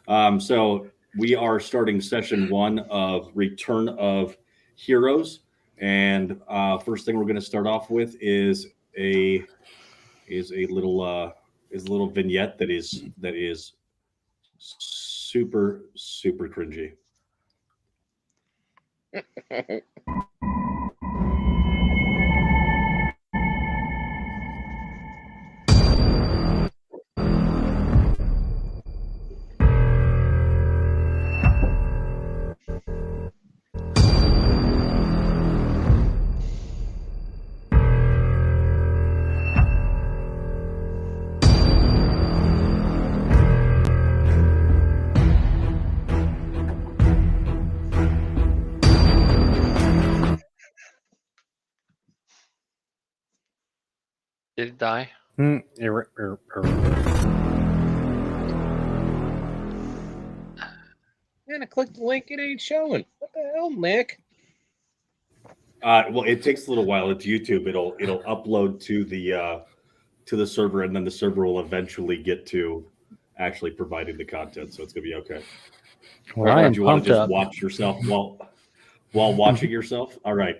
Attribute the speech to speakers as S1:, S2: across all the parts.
S1: So we are starting session one of Return of Heroes, and first thing we're going to start off with a is a little is a little vignette that is super cringy.
S2: Did it die?
S3: Man,
S4: I clicked the link, it ain't showing. What the hell, Nick?
S1: Well, it takes a little while. It's YouTube. It'll upload to the server, and then the server will eventually get to actually providing the content. So it's gonna be okay.
S3: Well, I am
S1: Do you want
S3: pumped
S1: to just
S3: up.
S1: watch yourself while watching yourself? All right,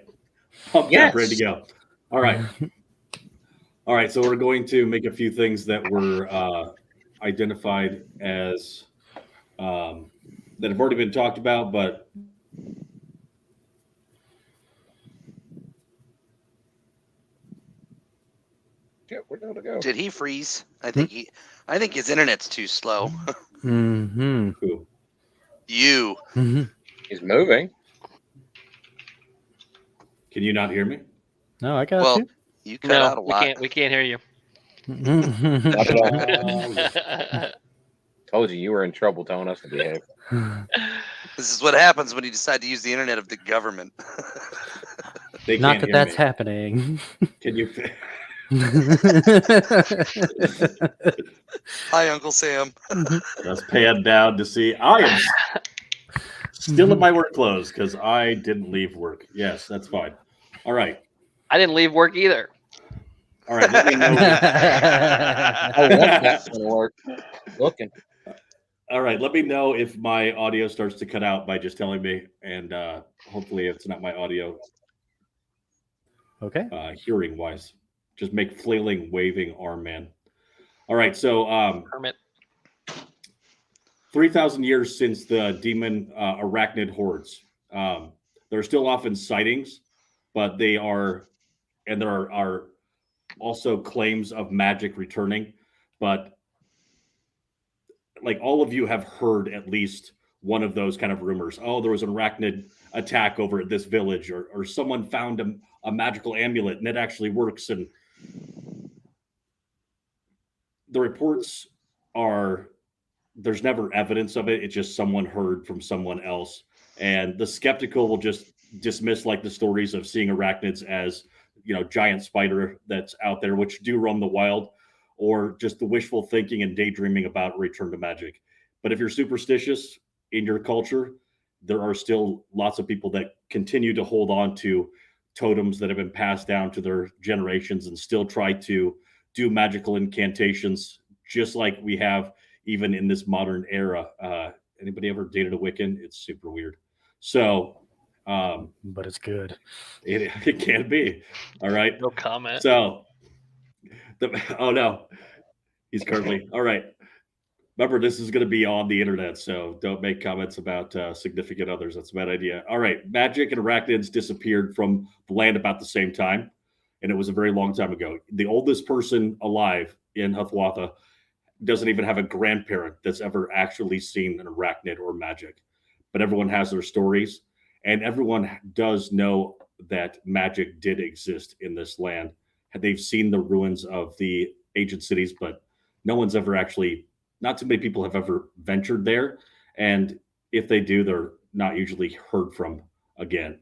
S1: pumped
S4: Yes.
S1: up, ready to go. All right, all right. So we're going to make a few things that were identified as that have already been talked about, but
S4: Yeah, we're going to go.
S5: Did he freeze? I think his internet's too slow.
S3: Mm-hmm.
S1: who?
S5: You.
S3: Mm-hmm.
S4: He's moving.
S1: Can you not hear me?
S3: No, I got
S5: Well,
S3: you.
S5: you cut out a
S2: No, we
S5: lot.
S2: can't. We can't hear you.
S3: Mhm.
S4: Not at all. Told you were in trouble telling us to behave.
S5: This is what happens when you decide to use the internet of the government.
S1: They
S3: Not
S1: can't
S3: that
S1: hear
S3: that's
S1: me.
S3: happening.
S1: Can you?
S5: Hi, Uncle Sam.
S1: Just pan down to see. I am still in my work clothes because I didn't leave work. Yes, that's fine. All right.
S2: I didn't leave work either.
S1: All right. Let me know.
S4: Oh, that's not going to work. Looking.
S1: All right. Let me know if my audio starts to cut out by just telling me, and hopefully it's not my audio
S3: Okay.
S1: hearing wise. Just make flailing, waving arm man. All right. So
S2: Hermit.
S1: 3,000 years since the demon arachnid hordes. There are still often sightings, but there are also claims of magic returning. But like all of you have heard at least one of those kind of rumors. Oh, there was an arachnid attack over at this village, or someone found a magical amulet and it actually works. And the reports are there's never evidence of it. It's just someone heard from someone else. And the skeptical will just dismiss like the stories of seeing arachnids as, giant spider that's out there, which do roam the wild, or just the wishful thinking and daydreaming about return to magic. But if you're superstitious in your culture, there are still lots of people that continue to hold on to totems that have been passed down to their generations and still try to do magical incantations, just like we have even in this modern era. Anybody ever dated a Wiccan? It's super weird. So,
S3: But it's good.
S1: it can be. All right.
S2: No comment.
S1: So, oh no, he's currently all right. Remember, this is going to be on the internet, so don't make comments about significant others. That's a bad idea. All right, magic and arachnids disappeared from the land about the same time, and it was a very long time ago. The oldest person alive in Huthwatha doesn't even have a grandparent that's ever actually seen an arachnid or magic. But everyone has their stories, and everyone does know that magic did exist in this land. They've seen the ruins of the ancient cities, but no one's ever actually, not too many people have ever ventured there. And if they do, they're not usually heard from again.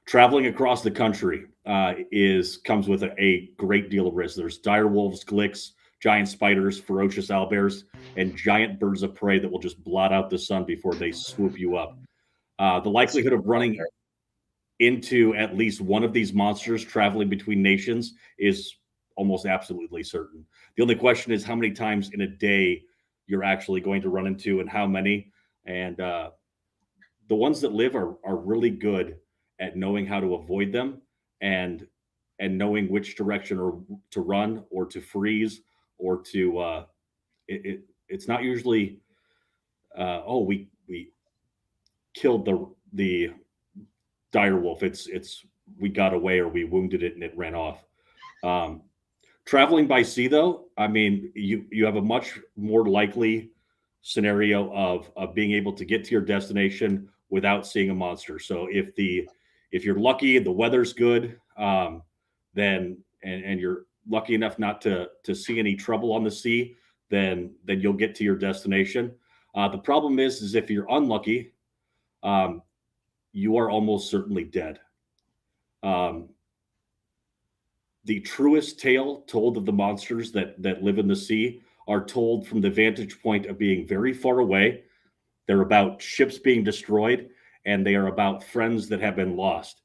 S1: Traveling across the country comes with a great deal of risk. There's dire wolves, glicks, giant spiders, ferocious owlbears, and giant birds of prey that will just blot out the sun before they swoop you up. The likelihood of running into at least one of these monsters traveling between nations is almost absolutely certain. The only question is how many times in a day you're actually going to run into and how many. And the ones that live are really good at knowing how to avoid them and knowing which direction or to run or to freeze or to it's not usually we killed the dire wolf. It's we got away or we wounded it and it ran off. Traveling by sea, though, I mean, you have a much more likely scenario of being able to get to your destination without seeing a monster. So if you're lucky and the weather's good, then and you're lucky enough not to see any trouble on the sea, then you'll get to your destination. The problem is if you're unlucky, you are almost certainly dead. The truest tale told of the monsters that live in the sea are told from the vantage point of being very far away. They're about ships being destroyed, and they are about friends that have been lost.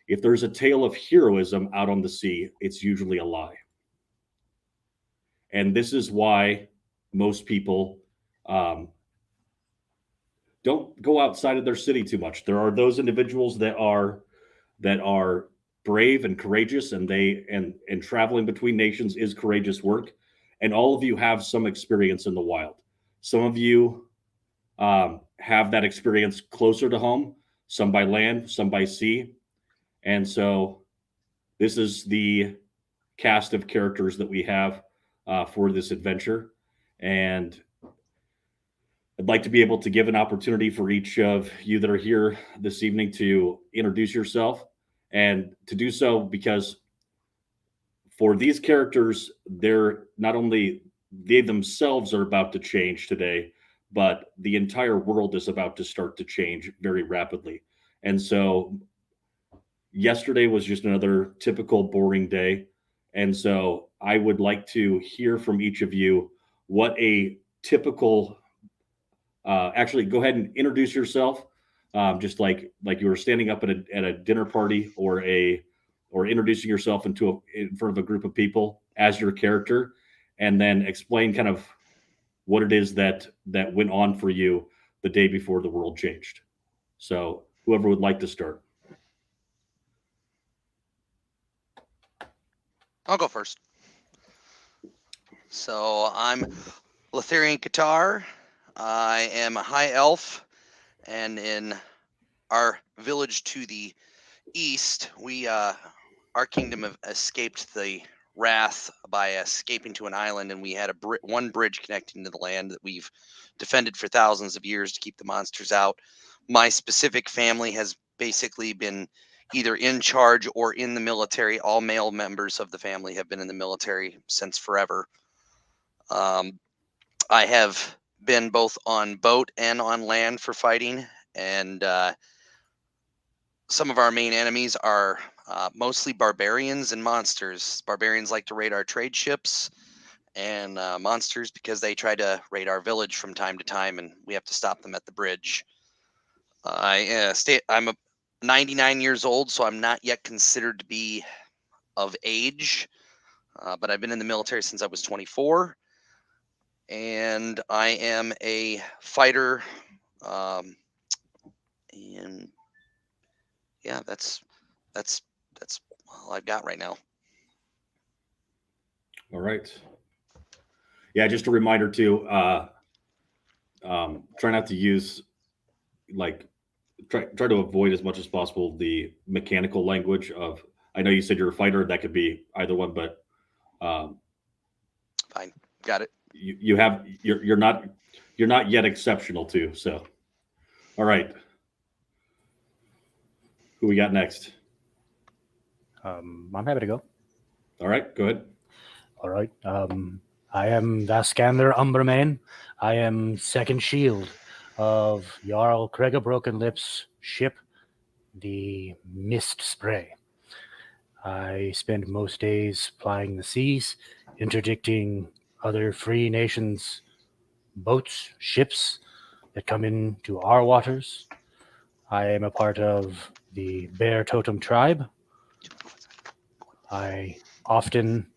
S1: If there's a tale of heroism out on the sea, it's usually a lie. And this is why most people don't go outside of their city too much. There are those individuals that are brave and courageous, and traveling between nations is courageous work. And all of you have some experience in the wild. Some of you have that experience closer to home, some by land, some by sea. And so this is the cast of characters that we have for this adventure. And I'd like to be able to give an opportunity for each of you that are here this evening to introduce yourself, and to do so because for these characters, they're not only they themselves are about to change today, but the entire world is about to start to change very rapidly. And so yesterday was just another typical boring day. And so I would like to hear from each of you what a typical actually go ahead and introduce yourself, just like you were standing up at a dinner party or introducing yourself in front of a group of people as your character, and then explain kind of what it is that went on for you the day before the world changed. So whoever would like to start.
S5: I'll go first. So I'm Letharian Qatar. I am a high elf, and in our village to the east, our kingdom have escaped the wrath by escaping to an island, and we had one bridge connecting to the land that we've defended for thousands of years to keep the monsters out. My specific family has basically been either in charge or in the military. All male members of the family have been in the military since forever. I have been both on boat and on land for fighting, and some of our main enemies are mostly barbarians and monsters. Barbarians like to raid our trade ships, and monsters because they try to raid our village from time to time, and we have to stop them at the bridge. I'm 99 years old, so I'm not yet considered to be of age, but I've been in the military since I was 24. And I am a fighter, and yeah, that's all I've got right now.
S1: All right. Yeah, just a reminder too. Try not to use try to avoid as much as possible the mechanical language of. I know you said you're a fighter. That could be either one, but
S5: Fine, got it.
S1: You're not yet exceptional too. So, all right. Who we got next?
S3: I'm happy to go.
S1: All right, go ahead.
S3: All right. I am Vaskander Umbermain. I am second shield of Jarl Craiga Broken Lips' ship, the Mist Spray. I spend most days plying the seas, interdicting other free nations' boats, ships that come into our waters. I am a part of the Bear Totem tribe. I often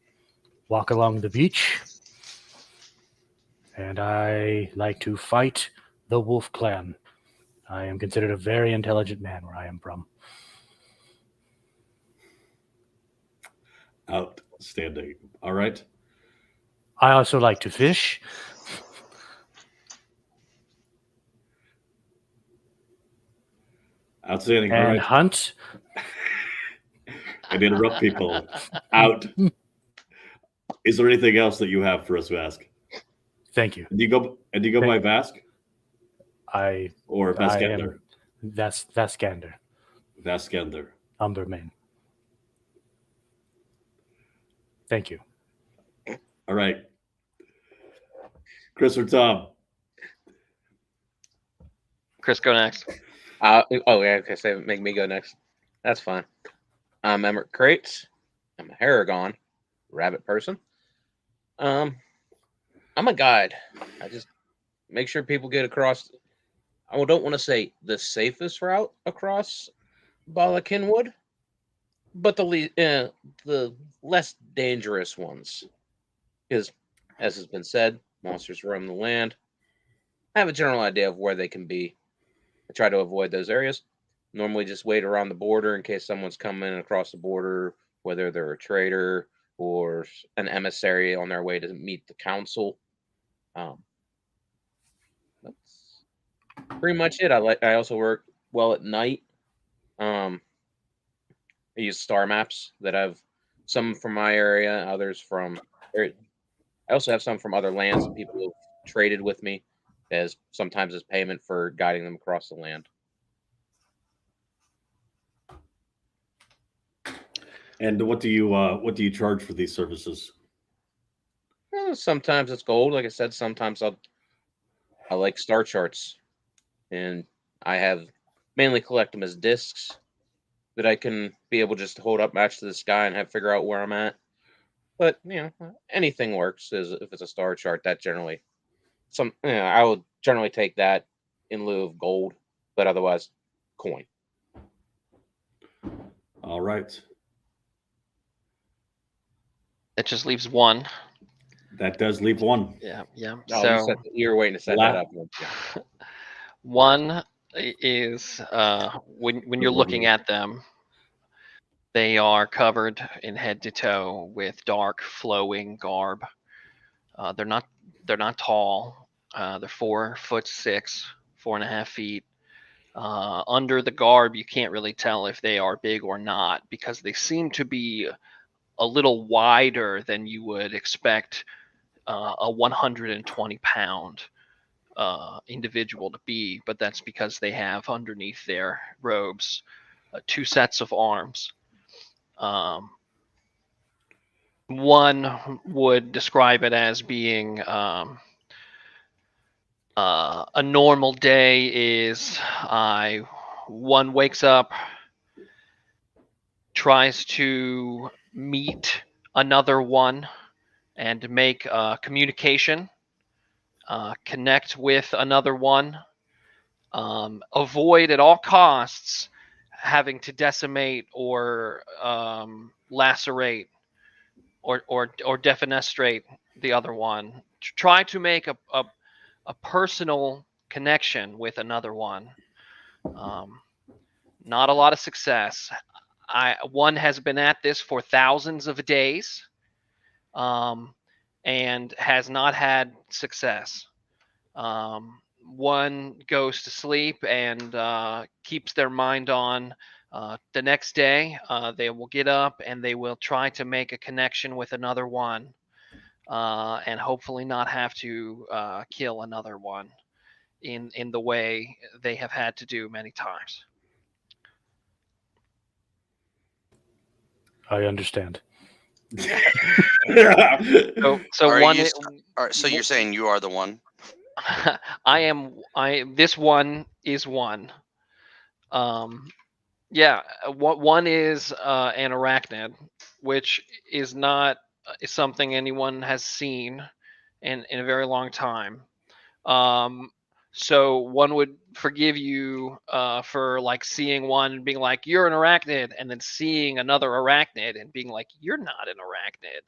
S3: walk along the beach and I like to fight the Wolf Clan. I am considered a very intelligent man where I am from.
S1: Outstanding. All right.
S3: I also like to fish.
S1: Outstanding. All
S3: And
S1: right.
S3: hunt.
S1: And interrupt people. Out. Is there anything else that you have for us, Vask?
S3: Thank you.
S1: Do you go by Vask
S3: I
S1: or
S3: I
S1: Vaskender?
S3: am Vaskander,
S1: Vaskender.
S3: Umbermain. Thank you.
S1: All right. Chris or Tom?
S2: Chris, go next.
S4: Oh yeah, okay, so make me go next. That's fine. I'm Emmerich Crates. I'm a Haragon, rabbit person. I'm a guide. I just make sure people get across. I don't want to say the safest route across Balakinwood, but the less dangerous ones. Because, as has been said, monsters roam the land. I have a general idea of where they can be. I try to avoid those areas. Normally just wait around the border in case someone's coming across the border, whether they're a trader or an emissary on their way to meet the council. That's pretty much it. I also work well at night. I use star maps that have some from my area, others from. I also have some from other lands and people who've traded with me, as sometimes as payment for guiding them across the land.
S1: And what do you charge for these services?
S4: Sometimes it's gold, like I said. Sometimes I like star charts, and I have mainly collect them as discs that I can be able just to hold up, match to the sky, and have figure out where I'm at. But anything works. Is if it's a star chart, that generally I will generally take that in lieu of gold, but otherwise coin.
S1: All right.
S2: It just leaves one.
S1: That does leave one.
S2: Yeah.
S4: Oh,
S2: So
S4: you're waiting to set that up.
S2: one is when you're looking at them, they are covered in head to toe with dark flowing garb. They're not tall. They're 4'6", 4.5 feet. Under the garb, you can't really tell if they are big or not because they seem to be a little wider than you would expect a 120-pound individual to be, but that's because they have underneath their robes 2 sets of arms. One would describe it as being a normal day is one wakes up, tries to meet another one and make communication, connect with another one, avoid at all costs having to decimate or lacerate or defenestrate the other one. Try to make a personal connection with another one. Not a lot of success. One has been at this for thousands of days, and has not had success. One goes to sleep and keeps their mind on the next day. They will get up and they will try to make a connection with another one, and hopefully not have to kill another one in the way they have had to do many times.
S3: I understand.
S2: So
S5: Are
S2: one.
S5: you, all right, so you're saying you are the one?
S2: This one is one. Yeah, one is an arachnid, which is not something anyone has seen in a very long time. So one would forgive you for like seeing one and being like, you're an arachnid, and then seeing another arachnid and being like, you're not an arachnid.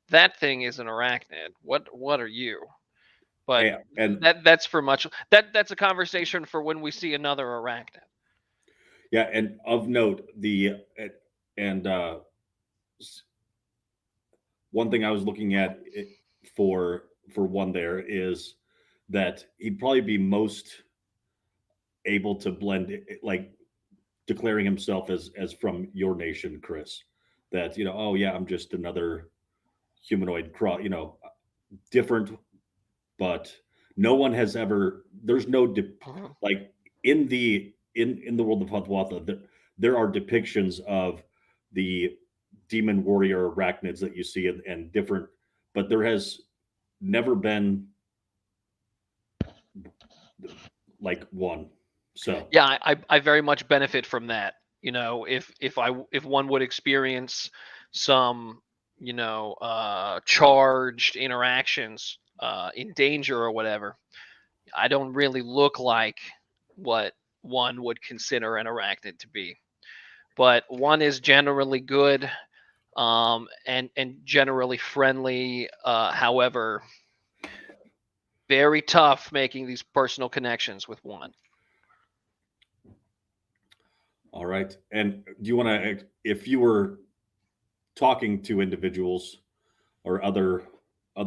S2: That thing is an arachnid. What are you? But
S1: Yeah, and
S2: that's for much that's a conversation for when we see another arachnid.
S1: yeah, and of note, and s- one thing I was looking at for one there is that he'd probably be most able to blend like declaring himself as from your nation, Chris. That oh yeah, I'm just another humanoid cross, different, but no one has ever. There's no
S2: Mhm.
S1: like in the world of Huntwatha, there are depictions of the demon warrior arachnids that you see and different, but there has never been like one. So
S2: Yeah, I very much benefit from that. If one would experience some, charged interactions in danger or whatever, I don't really look like what one would consider an arachnid to be. But one is generally good, and generally friendly. However, very tough making these personal connections with one.
S1: all right, and do you want to, if you were talking to individuals or other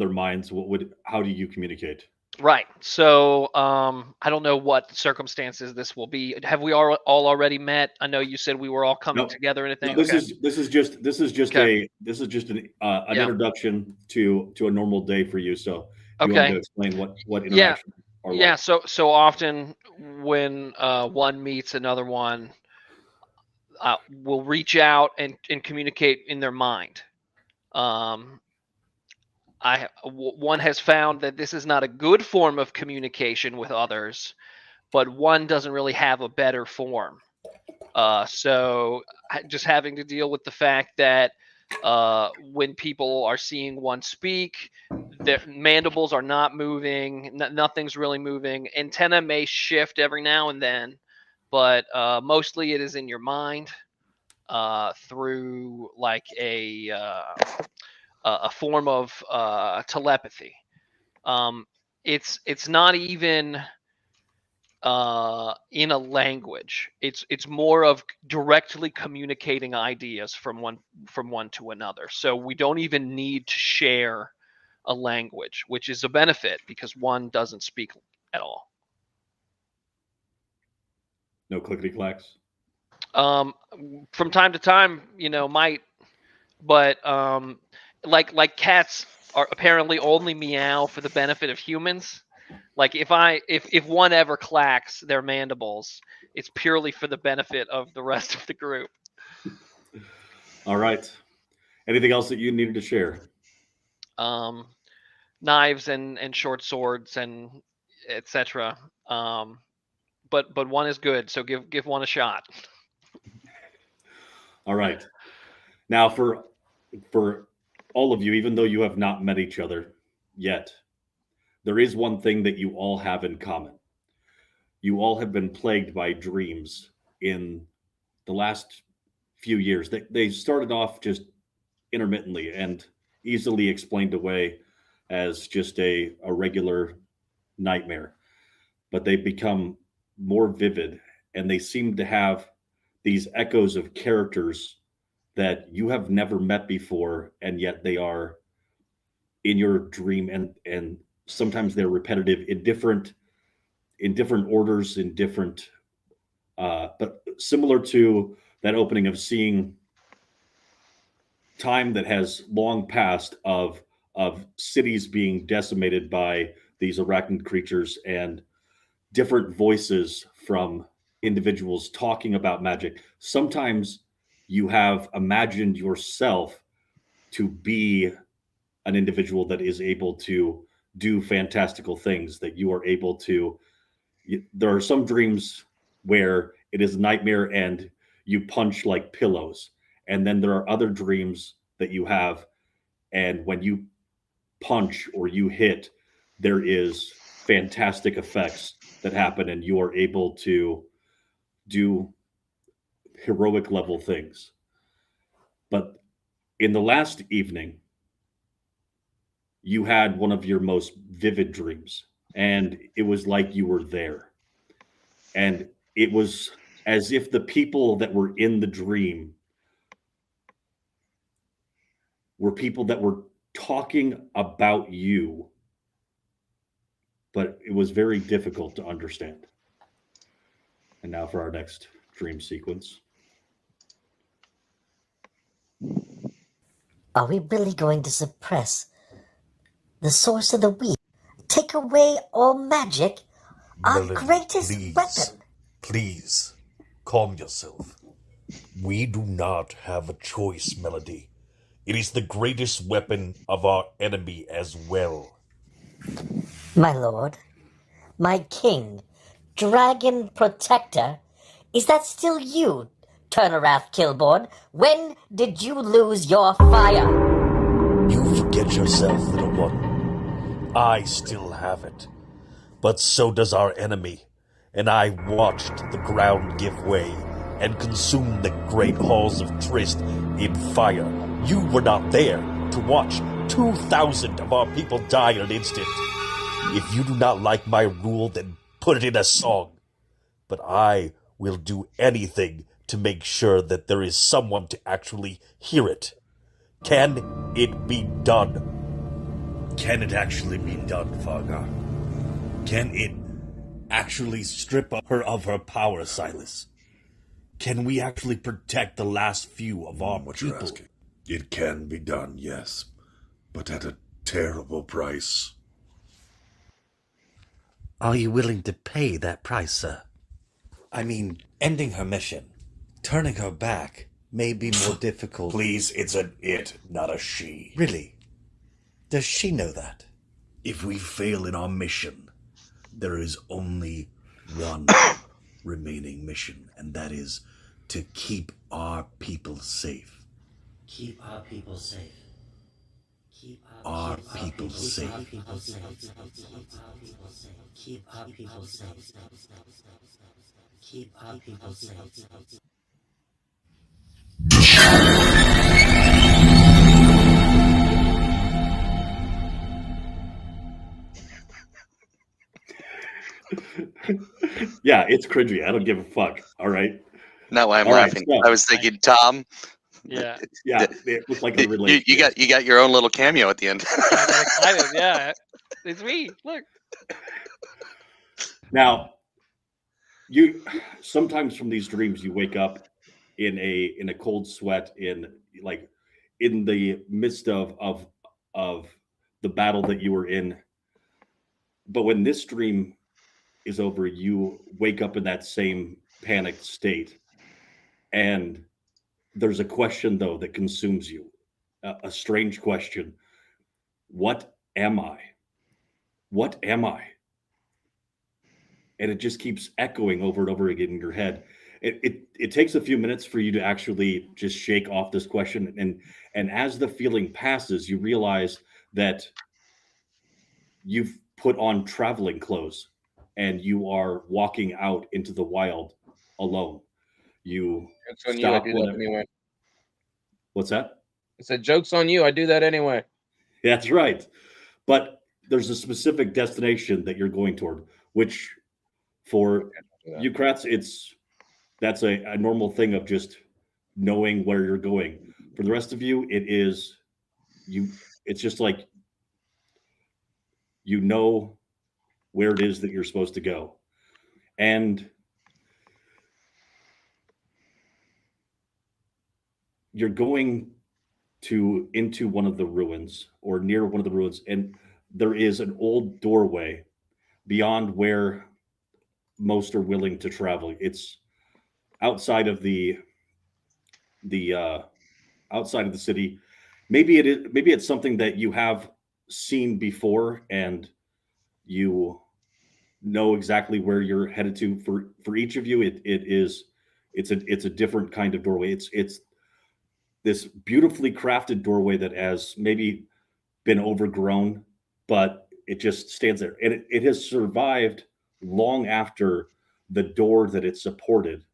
S1: minds, how do you communicate?
S2: Right. So I don't know what circumstances this will be. Have we all already met? I know you said we were all coming
S1: No,
S2: together and
S1: no,
S2: anything.
S1: this
S2: Okay.
S1: is just
S2: Okay.
S1: an
S2: Yeah.
S1: introduction to a normal day for you. So if you want to
S2: Okay.
S1: explain what
S2: Yeah.
S1: interactions are
S2: Yeah.
S1: like.
S2: So often when one meets another one, will reach out and communicate in their mind. Um, one has found that this is not a good form of communication with others, but one doesn't really have a better form. So just having to deal with the fact that when people are seeing one speak, their mandibles are not moving, nothing's really moving. Antenna may shift every now and then, but mostly it is in your mind through like a form of telepathy. Um, it's not even in a language. It's more of directly communicating ideas from one to another. So we don't even need to share a language, which is a benefit because one doesn't speak at all.
S1: No clickety clacks.
S2: Um, from time to time, might, but like cats are apparently only meow for the benefit of humans. Like if one ever clacks their mandibles, it's purely for the benefit of the rest of the group.
S1: All right. Anything else that you needed to share?
S2: Um, Knives and short swords and etc. Um, but one is good, so give one a shot.
S1: All right. Now for all of you, even though you have not met each other yet, there is one thing that you all have in common. You all have been plagued by dreams in the last few years. They started off just intermittently and easily explained away as just a regular nightmare, but they become more vivid and they seem to have these echoes of characters that you have never met before, and yet they are in your dream, and sometimes they're repetitive in different orders, in different but similar to that opening of seeing time that has long passed of cities being decimated by these arachnid creatures and different voices from individuals talking about magic. Sometimes you have imagined yourself to be an individual that is able to do fantastical things, that you are able to. There are some dreams where it is a nightmare and you punch like pillows. And then there are other dreams that you have, and when you punch or you hit, there is fantastic effects that happen, and you are able to do heroic level things. But in the last evening, you had one of your most vivid dreams, and it was like you were there. And it was as if the people that were in the dream were people that were talking about you, but it was very difficult to understand. And now for our next dream sequence.
S6: Are we really going to suppress the source of the weak? Take away all magic? Our
S7: Melody,
S6: greatest
S7: please,
S6: weapon?
S7: please, calm yourself. We do not have a choice, Melody. It is the greatest weapon of our enemy as well.
S6: My lord, my king, dragon protector, is that still you, Turnerath Kilborn? When did you lose your fire?
S7: You forget yourself, little one. I still have it. But so does our enemy, and I watched the ground give way and consume the great halls of Trist in fire. You were not there to watch 2,000 of our people die in an instant. If you do not like my rule, then put it in a song. But I will do anything to make sure that there is someone to actually hear it. Can it be done? Can it actually be done, Fargar? Can it actually strip her of her power, Silas? Can we actually protect the last few of our
S8: What
S7: people?
S8: you're asking. It can be done, yes, but at a terrible price.
S9: Are you willing to pay that price, sir? I mean, ending her mission, turning her back, may be more difficult.
S7: Please, it's an it, not a she.
S9: Really? Does she know that?
S7: If we fail in our mission, there is only one remaining mission, and that is to keep our people safe.
S6: Keep our people safe. Keep
S7: Our people safe.
S6: Keep our people safe. Keep our people safe. Keep our people safe.
S1: Yeah, it's cringy. I don't give a fuck. All right.
S5: Not why I'm
S1: All right,
S5: laughing.
S1: so-
S5: I was thinking, Tom,
S2: Yeah.
S1: Yeah, it looked like a
S5: you,
S1: relationship.
S5: you got your own little cameo at the end.
S2: I got excited. Yeah. It's me. Look.
S1: Now, you sometimes from these dreams you wake up in a cold sweat in the midst of the battle that you were in. But when this dream is over, you wake up in that same panicked state, and there's a question though that consumes you, a strange question. What am I? What am I? And it just keeps echoing over and over again in your head. It takes a few minutes for you to actually just shake off this question, and as the feeling passes, you realize that you've put on traveling clothes and you are walking out into the wild alone. You
S4: Joke's on you. I
S1: stop
S4: do that
S1: whenever-
S4: anyway.
S1: What's that?
S4: I said, joke's on you. I do that anyway.
S1: That's right. But there's a specific destination that you're going toward, which for you Kratz, that's a normal thing of just knowing where you're going. For the rest of you, it's just like you know where it is that you're supposed to go. And you're going into one of the ruins or near one of the ruins, and there is an old doorway beyond where most are willing to travel. It's outside of the outside of the city. Maybe it's something that you have seen before and you know exactly where you're headed to. For each of you, it's a different kind of doorway. It's this beautifully crafted doorway that has maybe been overgrown, but it just stands there. And it has survived long after the door that it supported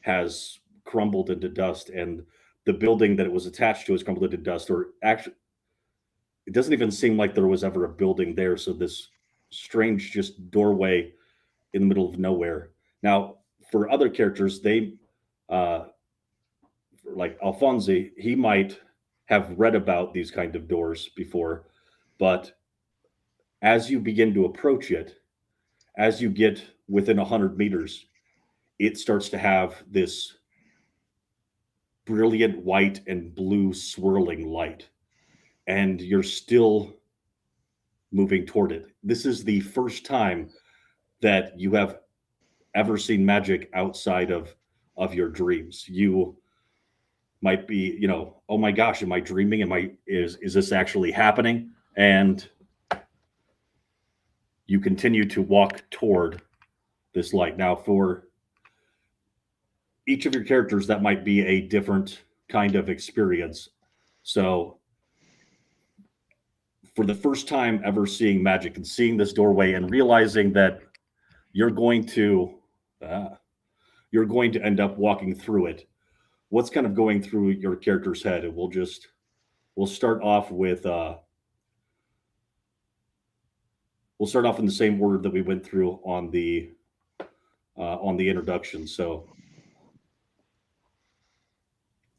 S1: has crumbled into dust, and the building that it was attached to has crumbled into dust. Or actually, it doesn't even seem like there was ever a building there. So this strange just doorway in the middle of nowhere. Now, for other characters, they like Alfonsi, he might have read about these kind of doors before, but as you begin to approach it, as you get within 100 meters, it starts to have this brilliant white and blue swirling light, and you're still moving toward it. This is the first time that you have ever seen magic outside of your dreams. You might be, oh my gosh, am I dreaming? Is this actually happening? And you continue to walk toward this light. Now, for each of your characters, that might be a different kind of experience. So, for the first time ever seeing magic and seeing this doorway and realizing that you're going to end up walking through it, what's kind of going through your character's head? And we'll start off with we'll start off in the same order that we went through on the introduction. So,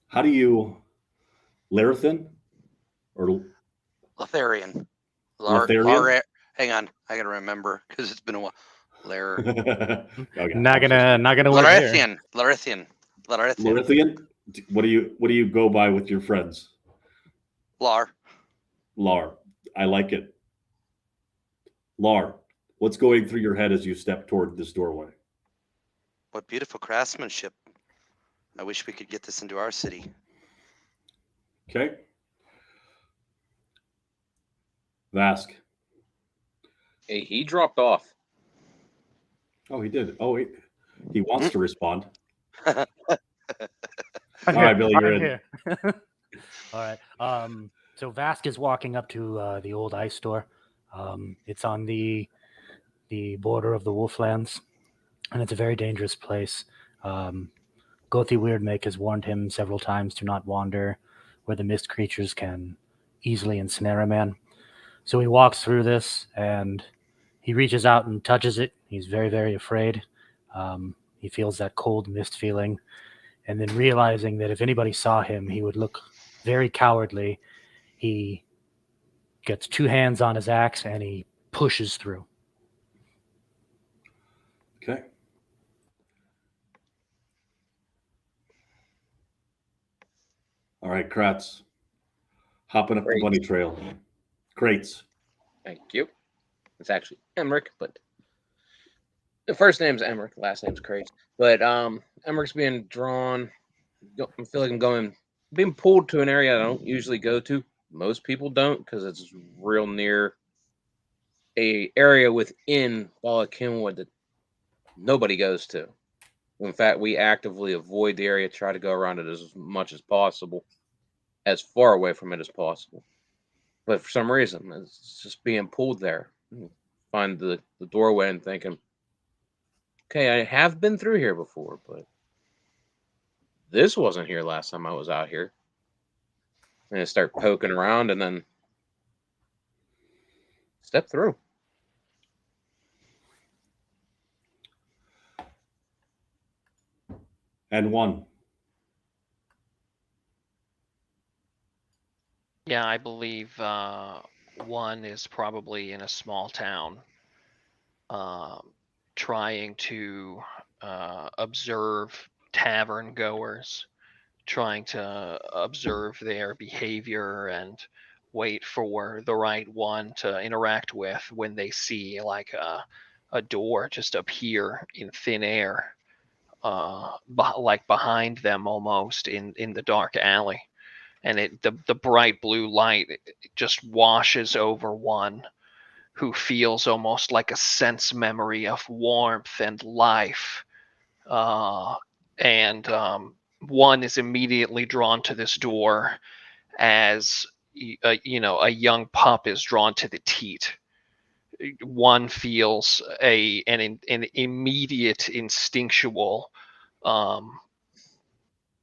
S1: how do you, Larathan or
S5: Lotharian.
S1: Lotharian?
S5: Hang on, I gotta remember because it's been a while.
S1: Okay.
S3: Not gonna work here.
S5: Larithian.
S1: Larithian? What do you go by with your friends?
S5: Lar.
S1: I like it. Lar, what's going through your head as you step toward this doorway?
S5: What beautiful craftsmanship. I wish we could get this into our city.
S1: Okay. Vask.
S4: Hey, he dropped off.
S1: Oh, he did. Oh, he wants to respond. All right, Billy, you're in.
S3: Here. All right. So Vask is walking up to the old ice store. It's on the border of the Wolflands, and it's a very dangerous place. Gothi Weirdmake has warned him several times to not wander where the mist creatures can easily ensnare a man. So he walks through this, and he reaches out and touches it. He's very, very afraid. He feels that cold mist feeling, and then realizing that if anybody saw him, he would look very cowardly, he gets two hands on his axe and he pushes through.
S1: Okay. All right, Kratz. Hopping up the bunny trail. Crates.
S4: Thank you. It's actually Emmerich, but the first name's Emmerich, last name's Crates. But Emmerich's being drawn. I feel like I'm being pulled to an area I don't usually go to. Most people don't, because it's real near a area within Bala Kinwood that nobody goes to. In fact, we actively avoid the area, try to go around it as much as possible, as far away from it as possible. But for some reason, it's just being pulled there. Find the doorway and thinking, okay, I have been through here before, but this wasn't here last time I was out here. And I start poking around and then step through.
S1: And one.
S2: Yeah, I believe one is probably in a small town, trying to observe tavern goers, trying to observe their behavior and wait for the right one to interact with when they see like a door just appear in thin air, like behind them almost in the dark alley. And the bright blue light just washes over one who feels almost like a sense memory of warmth and life. And one is immediately drawn to this door as a young pup is drawn to the teat. One feels an immediate instinctual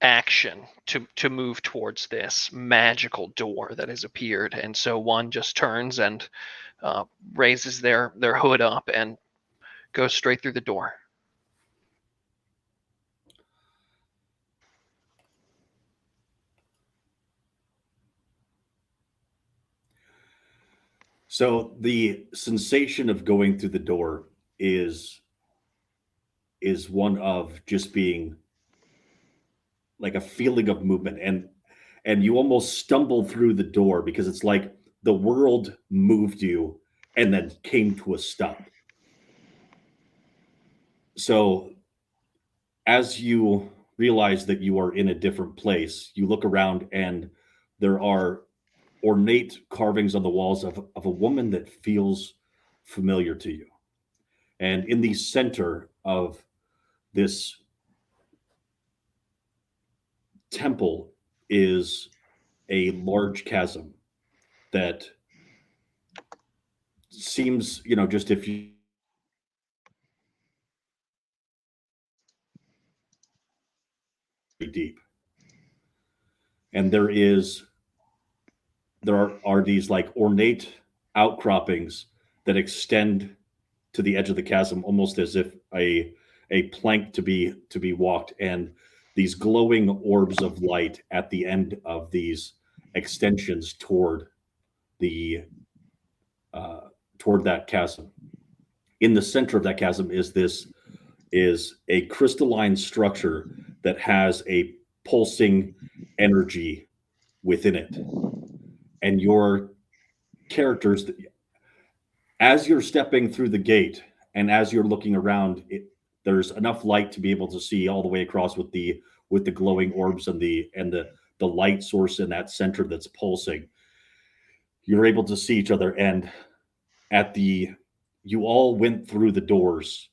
S2: action to move towards this magical door that has appeared, and so one just turns and raises their hood up and goes straight through the door.
S1: So the sensation of going through the door is one of just being like a feeling of movement, and you almost stumble through the door because it's like the world moved you and then came to a stop. So as you realize that you are in a different place, you look around and there are ornate carvings on the walls of a woman that feels familiar to you. And in the center of this temple is a large chasm that seems, just if you deep. And there are these like ornate outcroppings that extend to the edge of the chasm, almost as if a plank to be walked, and these glowing orbs of light at the end of these extensions toward that chasm. In the center of that chasm is a crystalline structure that has a pulsing energy within it. And your characters, as you're stepping through the gate and as you're looking around, there's enough light to be able to see all the way across with the glowing orbs and the light source in that center that's pulsing. You're able to see each other, and you all went through the doors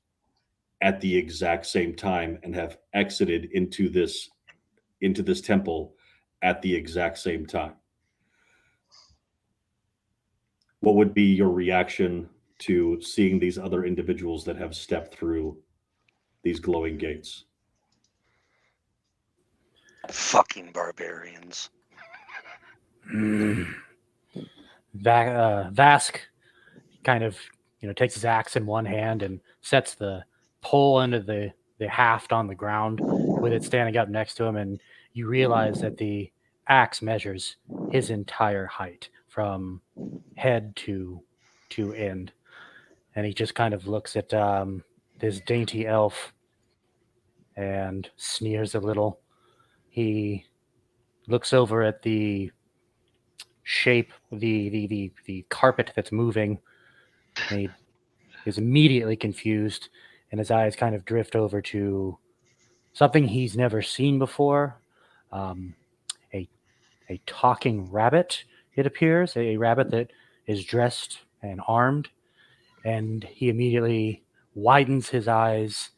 S1: at the exact same time and have exited into this temple at the exact same time. What would be your reaction to seeing these other individuals that have stepped through these glowing gates?
S5: Fucking barbarians.
S3: Vask kind of takes his axe in one hand and sets the pole into the haft on the ground with it standing up next to him, and you realize that the axe measures his entire height from head to end. And he just kind of looks at this dainty elf and sneers a little. He looks over at the shape, the carpet that's moving, and he is immediately confused, and his eyes kind of drift over to something he's never seen before. A talking rabbit, it appears, a rabbit that is dressed and armed, and he immediately widens his eyes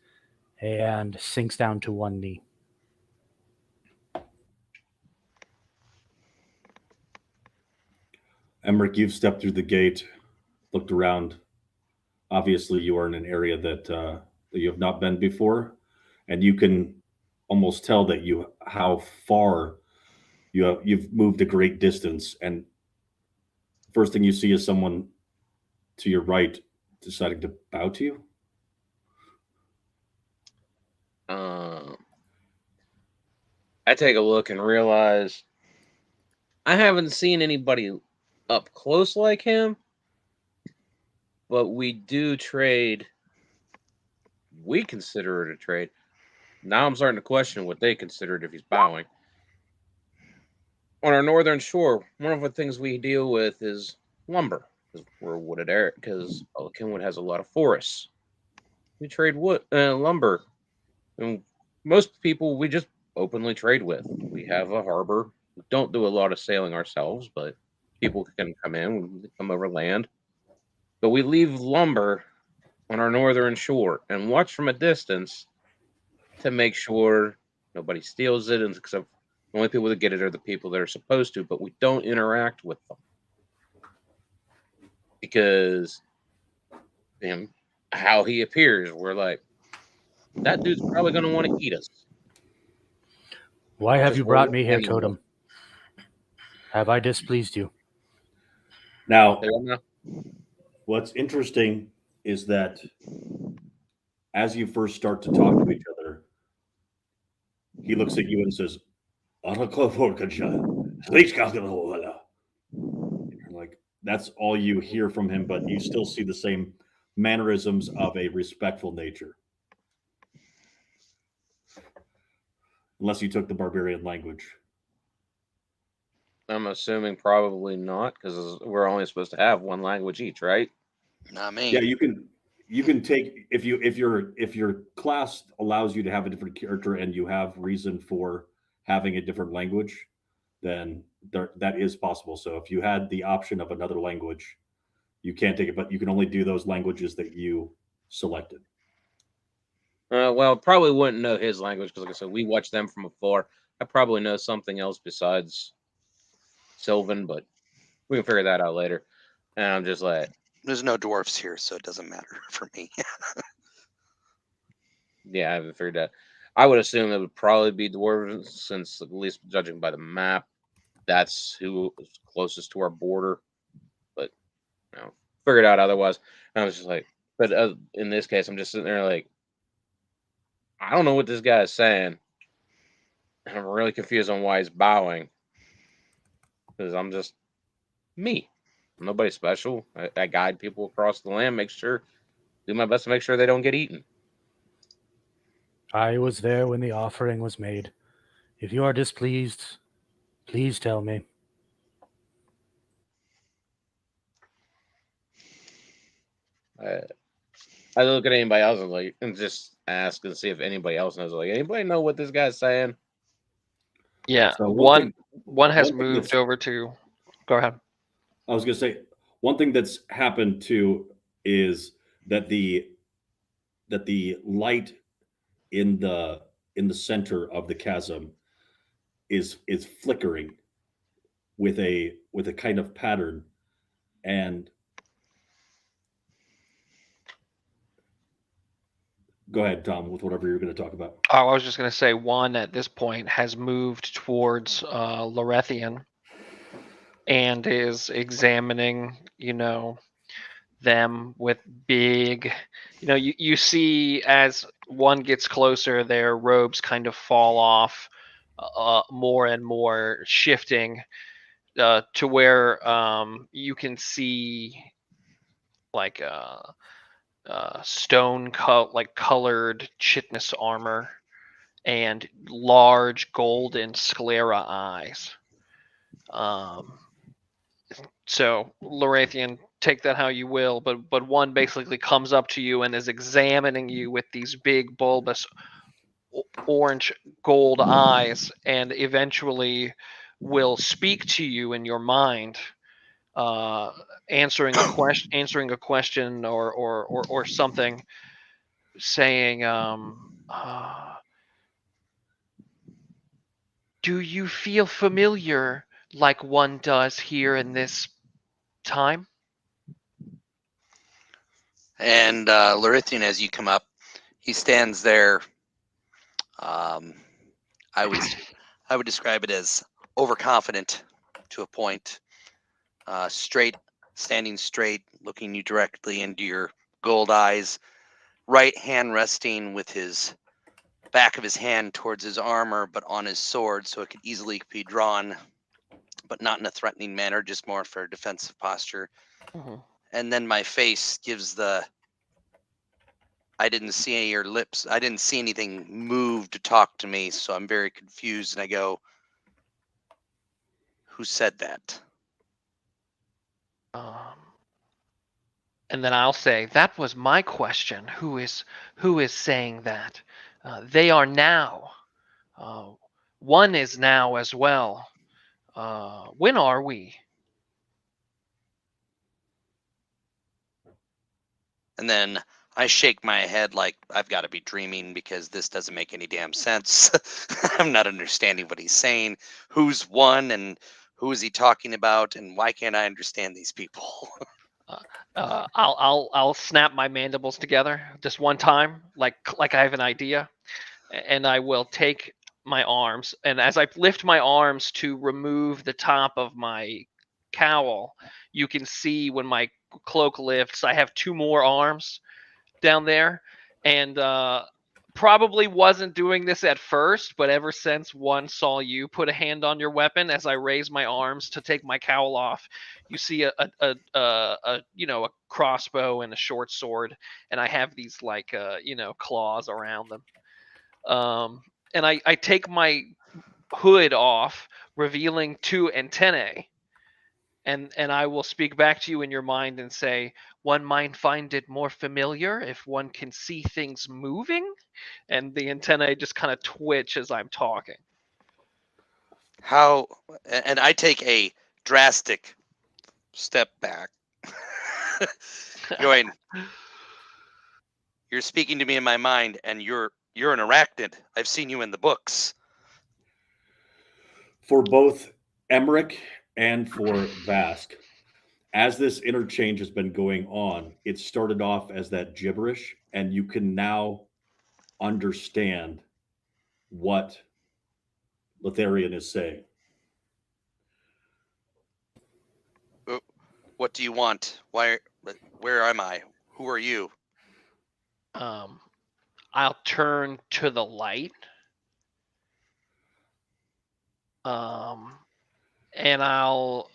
S3: and sinks down to one knee.
S1: Emmerich, you've stepped through the gate, looked around. Obviously, you are in an area that you have not been before, and you can almost tell that how far you've moved a great distance. And first thing you see is someone to your right deciding to bow to you.
S4: I take a look and realize I haven't seen anybody up close like him, but we do trade. We consider it a trade. Now I'm starting to question what they considered if he's bowing. On our northern shore, one of the things we deal with is lumber. We're a wooded area because Kenwood has a lot of forests. We trade wood, lumber, and most people we just openly trade with. We have a harbor. We don't do a lot of sailing ourselves, but people can come in, we come over land. But we leave lumber on our northern shore and watch from a distance to make sure nobody steals it, and except the only people that get it are the people that are supposed to, but we don't interact with them. Because how he appears, we're like, that dude's probably going to want to eat us.
S3: Why have
S4: Just
S3: you brought
S4: roll
S3: me here,
S4: any roll.
S3: Totem? Have I displeased you?
S1: Now,
S4: There you go.
S1: what's interesting is that as you first start to talk to each other, he looks at you and says, like, that's all you hear from him, but you still see the same mannerisms of a respectful nature. Unless you took the barbarian language.
S4: I'm assuming probably not, because we're only supposed to have one language each, right?
S5: Not me.
S1: Yeah, you can take if your class allows you to have a different character and you have reason for having a different language, then that is possible. So if you had the option of another language, you can't take it, but you can only do those languages that you selected.
S4: Well, probably wouldn't know his language because, like I said, we watch them from afar. I probably know something else besides Sylvan, but we can figure that out later. And I'm just like,
S5: There's no dwarfs here, so it doesn't matter for me.
S4: yeah, I haven't figured that. I would assume it would probably be dwarves, since at least judging by the map, that's who is closest to our border. But figured out otherwise. And I was just like, but in this case, I'm just sitting there like, I don't know what this guy is saying. And I'm really confused on why he's bowing. Because I'm just me. I'm nobody special. I guide people across the land, do my best to make sure they don't get eaten.
S3: I was there when the offering was made. If you are displeased, please tell me.
S4: I look at anybody else and just ask and see if anybody else knows. Like, anybody know what this guy's saying?
S2: Yeah,
S1: So
S2: one has
S1: one thing
S2: moved
S1: that's-
S2: over to. Go ahead.
S1: I was going to say one thing that's happened too is that the light in the center of the chasm is flickering with a kind of pattern, and go ahead, Tom, with whatever you're going to talk about.
S2: Oh, I was just going to say one at this point has moved towards Lorethian and is examining, them with big, you see as one gets closer, their robes kind of fall off more and more, shifting to where you can see like stone colored chitinous armor and large golden sclera eyes. So Lorathian, take that how you will, but one basically comes up to you and is examining you with these big bulbous orange gold eyes, and eventually will speak to you in your mind, answering a question or something, saying, do you feel familiar like one does here in this time?
S5: And Lorithian, as you come up, he stands there. I would describe it as overconfident to a point. Standing straight, looking you directly into your gold eyes. Right hand resting with his back of his hand towards his armor, but on his sword, so it could easily be drawn, but not in a threatening manner, just more for a defensive posture.
S2: Mm-hmm.
S5: And then my face gives I didn't see your lips. I didn't see anything move to talk to me, so I'm very confused. And I go, who said that?
S2: And then I'll say, that was my question. Who is saying that? They are now. One is now as well. When are we?
S5: And then I shake my head like I've got to be dreaming because this doesn't make any damn sense. I'm not understanding what he's saying. Who's one and who is he talking about, and why can't I understand these people?
S2: I'll snap my mandibles together just one time, like I have an idea, and I will take my arms, and as I lift my arms to remove the top of my cowl, you can see when my cloak lifts, I have 2 more arms down there, and probably wasn't doing this at first, but ever since one saw you put a hand on your weapon, as I raise my arms to take my cowl off, you see a crossbow and a short sword, and I have these like claws around them. And I take my hood off, revealing 2 antennae. And I will speak back to you in your mind and say, one might find it more familiar if one can see things moving. And the antennae just kind of twitch as I'm talking.
S5: How? And I take a drastic step back, going. You're speaking to me in my mind, and you're an arachnid. I've seen you in the books.
S1: For both Emmerich and for Vask, as this interchange has been going on, it started off as that gibberish, and you can now understand what Litharian is saying.
S5: What do you want? Why? Where am I? Who are you?
S2: I'll turn to the light. And I'll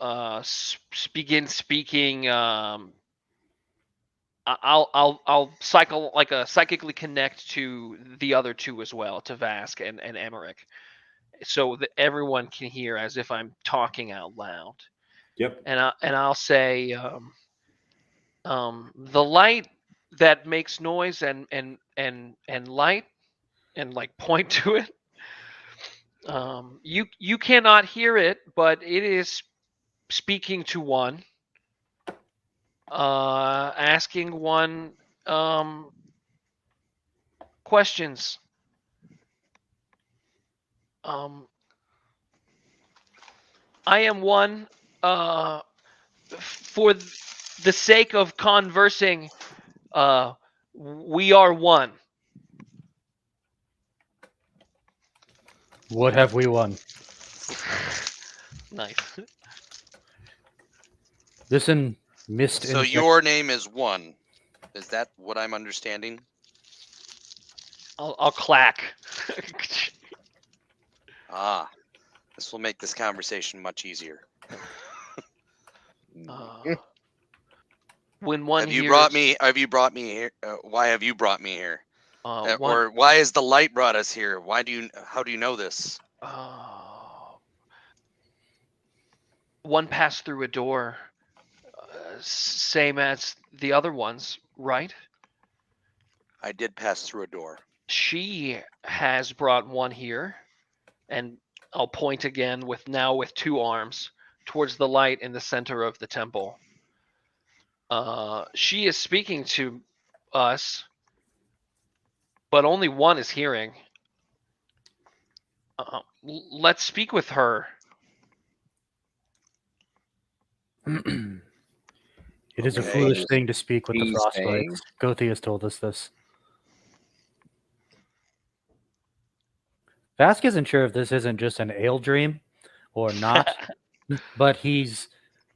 S2: begin speaking. I'll psychically connect to the other 2 as well, to Vask and Emmerich, so that everyone can hear as if I'm talking out loud.
S1: Yep.
S2: And I'll say, the light that makes noise and light, and like point to it. You cannot hear it, but it is speaking to one, asking one questions. I am one, for the sake of conversing, we are one.
S3: What have we won?
S2: Nice.
S3: Listen, mist.
S5: So your name is One. Is that what I'm understanding?
S2: I'll clack.
S5: This will make this conversation much easier.
S2: When one
S5: Have you brought me here? Why have you brought me here? Or why has the light brought us here? How do you know this?
S2: One passed through a door, same as the other ones, right?
S5: I did pass through a door.
S2: She has brought one here, and I'll point again with 2 arms towards the light in the center of the temple. She is speaking to us, but only one is hearing. Let's speak with her.
S3: It is a foolish thing to speak with the Frostblades. Gothi has told us this. Vask isn't sure if this isn't just an ale dream or not, but he's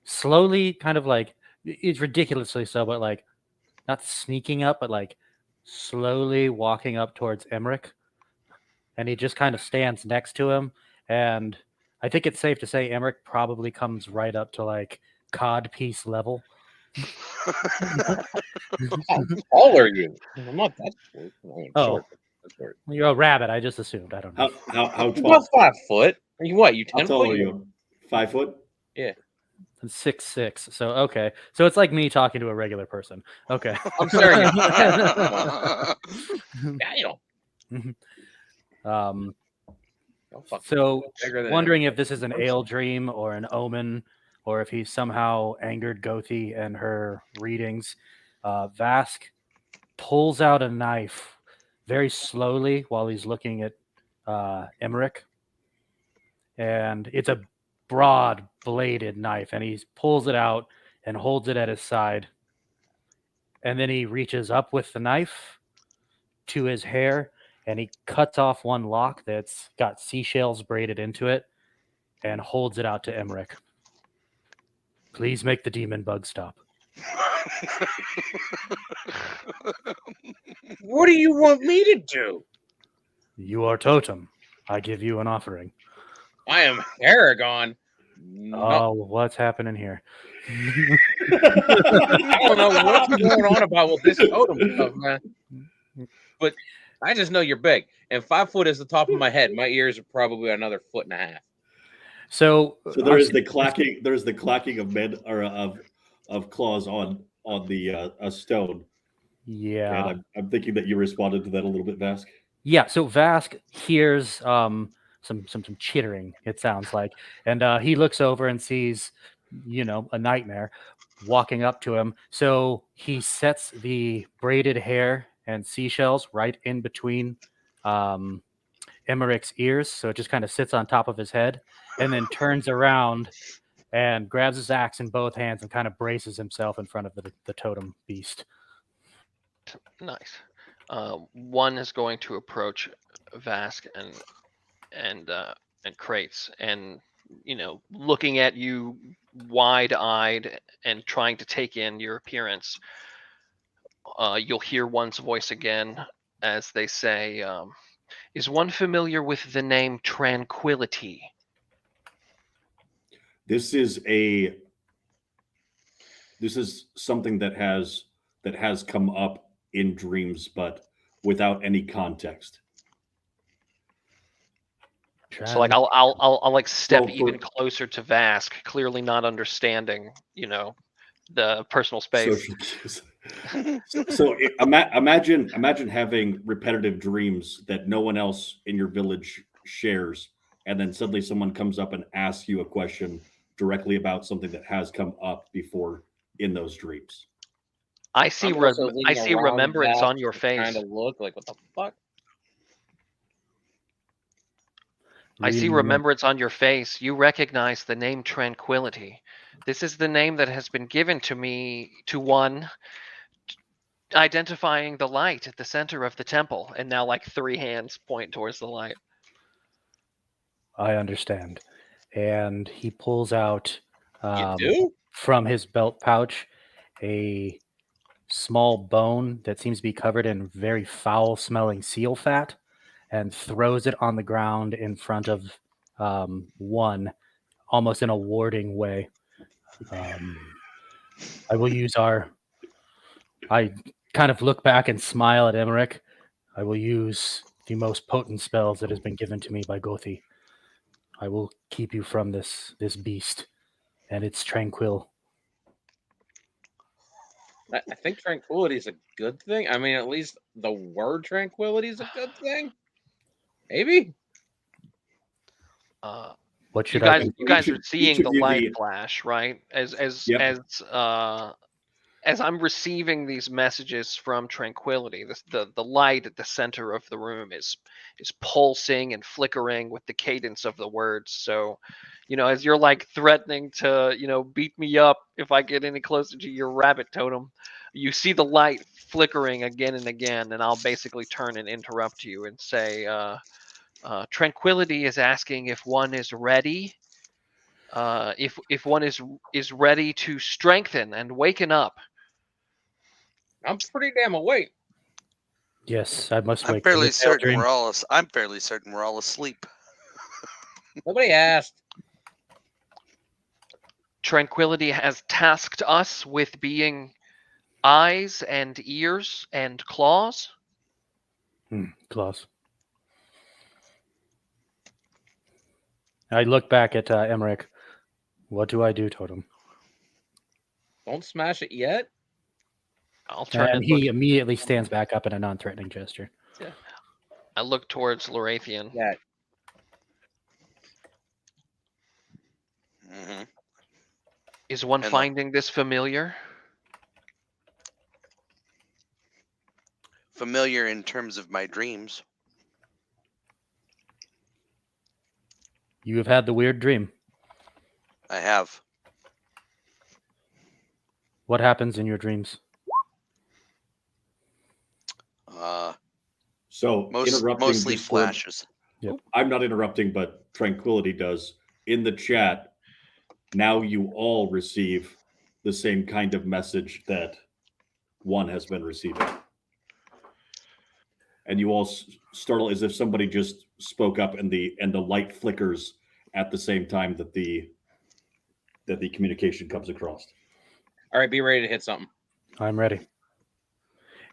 S3: slowly kind of like, it's ridiculously so, but like not sneaking up, but like slowly walking up towards Emmerich. And he just kind of stands next to him. And I think it's safe to say Emmerich probably comes right up to like codpiece level.
S4: How tall are you? I'm not that short.
S3: Oh, you're a rabbit. I just assumed. I don't know.
S1: How tall?
S4: About 5 foot. Are you what? You 10
S1: How tall
S4: foot?
S1: are you? 5 foot?
S4: Yeah.
S3: I'm 6'6". So okay. So it's like me talking to a regular person. Okay.
S4: I'm sorry.
S3: So wondering if this is an ale dream or an omen, or if he somehow angered Gothi and her readings. Vask pulls out a knife very slowly while he's looking at Emmerich. And it's a broad bladed knife, and he pulls it out and holds it at his side. And then he reaches up with the knife to his hair and he cuts off one lock that's got seashells braided into it and holds it out to Emmerich. Please make the demon bug stop.
S4: What do you want me to do?
S3: You are Totem. I give you an offering.
S4: I am Aragon. No,
S3: Oh, what's happening here?
S4: I don't know what's going on about with this totem stuff, man. But I just know you're big, and 5 foot is the top of my head. My ears are probably another 1.5 feet.
S3: So
S1: there is the clacking. There's the clacking of of claws on the a stone.
S3: Yeah.
S1: And I'm thinking that you responded to that a little bit, Vask.
S3: Yeah, so Vask hears some chittering, it sounds like. And he looks over and sees, a nightmare walking up to him. So he sets the braided hair and seashells right in between Emmerich's ears. So it just kind of sits on top of his head and then turns around and grabs his axe in both hands and kind of braces himself in front of the totem beast.
S2: Nice. One is going to approach Vask and Krates, and looking at you wide-eyed and trying to take in your appearance. You'll hear one's voice again as they say, "Is one familiar with the name Tranquility?"
S1: This is something that has come up in dreams, but without any context.
S2: So like I'll like step
S1: Well,
S2: even closer to Vask, clearly not understanding, the personal space.
S1: Social cues. So imagine having repetitive dreams that no one else in your village shares, and then suddenly someone comes up and asks you a question directly about something that has come up before in those dreams.
S2: I see remembrance on your face.
S4: Kind of look like, what the fuck?
S2: I see remembrance on your face. You recognize the name Tranquility. This is the name that has been given to me to one identifying the light at the center of the temple. And now like 3 hands point towards the light.
S3: I understand. And he pulls out from his belt pouch a small bone that seems to be covered in very foul-smelling seal fat and throws it on the ground in front of one, almost in a warding way. I will use I kind of look back and smile at Emmerich. I will use the most potent spells that has been given to me by Gothi. I will keep you from this beast, and it's tranquil.
S4: I think tranquility is a good thing. I mean, at least the word tranquility is a good thing. Maybe.
S3: What should
S2: you guys are seeing the light flash, right? As I'm receiving these messages from Tranquility, the light at the center of the room is pulsing and flickering with the cadence of the words. So, as you're like threatening to, beat me up if I get any closer to your rabbit totem, you see the light flickering again and again, and I'll basically turn and interrupt you and say, Tranquility is asking if one is ready. If one is ready to strengthen and waken up.
S4: I'm pretty damn awake.
S3: Yes, I must wake.
S5: I'm fairly certain we're all asleep.
S4: Nobody asked.
S2: Tranquility has tasked us with being eyes and ears and claws.
S3: Claws. I look back at Emmerich. What do I do, Totem?
S4: Don't smash it yet.
S2: I'll turn
S3: and he immediately stands back up in a non-threatening gesture.
S2: Yeah. I look towards Lorathian.
S4: Yeah.
S5: Mm-hmm.
S2: Is one finding this familiar?
S5: Familiar in terms of my dreams.
S3: You have had the weird dream.
S5: I have.
S3: What happens in your dreams?
S1: So interrupting
S5: Mostly
S1: Discord-
S5: flashes.
S1: I'm not interrupting, but Tranquility does. In the chat, now you all receive the same kind of message that one has been receiving. And you all startle as if somebody just spoke up, and the light flickers at the same time that the communication comes across.
S4: All right, be ready to hit something.
S3: I'm ready.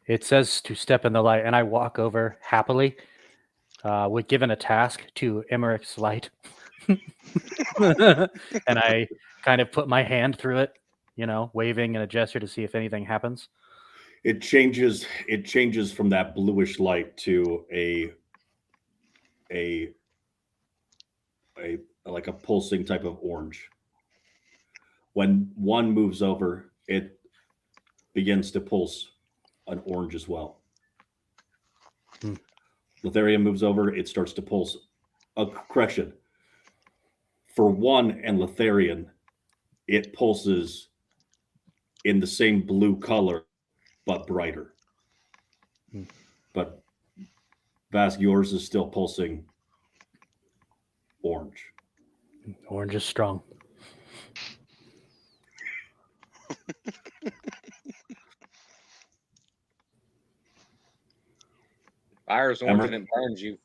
S3: It says to step in the light, and I walk over happily, with given a task to Emmerich's light. And I kind of put my hand through it, waving in a gesture to see if anything happens.
S1: It changes from that bluish light to a like a pulsing type of orange. When one moves over, it begins to pulse an orange as well. Letharian moves over, it starts to pulse. Correction. For one and Letharian, it pulses in the same blue color, but brighter. But Vask, yours is still pulsing orange.
S3: Orange is strong.
S4: Fire's orange and it burns you.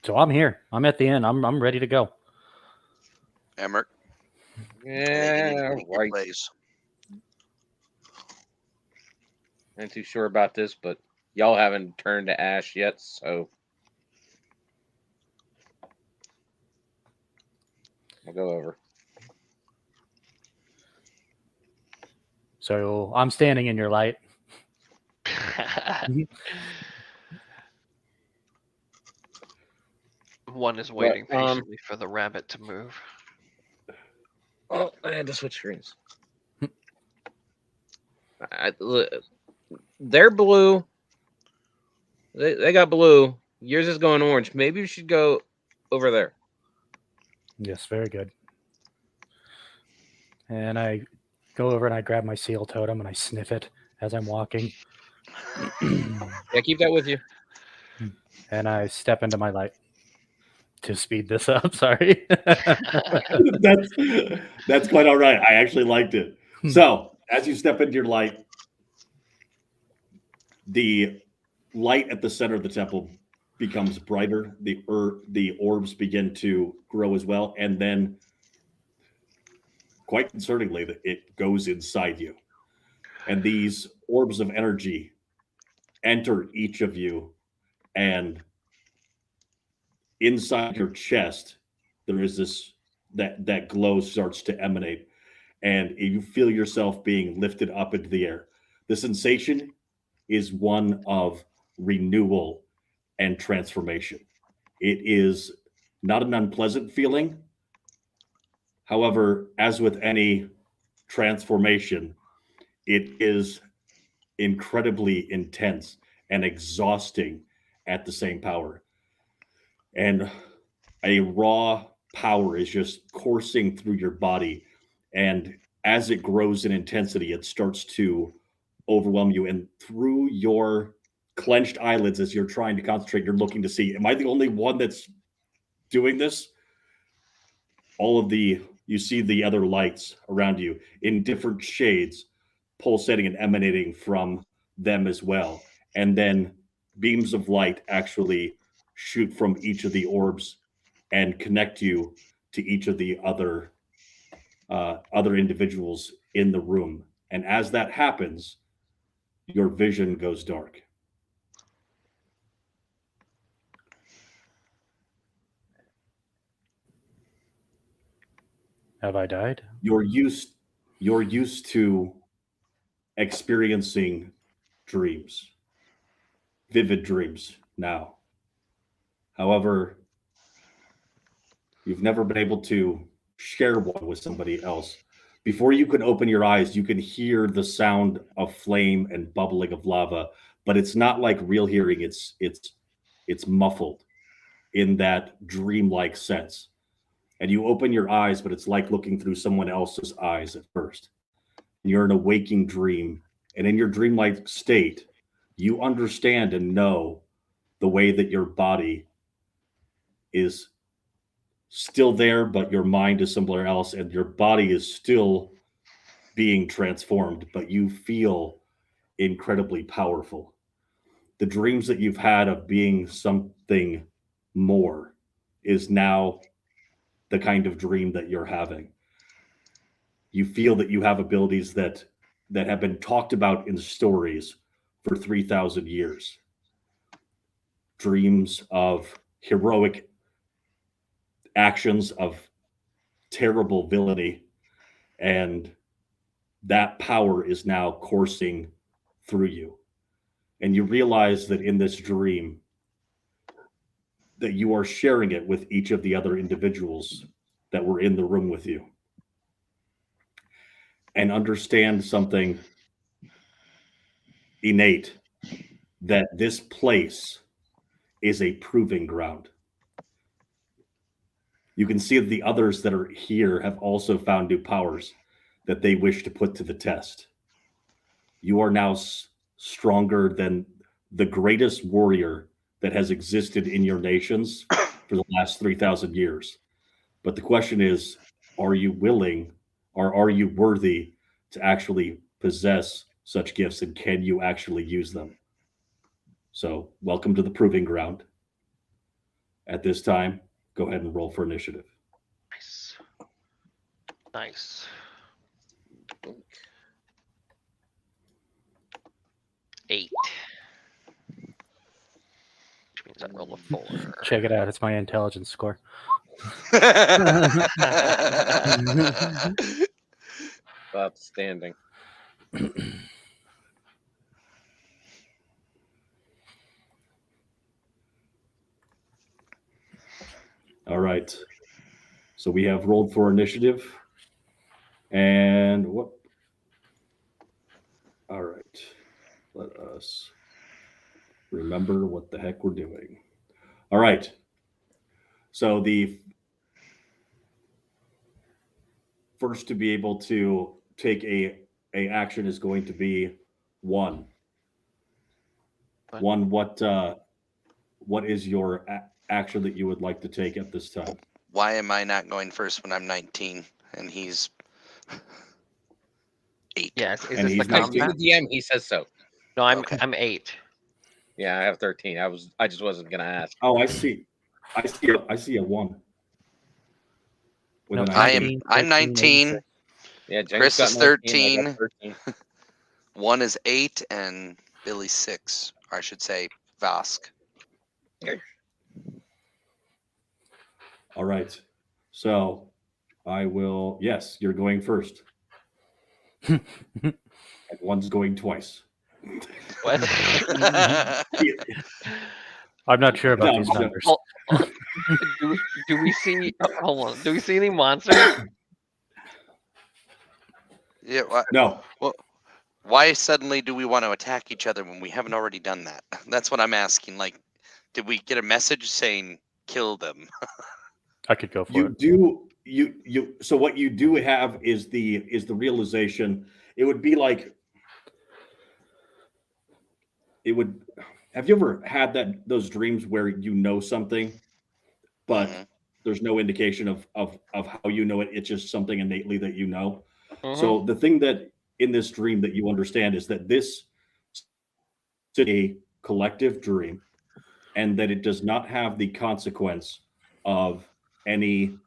S3: So I'm here. I'm at the end. I'm ready to go.
S5: Emmerich.
S4: Yeah, right.
S5: Plays.
S4: I'm not too sure about this, but y'all haven't turned to ash yet, so I'll go over.
S3: So I'm standing in your light.
S2: One is waiting
S4: But,
S2: patiently for the rabbit to move.
S4: Oh, I had to switch screens. They're blue. They got blue. Yours is going orange. Maybe we should go over there.
S3: Yes, very good. And I go over and I grab my seal totem and I sniff it as I'm walking.
S4: Yeah, keep that with you.
S3: And I step into my light to speed this up. Sorry.
S1: That's quite all right. I actually liked it. So as you step into your light, the light at the center of the temple becomes brighter. The orbs begin to grow as well, and then, quite concerningly, it goes inside you, and these orbs of energy enter each of you, and inside your chest there is this that glow starts to emanate, and you feel yourself being lifted up into the air. The sensation is one of renewal and transformation. It is not an unpleasant feeling. However, as with any transformation, it is incredibly intense and exhausting at the same power. And a raw power is just coursing through your body. And as it grows in intensity, it starts to overwhelm you. And through your clenched eyelids, as you're trying to concentrate, you're looking to see, am I the only one that's doing this? You see the other lights around you in different shades, pulsating and emanating from them as well. And then beams of light actually shoot from each of the orbs and connect you to each of the other individuals in the room. And as that happens, your vision goes dark.
S3: Have I died?
S1: You're used to experiencing dreams, vivid dreams now. However, you've never been able to share one with somebody else. Before you can open your eyes, you can hear the sound of flame and bubbling of lava, but it's not like real hearing. It's muffled in that dreamlike sense. And you open your eyes, but it's like looking through someone else's eyes at first. You're in a waking dream And in your dreamlike state, you understand and know the way that your body is still there, but your mind is somewhere else, and your body is still being transformed, but you feel incredibly powerful. The dreams that you've had of being something more is now the kind of dream that you're having. You feel that you have abilities that have been talked about in stories for 3,000 years. Dreams of heroic actions, of terrible villainy, and that power is now coursing through you. And you realize that in this dream that you are sharing it with each of the other individuals that were in the room with you. And understand something innate, that this place is a proving ground. You can see that the others that are here have also found new powers that they wish to put to the test. You are now stronger than the greatest warrior that has existed in your nations for the last 3,000 years. But the question is, are you willing, or are you worthy to actually possess such gifts, and can you actually use them? So welcome to the proving ground. At this time, go ahead and roll for initiative.
S2: Nice. Nice. 8. Which means I roll a 4.
S3: Check it out. It's my intelligence score.
S4: Outstanding.
S1: All right. So we have rolled for initiative. And what? All right. Let us remember what the heck we're doing. All right. So the first to be able to take a action is going to be 1.
S2: What?
S1: 1, what is your action that you would like to take at this time?
S5: Why am I not going first when I'm 19 and he's 8?
S2: Yeah, is
S1: And
S2: this the
S1: he's
S4: Because you're
S2: combat?
S4: the DM, he says so.
S2: No,
S5: Okay.
S2: I'm 8.
S4: Yeah, I have 13. I just wasn't gonna ask.
S1: Oh, I see a 1. With
S3: No,
S1: an
S5: I
S1: item.
S5: am. I'm 19.
S4: Yeah, Jen's
S5: Chris
S4: got
S5: is
S4: 19, I got
S5: 13.
S4: 13.
S5: 1 is 8, and Billy's 6. Or I should say, Vask.
S1: All right. So I will, yes, you're going first. And 1's going twice.
S2: What?
S3: I'm not sure about
S1: No,
S3: these
S1: no.
S3: numbers.
S2: Oh, do we see? Hold on. Do we see any monsters?
S5: Yeah.
S1: No.
S5: Why suddenly do we want to attack each other when we haven't already done that? That's what I'm asking. Like, did we get a message saying kill them?
S3: I could go for
S1: You
S3: it.
S1: do so what you do have is the realization. It would be like, it would, have you ever had those dreams where you know something, but
S5: Mhm.
S1: there's no indication of how you know it? It's just something innately that you know.
S2: Mhm.
S1: So the thing that in this dream that you understand is that this is a collective dream, and that it does not have the consequence of any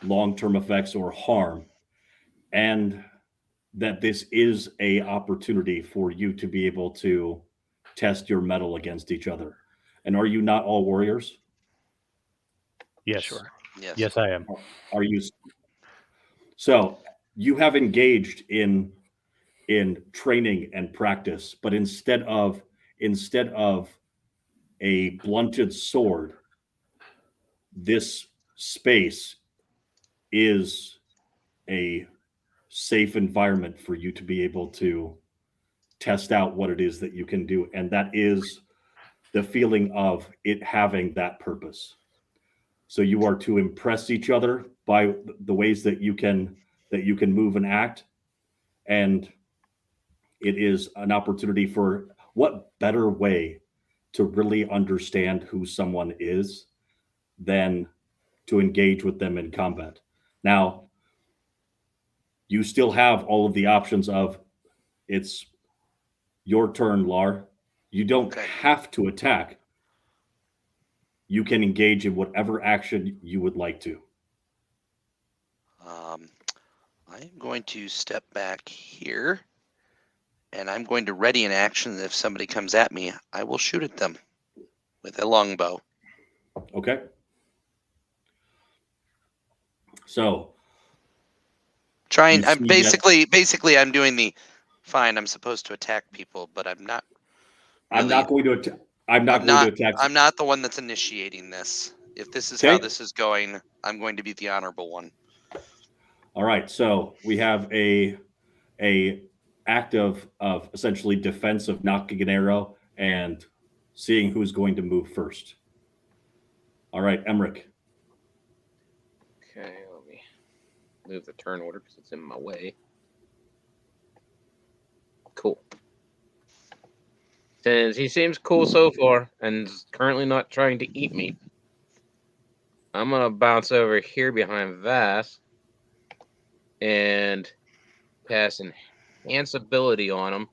S1: long-term effects or harm, and that this is a opportunity for you to be able to test your mettle against each other. And are you not all warriors?
S3: Yes.
S2: Sure.
S5: Yes.
S3: Yes, I am.
S1: Are you? So you have engaged in training and practice, but instead of a blunted sword, this space is a safe environment for you to be able to test out what it is that you can do, and that is the feeling of it having that purpose. So you are to impress each other by the ways that you can move and act, and it is an opportunity for what better way to really understand who someone is than to engage with them in combat. Now, you still have all of the options of it's your turn, Lar. You don't
S5: Okay.
S1: have to attack. You can engage in whatever action you would like to.
S5: I'm going to step back here, and I'm going to ready an action. If somebody comes at me, I will shoot at them with a longbow.
S1: Okay. So
S5: Trying.
S1: You
S5: I'm
S1: see that-
S5: basically I'm doing the fine. I'm supposed to attack people, but I'm not.
S1: I'm
S5: really-
S1: not going to attack. I'm not going to attack.
S5: I'm not the one that's initiating this. If this is how
S1: Okay.
S5: this is going, I'm going to be the honorable one.
S1: All right. So we have a act of essentially defense of knocking an arrow and seeing who's going to move first. All right, Emmerich.
S4: Okay, let me move the turn order because it's in my way. Cool. Since he seems cool so far and is currently not trying to eat me, I'm gonna bounce over here behind Vass and pass enhance ability on him,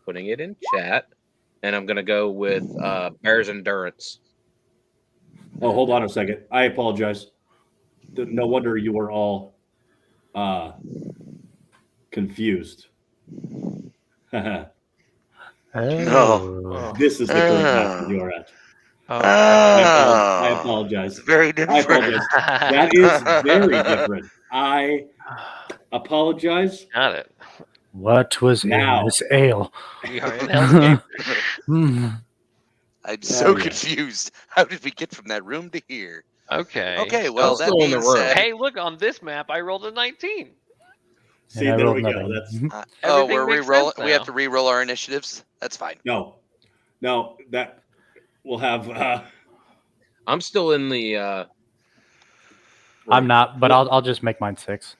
S4: putting it in chat, and I'm gonna go with Bear's Endurance.
S1: Oh, hold on a second. I apologize. No wonder you were all confused.
S6: Oh.
S1: This is the current map that you are at.
S2: Oh,
S1: I apologize.
S5: It's very
S1: I
S5: different.
S1: apologize. That is very different. I apologize.
S2: got it.
S3: What was
S1: Now.
S3: in this ale?
S2: We are in Hell's Gate.
S3: Mm.
S5: I'm so
S1: yeah.
S5: confused. How did we get from that room to here?
S2: Okay.
S5: Okay, well, that
S4: still in the
S5: being
S4: room.
S5: said,
S2: Hey, look on this map. I rolled a 19.
S1: See,
S3: And I
S1: there
S3: rolled
S1: we go.
S3: nothing.
S1: That's
S5: oh,
S2: Everything
S5: we're
S2: makes
S5: re-rolling.
S2: sense
S5: We have
S2: now.
S5: to re-roll our initiatives. That's fine.
S1: no, that we'll have.
S4: I'm still in the.
S3: I'm not, but I'll just make mine 6.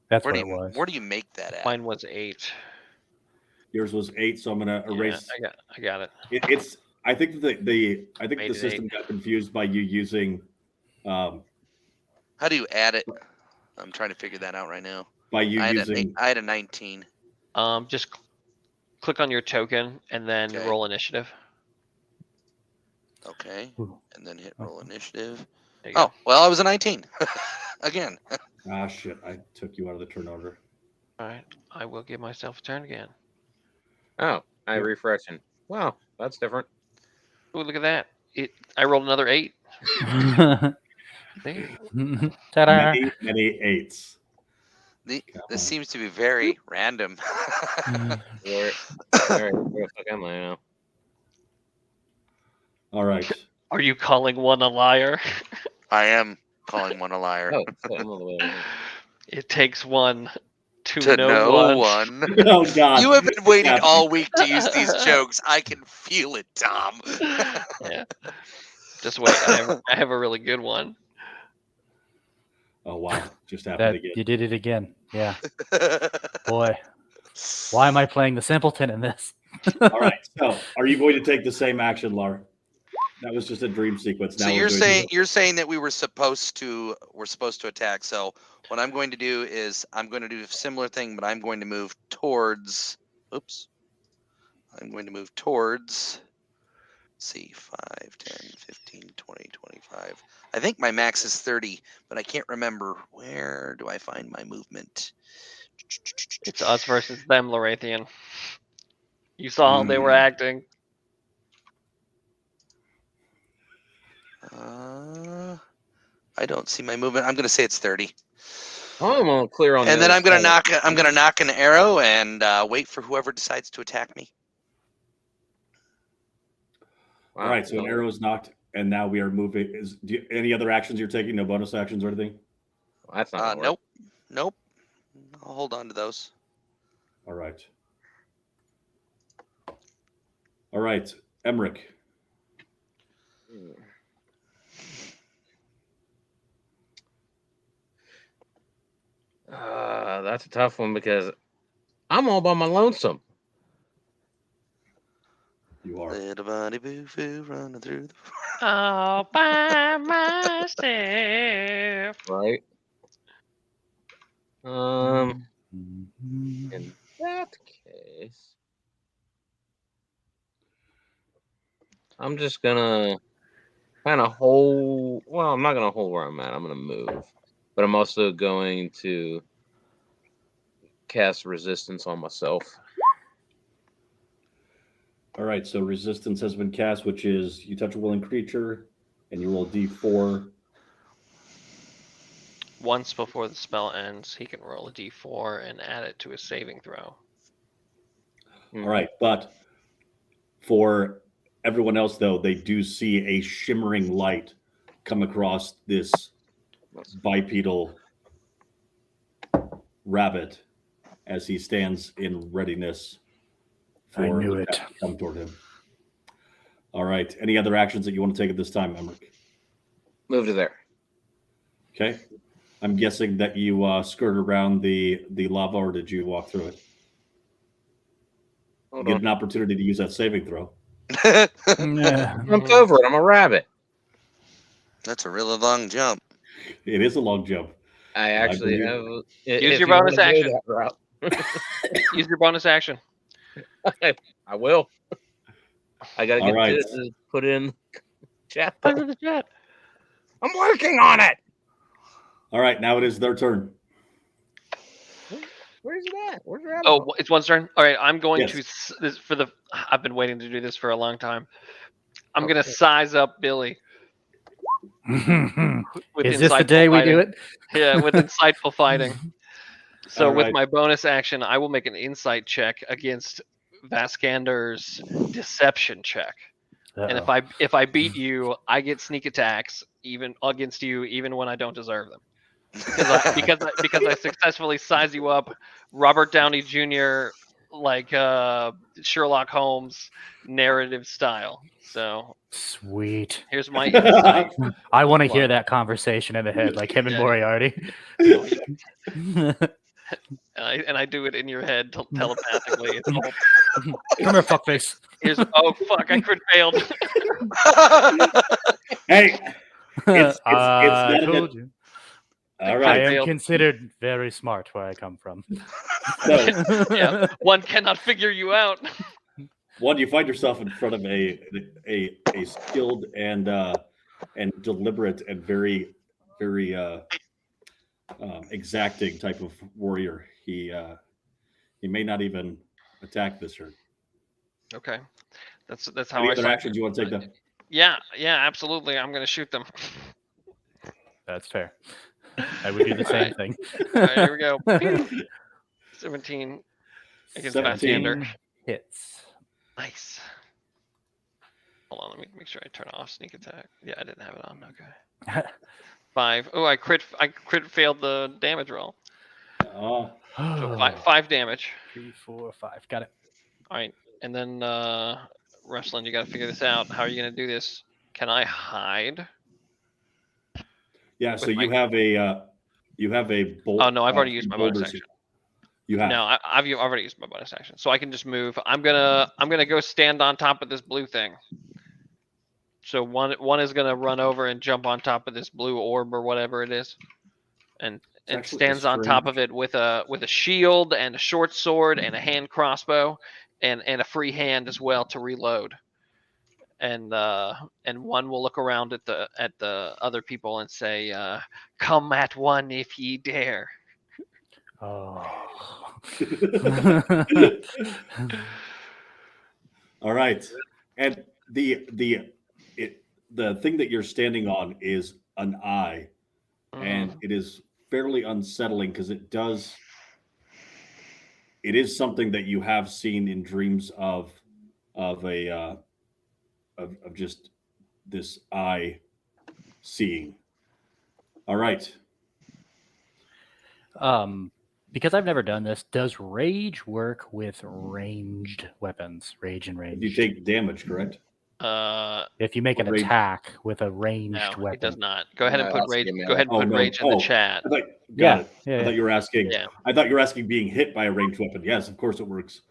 S3: That's
S5: Where
S3: what
S5: do
S3: it
S5: you
S3: was.
S5: where do you make that at?
S2: Mine was 8.
S1: Yours was 8, so I'm gonna
S2: Yeah,
S1: erase.
S2: I got it.
S1: It's. I think the
S2: Made
S1: the
S2: it
S1: system got confused by you using
S5: How do you add it? I'm trying to figure that out right now.
S1: by you
S5: I
S1: using.
S5: had a 19.
S2: Just click on your token and then
S5: Okay.
S2: roll initiative.
S5: Okay,
S3: Ooh.
S5: and then hit roll initiative.
S2: There you go.
S5: Oh, well, I was a 19 again.
S1: Ah, shit! I took you out of the turn order.
S2: All right. I will give myself a turn again.
S4: Oh, I
S1: Yep.
S4: refreshing. Wow, that's different.
S2: Oh, look at that. I rolled another 8. See?
S3: Ta-da.
S1: Many 8s.
S5: This
S1: on.
S5: seems to be very random.
S4: Where the fuck am I now?
S1: All right.
S2: Are you calling one a liar?
S5: I am calling one a liar.
S4: Oh, shit, I'm all the way over here.
S2: It takes one to,
S5: To
S2: know
S5: know
S2: one.
S5: one.
S1: Oh God!
S5: You have been waiting
S1: Yeah.
S5: all week to use these jokes. I can feel it, Tom.
S2: Yeah. Just wait. I have a really good one.
S1: Oh wow! Just happened
S3: That
S1: again.
S3: you did it again. Yeah. Boy. Why am I playing the simpleton in this?
S1: All right. So, are you going to take the same action, Lar? That was just a dream sequence. Now
S5: So
S1: we're doing
S5: you're saying that we're supposed to attack. So what I'm going to do is I'm going to do a similar thing, but I'm going to move towards. Oops. I'm going to move towards. Let's see, 5, 10, 15, 20, 25. I think my max is 30, but I can't remember. Where do I find my movement?
S2: It's us versus them, Lorathian. You saw how they were acting.
S5: I don't see my movement. I'm going to say it's 30.
S4: I'm all clear on.
S5: And
S4: the
S5: then
S4: other
S5: I'm going to
S4: side.
S5: I'm going to knock an arrow and wait for whoever decides to attack me.
S4: Wow,
S1: All right. So an
S4: no.
S1: arrow is knocked, and now we are moving. Any other actions you're taking? No bonus actions or anything?
S4: That's not. gonna work.
S5: Nope. I'll hold on to those.
S1: All right. All right, Emmerich.
S4: That's a tough one because I'm all by my lonesome.
S1: You are.
S5: Little bunny boo foo running through the.
S2: All by myself.
S4: Right. In that case, I'm just gonna kind of hold. Well, I'm not gonna hold where I'm at. I'm gonna move, but I'm also going to cast resistance on myself.
S1: All right, so resistance has been cast, which is you touch a willing creature and you roll d4.
S2: Once before the spell ends, he can roll a d4 and add it to his saving throw.
S1: All right, but for everyone else, though, they do see a shimmering light come across this bipedal rabbit as he stands in readiness for
S3: I knew
S1: the
S3: it.
S1: attack to come toward him. All right, any other actions that you want to take at this time, Emmerich?
S4: Move to there.
S1: Okay, I'm guessing that you skirted around the lava, or did you walk through it?
S4: Hold
S1: Get
S4: on.
S1: an opportunity to use that saving throw.
S4: Jump over it. I'm a rabbit.
S5: That's a really long jump.
S1: It is a long jump.
S4: I actually
S1: believe-
S4: have.
S2: Use
S4: if
S2: your
S4: you wanna
S2: bonus
S4: go
S2: action.
S4: that route.
S2: Use your bonus action.
S4: I will. I gotta
S1: All
S4: get
S1: right.
S4: to put in chat.
S2: Put it
S4: though.
S2: in the chat.
S4: I'm working on it.
S1: All right, now it is their turn.
S4: Where's it at? Where's rabbit?
S2: Oh, it's one's turn. All right, I'm going
S1: Yes.
S2: to this for the. I've been waiting to do this for a long time. I'm gonna
S4: Okay.
S2: size up Billy. With
S3: Is this the
S2: insightful
S3: day we
S2: fighting.
S3: do it?
S2: Yeah, with insightful fighting. So
S1: All
S2: with
S1: right.
S2: my bonus action, I will make an insight check against Vaskander's deception check. And if I beat you, I get sneak attacks even against you, even when I don't deserve them. Because I successfully size you up, Robert Downey Jr. like Sherlock Holmes narrative style. So
S3: Sweet.
S2: here's my insight.
S3: I want to hear that conversation in the head, like him and
S2: Yeah.
S3: Moriarty.
S2: And I do it in your head telepathically. It's all,
S3: Come here, fuckface.
S2: oh fuck! I crit failed.
S1: Hey, it's
S3: I
S1: not
S3: told you.
S1: all
S3: I
S1: right.
S3: am
S2: failed.
S3: considered very smart where I come from.
S1: So,
S2: Yeah, one cannot figure you out.
S1: one, you find yourself in front of a skilled and deliberate and very exacting type of warrior. He may not even attack this turn.
S2: Okay, that's how
S1: Any
S2: I
S1: other
S2: fight.
S1: actions you want to take them?
S2: Yeah, absolutely. I'm gonna shoot them.
S3: That's fair. I would do the same thing.
S2: All right, here we go. 17 against
S1: 17.
S2: Vasander.
S3: Hits.
S2: Nice. Hold on, let me make sure I turn off sneak attack. Yeah, I didn't have it on. Okay. 5. Oh, I crit failed the damage roll. So five damage.
S3: 3, 4, 5. Got it.
S2: All right, and then Ruslan, you got to figure this out. How are you gonna do this? Can I hide?
S1: Yeah. So
S2: With
S1: you have a bolt.
S2: Oh no, I've already used my bonus action.
S1: You have.
S2: No, I've already used my bonus action, so I can just move. I'm gonna go stand on top of this blue thing. So one is gonna run over and jump on top of this blue orb or whatever it is, and
S1: actually
S2: stands on top of it with a shield and a short sword and a hand crossbow, and a free hand as well to reload. And one will look around at the other people and say, "Come at one if ye dare."
S3: Oh.
S1: All right. And the thing that you're standing on is an eye, and it is fairly unsettling because it is something that you have seen in dreams of just this eye seeing. All right.
S3: Because I've never done this, does rage work with ranged weapons? Rage and range.
S1: You take damage, correct?
S3: If you make an
S1: Rage.
S3: attack with a ranged
S2: No,
S3: weapon.
S2: it does not. Go ahead and
S4: No,
S2: put
S4: that's
S2: rage.
S4: gonna be
S2: Go ahead and
S1: Oh,
S2: put
S1: no.
S2: rage in the
S1: Oh.
S2: chat.
S1: I thought,
S3: Yeah,
S1: got it.
S3: yeah,
S1: I
S3: yeah.
S1: thought you were asking.
S2: Yeah.
S1: I thought you were asking being hit by a ranged weapon. Yes, of course it works.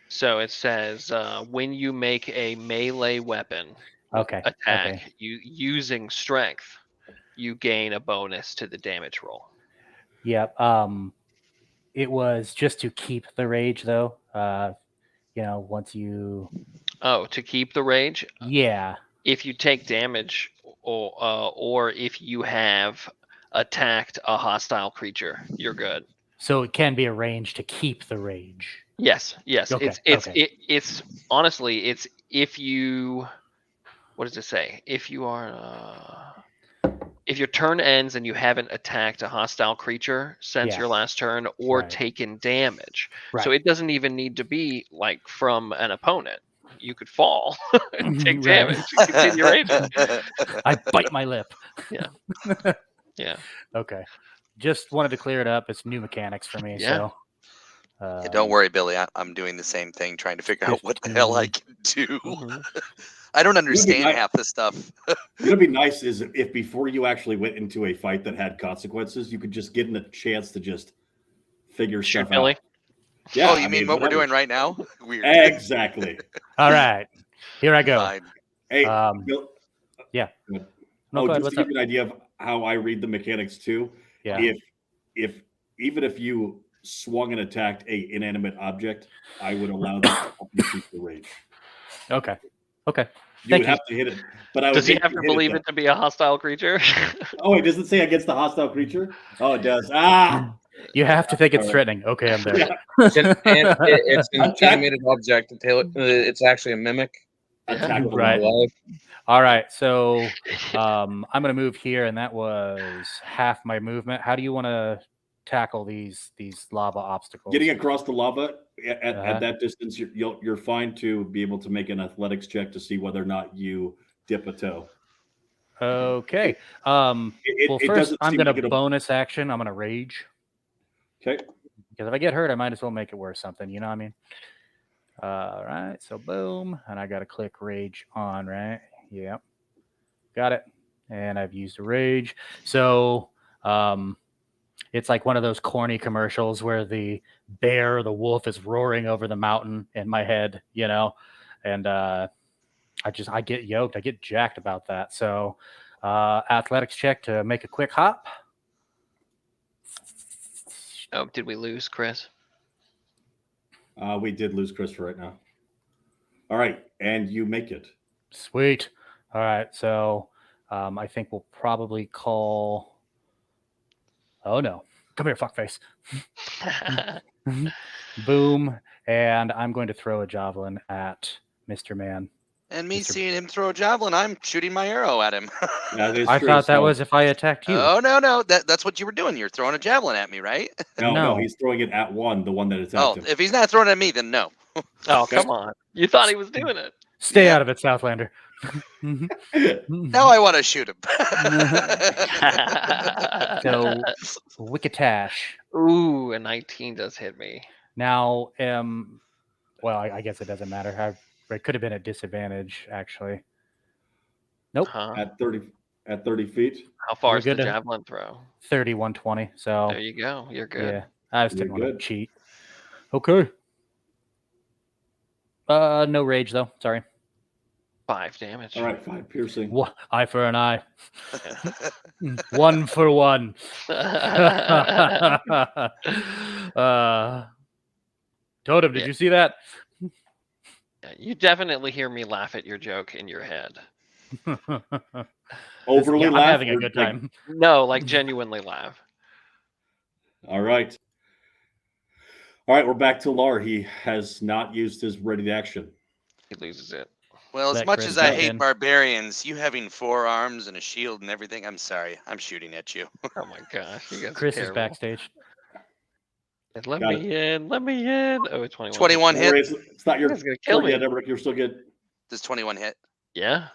S2: So it says when you make a melee weapon
S3: Okay.
S2: attack,
S3: Okay.
S2: you using strength, you gain a bonus to the damage roll.
S3: Yep. It was just to keep the rage, though. Once you.
S2: Oh, to keep the rage,
S3: Yeah.
S2: if you take damage or if you have attacked a hostile creature, you're good.
S3: So it can be arranged to keep the rage.
S2: Yes.
S3: Okay,
S2: It's honestly, it's if you, what does it say? If you are, if your turn ends and you haven't attacked a hostile creature since
S3: Yeah.
S2: your last turn or
S3: Right.
S2: taken damage.
S3: Right.
S2: So it doesn't even need to be like from an opponent. You could fall and take
S3: Right.
S2: damage and continue raging.
S3: I bite my lip.
S2: Yeah.
S3: Okay. Just wanted to clear it up. It's new mechanics for me.
S2: Yeah.
S3: So.
S5: Yeah, don't worry, Billy. I'm doing the same thing, trying to figure out what the hell I can do.
S2: Mhm.
S5: I don't understand
S1: nice.
S5: half the stuff.
S1: What'd be nice is if before you actually went into a fight that had consequences, you could just get in a chance to just figure
S2: Shoot
S1: stuff
S2: Billy.
S1: out. Yeah,
S5: Oh, you mean what we're doing right now? Weird.
S1: Exactly.
S3: All right. Here I go.
S5: Fine.
S1: Hey,
S3: Yeah.
S1: Go ahead.
S3: No,
S1: Oh,
S3: go ahead.
S1: just
S3: What's
S1: to
S3: up?
S1: give you an idea of how I read the mechanics too.
S3: Yeah.
S1: If even if you swung and attacked a inanimate object, I would allow that to keep the rage.
S3: Okay.
S1: You
S3: Thank
S1: would have to hit it, but I would
S2: Does he
S1: make
S2: have
S1: you
S2: to
S1: hit
S2: believe
S1: though.
S2: it to be a hostile creature?
S1: Oh, it doesn't say against the hostile creature. Oh, it does. Ah,
S3: You have to think it's
S1: All right.
S3: threatening. Okay, I'm there.
S1: Yeah.
S4: It's an
S1: Attack.
S4: animated object. It's actually a mimic.
S1: attack with a
S3: Right.
S1: weapon.
S3: All right. So I'm going to move here, and that was half my movement. How do you want to tackle these lava obstacles?
S1: Getting across the lava at
S3: Uh-huh.
S1: that distance, you're fine to be able to make an athletics check to see whether or not you dip a toe.
S3: Okay.
S1: It
S3: First,
S1: doesn't
S3: I'm
S1: seem
S3: going
S1: like
S3: to
S1: it'll-
S3: bonus action. I'm going to rage.
S1: Okay.
S3: Because if I get hurt, I might as well make it worth something. You know what I mean? All right. So boom. And I got to click rage on, right? Yep. Got it. And I've used a rage. So it's like one of those corny commercials where the bear or the wolf is roaring over the mountain in my head, and I get yoked. I get jacked about that. So athletics check to make a quick hop.
S2: Oh, did we lose Chris?
S1: We did lose Chris for right now. All right, and you make it.
S3: Sweet. All right. So I think we'll probably call. Oh no. Come here, fuckface. Boom. And I'm going to throw a javelin at Mr. Man.
S5: And me
S3: Mr.
S5: seeing him throw a javelin, I'm shooting my arrow at him.
S1: That is
S3: I
S1: true,
S3: thought that
S1: so-
S3: was if I attacked you.
S5: Oh no, that's what you were doing. You're throwing a javelin at me, right?
S1: No,
S3: No.
S1: he's throwing it at the one that attacked
S5: Oh,
S1: him.
S5: if he's not throwing it at me, then no.
S2: Oh, come on. You thought he was doing it.
S3: Stay
S5: Yeah.
S3: out of it, Southlander.
S5: Now I want to shoot him.
S3: So, Wicketash.
S2: Ooh, a 19 does hit me.
S3: Now, well, I guess it doesn't matter. It could have been a disadvantage, actually. Nope.
S2: Huh?
S1: At 30 feet.
S2: How far
S3: We're
S2: is the
S3: good to-
S2: javelin throw?
S3: 31-20. So,
S2: There you go. You're good.
S3: yeah, I just
S1: You're
S3: didn't want to
S1: good.
S3: cheat. Okay. No rage, though. Sorry.
S2: 5 damage.
S1: All right, 5 piercing.
S3: Eye for an eye. 1 for 1. Totem, did
S2: Yeah.
S3: you see that?
S2: You definitely hear me laugh at your joke in your head.
S1: Overly
S3: Yeah, I'm
S1: laugh
S3: having a
S1: or,
S3: good
S1: like-
S3: time.
S2: No, like genuinely laugh.
S1: All right. All right, we're back to Lar. He has not used his ready to action.
S2: He loses it.
S5: Well, as
S3: Let
S5: much
S3: Chris
S5: as I
S3: go
S5: hate
S3: in.
S5: barbarians, you having 4 arms and a shield and everything, I'm sorry. I'm shooting at you.
S2: Oh my gosh. You guys are
S3: Chris is
S2: terrible.
S3: backstage.
S2: Let
S1: Got
S2: me in. Let me in. Oh, 21.
S5: 21
S1: Don't
S5: hit.
S1: worry, it's not your
S2: You guys are gonna kill
S1: turn
S2: me.
S1: yet, Emmerich. You're still good.
S5: Does 21 hit?
S2: Yeah.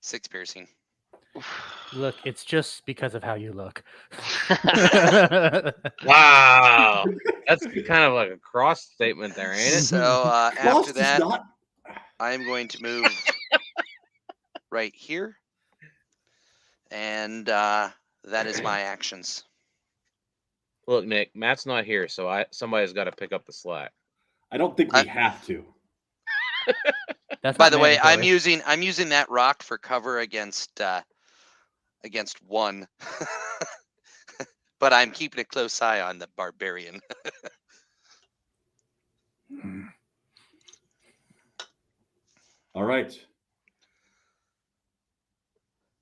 S5: 6 piercing.
S3: Look, it's just because of how you look.
S4: Wow, that's kind of like a cross statement there, ain't it?
S5: So
S1: Frost
S5: after
S1: is
S5: that,
S1: not-
S5: I'm going to move right here. And that is my actions.
S4: Look, Nick, Matt's not here, so somebody's got to pick up the slack.
S1: I don't think we have to.
S3: That's
S5: By
S3: not
S5: the way,
S3: mandatory.
S5: I'm using that rock for cover against one. But I'm keeping a close eye on the barbarian.
S1: All right.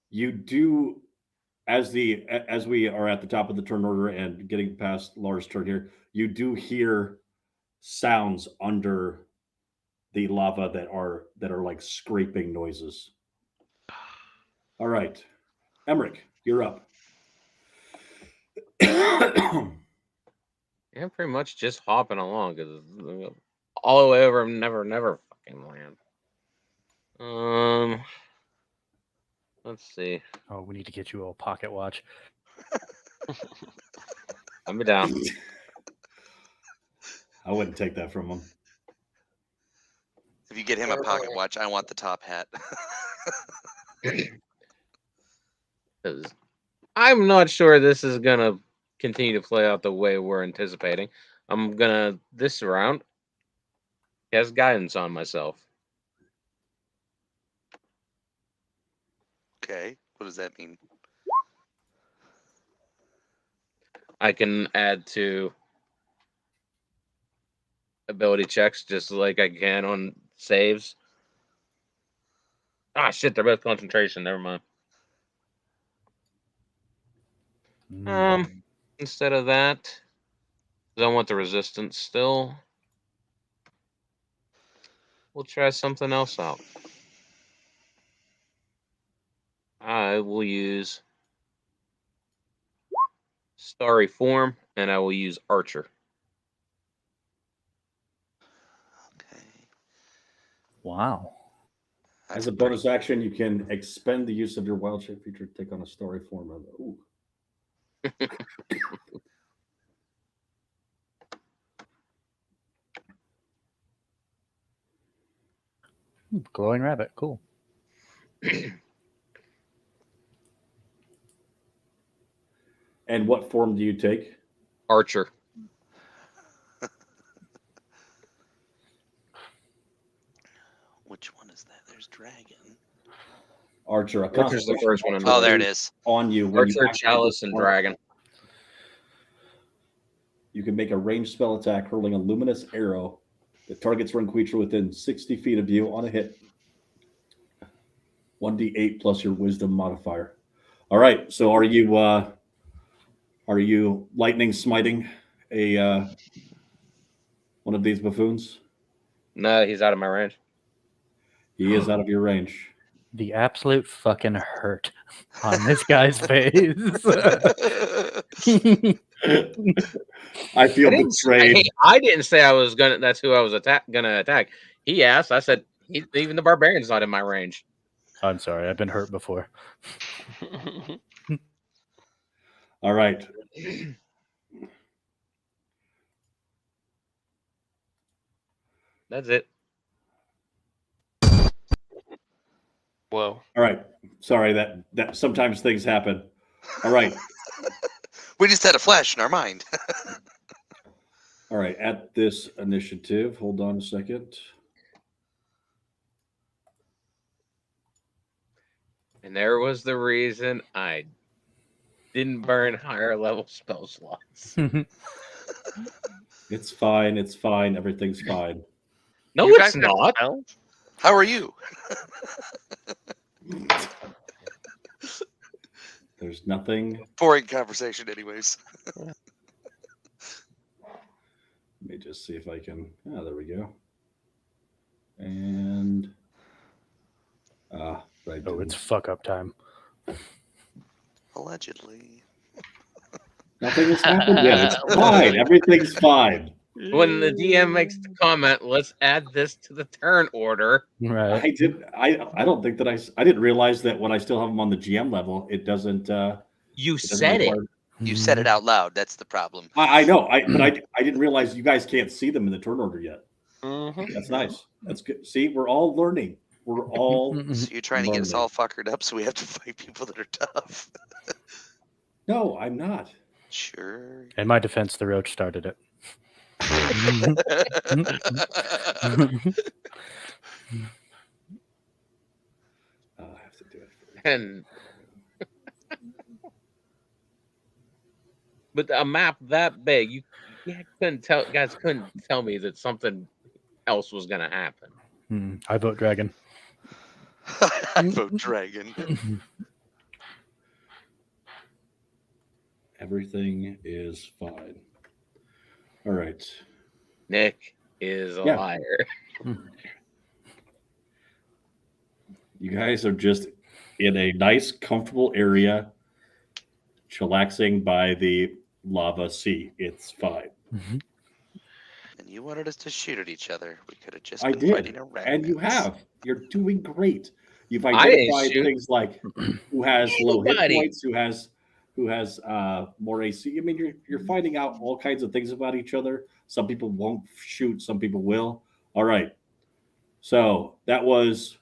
S1: You do, as we are at the top of the turn order and getting past Laura's turn here, you do hear sounds under the lava that are like scraping noises. All right, Emmerich, you're up.
S4: Yeah, pretty much just hopping along because all the way over, never fucking land. Let's see.
S3: Oh, we need to get you a pocket watch.
S4: I'm down.
S1: I wouldn't take that from him.
S5: If you get him a pocket watch, I want the top hat.
S4: 'Cause I'm not sure this is gonna continue to play out the way we're anticipating. I'm gonna this round cast guidance on myself.
S5: Okay, what does that mean?
S4: I can add to ability checks just like I can on saves. Ah, shit, they're both concentration. Never mind. Instead of that, 'cause I want the resistance still. We'll try something else out. I will use Starry Form, and I will use Archer.
S5: Okay.
S3: Wow.
S1: As a bonus action, you can expend the use of your wild shape feature to take on a starry form of. Ooh.
S3: Glowing rabbit. Cool.
S1: And what form do you take?
S4: Archer.
S5: Which one is that? There's dragon.
S1: Archer.
S4: Archer's the first one.
S5: Oh, there it is.
S1: On you. When
S4: Archer,
S1: you activate
S4: Chalice,
S1: this
S4: and
S1: form,
S4: Dragon.
S1: You can make a ranged spell attack hurling a luminous arrow that targets one creature within 60 feet of you on a hit. 1d8 plus your wisdom modifier. All right. So are you lightning smiting a one of these buffoons?
S4: No, he's out of my range.
S1: He is out of your range.
S3: The absolute fucking hurt on this guy's face.
S1: I feel betrayed.
S4: I didn't say I was gonna. That's who I was gonna attack. He asked. I said, even the barbarian's not in my range.
S3: I'm sorry. I've been hurt before.
S1: All right.
S4: That's it.
S2: Whoa.
S1: All right. Sorry that sometimes things happen. All right.
S5: We just had a flash in our mind.
S1: All right. At this initiative, hold on a second.
S4: And there was the reason I didn't burn higher level spell slots.
S1: It's fine. It's fine. Everything's fine.
S4: No,
S2: You
S4: it's
S2: guys got
S4: not.
S2: spells?
S5: How are you?
S1: There's nothing.
S5: Boring conversation, anyways.
S1: Let me just see if I can. Ah, there we go. And right.
S3: Oh, it's fuck up time.
S5: Allegedly.
S1: Nothing has happened yet. It's fine. Everything's fine.
S4: When the DM makes the comment, let's add this to the turn order.
S3: Right.
S1: I don't think that I didn't realize that when I still have them on the GM level, it doesn't.
S4: You
S1: doesn't
S4: said it.
S1: require-
S5: You said it out loud. That's the problem.
S1: I know. But I didn't realize you guys can't see them in the turn order yet.
S2: Mhm.
S1: That's nice. That's good. See, we're all learning. We're all.
S5: So you're trying to get us
S1: Learning.
S5: all fuckered up so we have to fight people that are tough.
S1: No, I'm not.
S5: Sure.
S3: In my defense, the roach started it.
S1: I have to do it.
S4: And with a map that big, you couldn't tell me that something else was gonna happen.
S3: I vote dragon.
S5: I vote dragon.
S1: Everything is fine. All right.
S4: Nick is a
S1: Yeah.
S4: liar.
S1: You guys are just in a nice, comfortable area, chillaxing by the lava sea. It's fine.
S5: And you wanted us to shoot at each other. We could have just
S1: I
S5: been
S1: did,
S5: fighting around.
S1: and you have. You're doing great. You've
S4: I didn't
S1: identified
S4: shoot.
S1: things like who has low hit
S4: Anybody.
S1: points, who has more AC. I mean, you're finding out all kinds of things about each other. Some people won't shoot, some people will. All right. So that was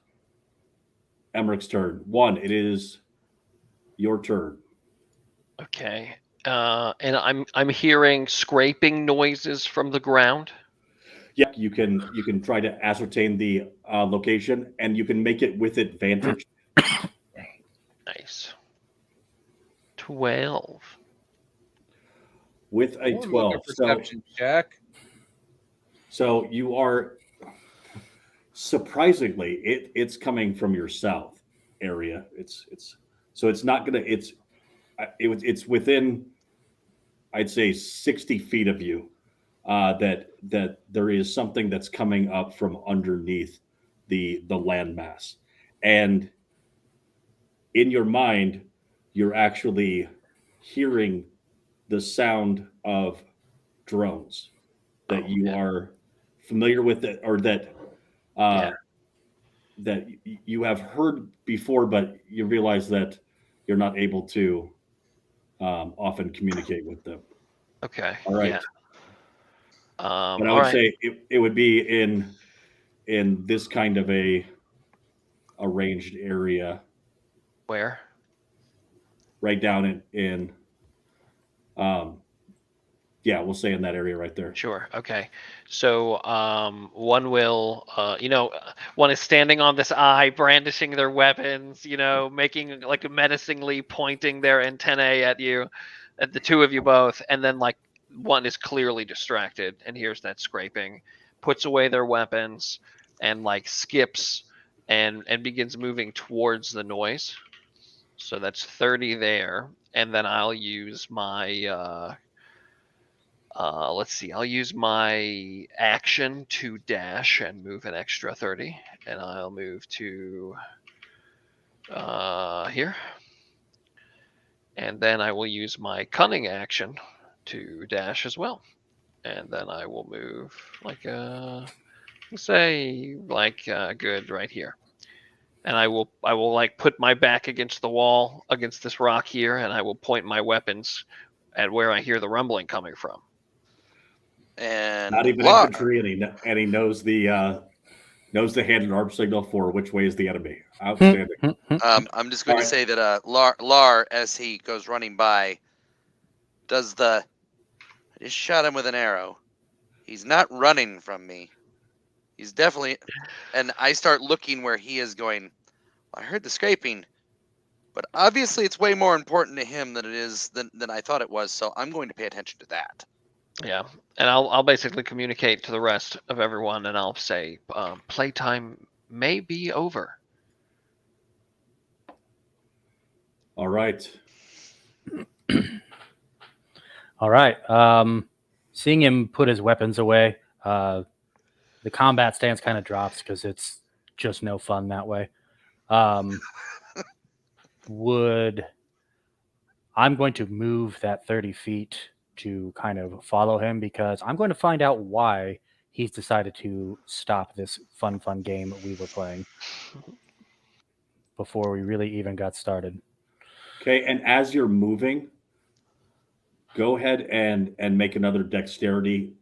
S1: Emmerich's turn. One, it is your turn.
S2: Okay. And I'm hearing scraping noises from the ground.
S1: Yeah, you can try to ascertain the location, and you can make it with advantage.
S2: Nice. 12.
S1: With a
S4: Oh, look,
S1: 12.
S4: perception check.
S1: So you are surprisingly it's coming from your south area. It's not gonna it's within, I'd say, 60 feet of you. That there is something that's coming up from underneath the landmass, and in your mind, you're actually hearing the sound of drones that you are familiar with, it, or that that you have heard before, but you realize that you're not able to often communicate with them.
S2: Okay.
S1: All right.
S2: Yeah.
S1: But I
S2: all
S1: would
S2: right.
S1: say it would be in this kind of a arranged area,
S2: Where?
S1: right down in yeah, we'll say in that area right there.
S2: Sure. Okay. So one will, one is standing on this eye, brandishing their weapons, making like menacingly pointing their antennae at you, at the two of you both, and then like one is clearly distracted and hears that scraping, puts away their weapons, and like skips and begins moving towards the noise. So that's 30 there, and then I'll use my. Let's see, I'll use my action to dash and move an extra 30, and I'll move to here. And then I will use my cunning action to dash as well. And then I will move like say like good right here. And I will like put my back against the wall against this rock here, and I will point my weapons at where I hear the rumbling coming from.
S5: And
S1: Not even infantry, and he knows the hand and arm signal for which way is the enemy. Outstanding.
S5: I'm just going to say that Lar, as he goes running by, does I just shot him with an arrow. He's not running from me. He's definitely, and I start looking where he is going. I heard the scraping, but obviously it's way more important to him than it is than I thought it was. So I'm going to pay attention to that.
S2: Yeah, and I'll basically communicate to the rest of everyone, and I'll say playtime may be over.
S1: All right.
S3: All right. Seeing him put his weapons away, the combat stance kind of drops because it's just no fun that way. I'm going to move that 30 feet to kind of follow him, because I'm going to find out why he's decided to stop this fun game that we were playing before we really even got started.
S1: Okay, and as you're moving, go ahead and make another dexterity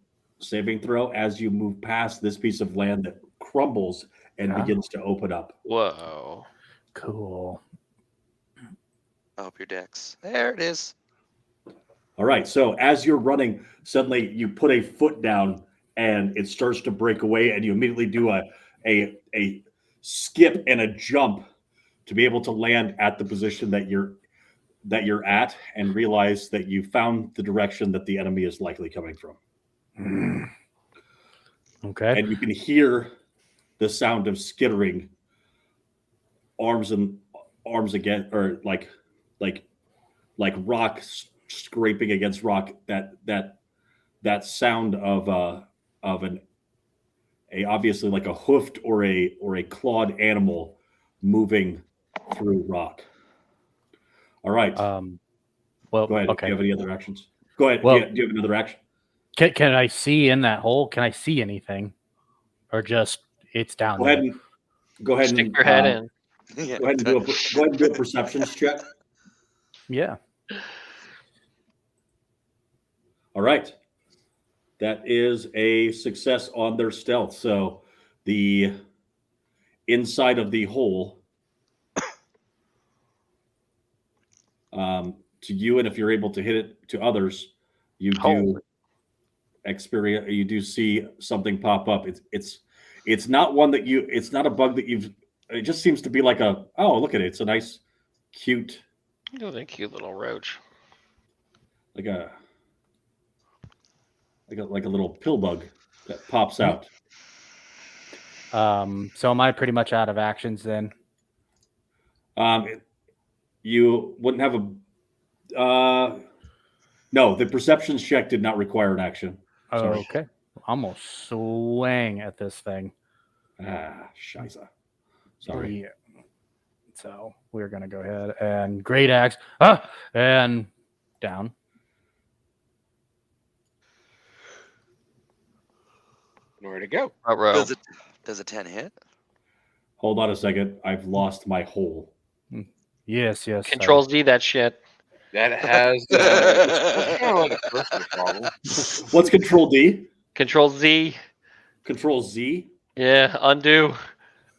S1: saving throw as you move past this piece of land that crumbles and begins to open up.
S2: Whoa.
S3: Cool.
S5: Up your decks. There it is.
S1: All right. So as you're running, suddenly you put a foot down and it starts to break away, and you immediately do a skip and a jump to be able to land at the position that you're at, and realize that you found the direction that the enemy is likely coming from.
S3: Okay.
S1: And you can hear the sound of skittering arms again, or like rock scraping against rock. That sound of an obviously like a hoofed or a clawed animal moving through rock. All right.
S3: Well,
S1: Go ahead.
S3: okay.
S1: Do you have any other actions? Go ahead.
S3: Well-
S1: do you have another action?
S3: Can I see in that hole? Can I see anything, or just it's down
S1: Go
S3: there?
S1: ahead
S2: Stick
S1: and
S2: your head in.
S5: Yeah.
S1: Go ahead and do a perceptions check.
S3: Yeah.
S1: All right. That is a success on their stealth. So the inside of the hole, to you, and if you're able to hit it to others, you do experience. You do see something pop up. It's not one that you. It's not a bug that you've. It just seems to be like a. Oh, look at it! It's a nice, cute,
S2: Look at that cute little roach.
S1: like a little pill bug that pops out.
S3: So am I pretty much out of actions then?
S1: You wouldn't have a. No, the perceptions check did not require an action. Sorry.
S3: Okay. I'm gonna swing at this thing.
S1: Scheiße. Sorry.
S3: Yeah. So we're gonna go ahead and great axe. And down.
S4: Where to go?
S2: Row.
S5: Does a 10 hit?
S1: Hold on a second. I've lost my hole.
S3: Yes.
S2: Control Z that shit.
S4: That has kind of like a personal problem.
S1: What's Control D?
S2: Control Z.
S1: Control Z?
S2: Yeah, undo.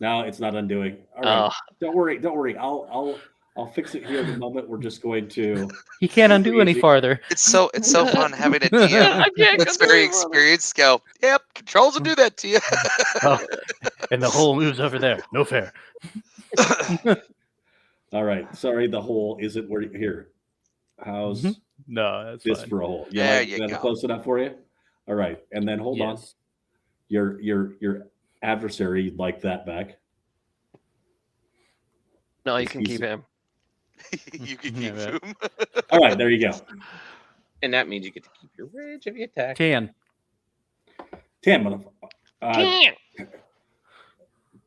S1: No, it's not undoing. All right. Don't worry. I'll fix it here in a moment. We're just going to.
S3: He can't undo any
S1: Easy.
S3: farther.
S5: It's so fun having a DM that's very experienced go, yep, controls will do that to you.
S3: Oh, and the hole moves over there. No fair.
S1: All right. Sorry, the hole isn't where here. How's
S3: No, that's
S1: this
S3: fine.
S1: for a hole?
S5: There
S1: Is
S5: you
S1: that
S5: go.
S1: close enough for you? All right. And then hold on.
S3: Yes.
S1: Your adversary you'd like that back.
S2: No, you
S1: It's
S2: can keep
S1: easy.
S2: him.
S5: You can
S3: Yeah,
S5: keep
S3: man.
S5: him.
S1: All right, there you go.
S4: And that means you get to keep your rage if you attack.
S3: 10.
S1: 10, motherfucker.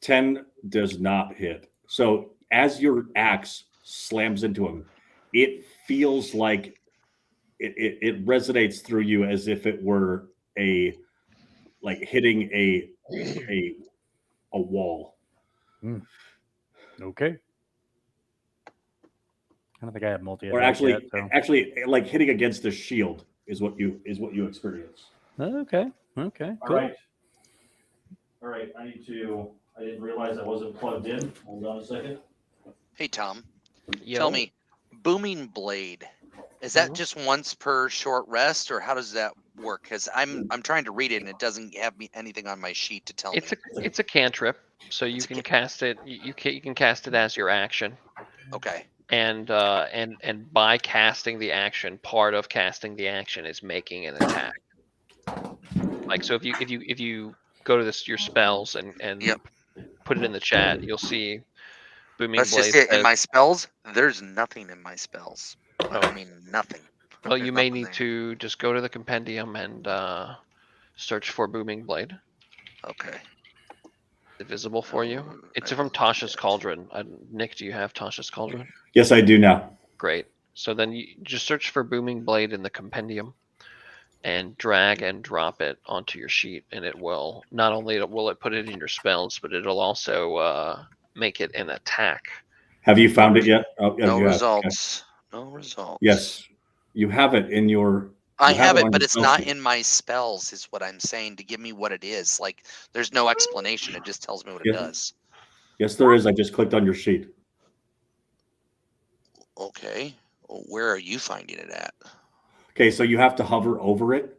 S1: 10 does not hit. So as your axe slams into him, it feels like it resonates through you as if it were hitting a wall.
S3: Okay. I don't think I have multi.
S1: Or actually like hitting against a shield is what you experience.
S3: Okay.
S1: All
S3: Cool.
S1: right. All right. I didn't realize I wasn't plugged in. Hold on a second.
S5: Hey Tom,
S2: Yo.
S5: tell me, Booming Blade, is that just once per short rest, or how does that work? Because I'm trying to read it and it doesn't have me anything on my sheet to tell me.
S2: It's a cantrip, so you can cast it. You can cast it as your action,
S5: Okay.
S2: and by casting the action, part of casting the action is making an attack. Like so, if you go to your spells and
S5: Yep.
S2: put it in the chat, you'll see Booming
S5: That's
S2: Blade.
S5: just it. In
S2: says-
S5: my spells, there's nothing in my spells. I mean, nothing.
S2: Well, you
S5: There's
S2: may
S5: nothing
S2: need
S5: there.
S2: to just go to the compendium and search for Booming Blade.
S5: Okay.
S2: Is it visible for you? It's from Tasha's Cauldron. Nick, do you have Tasha's Cauldron?
S1: Yes, I do now.
S2: Great. So then you just search for Booming Blade in the compendium and drag and drop it onto your sheet, and it will not only will it put it in your spells, but it'll also make it an attack.
S1: Have you found it yet? Oh, yeah,
S5: No
S1: you have. Okay.
S5: results. No results.
S1: Yes, you have it in your
S5: I
S1: You have
S5: have
S1: it
S5: it,
S1: on
S5: but
S1: your
S5: it's
S1: spell
S5: not
S1: sheet.
S5: in my spells, is what I'm saying, to give me what it is. Like, there's no explanation. It just tells me what it
S1: Yeah.
S5: does.
S1: Yes, there is. I just clicked on your sheet.
S5: Okay. Well, where are you finding it at?
S1: Okay, so you have to hover over it.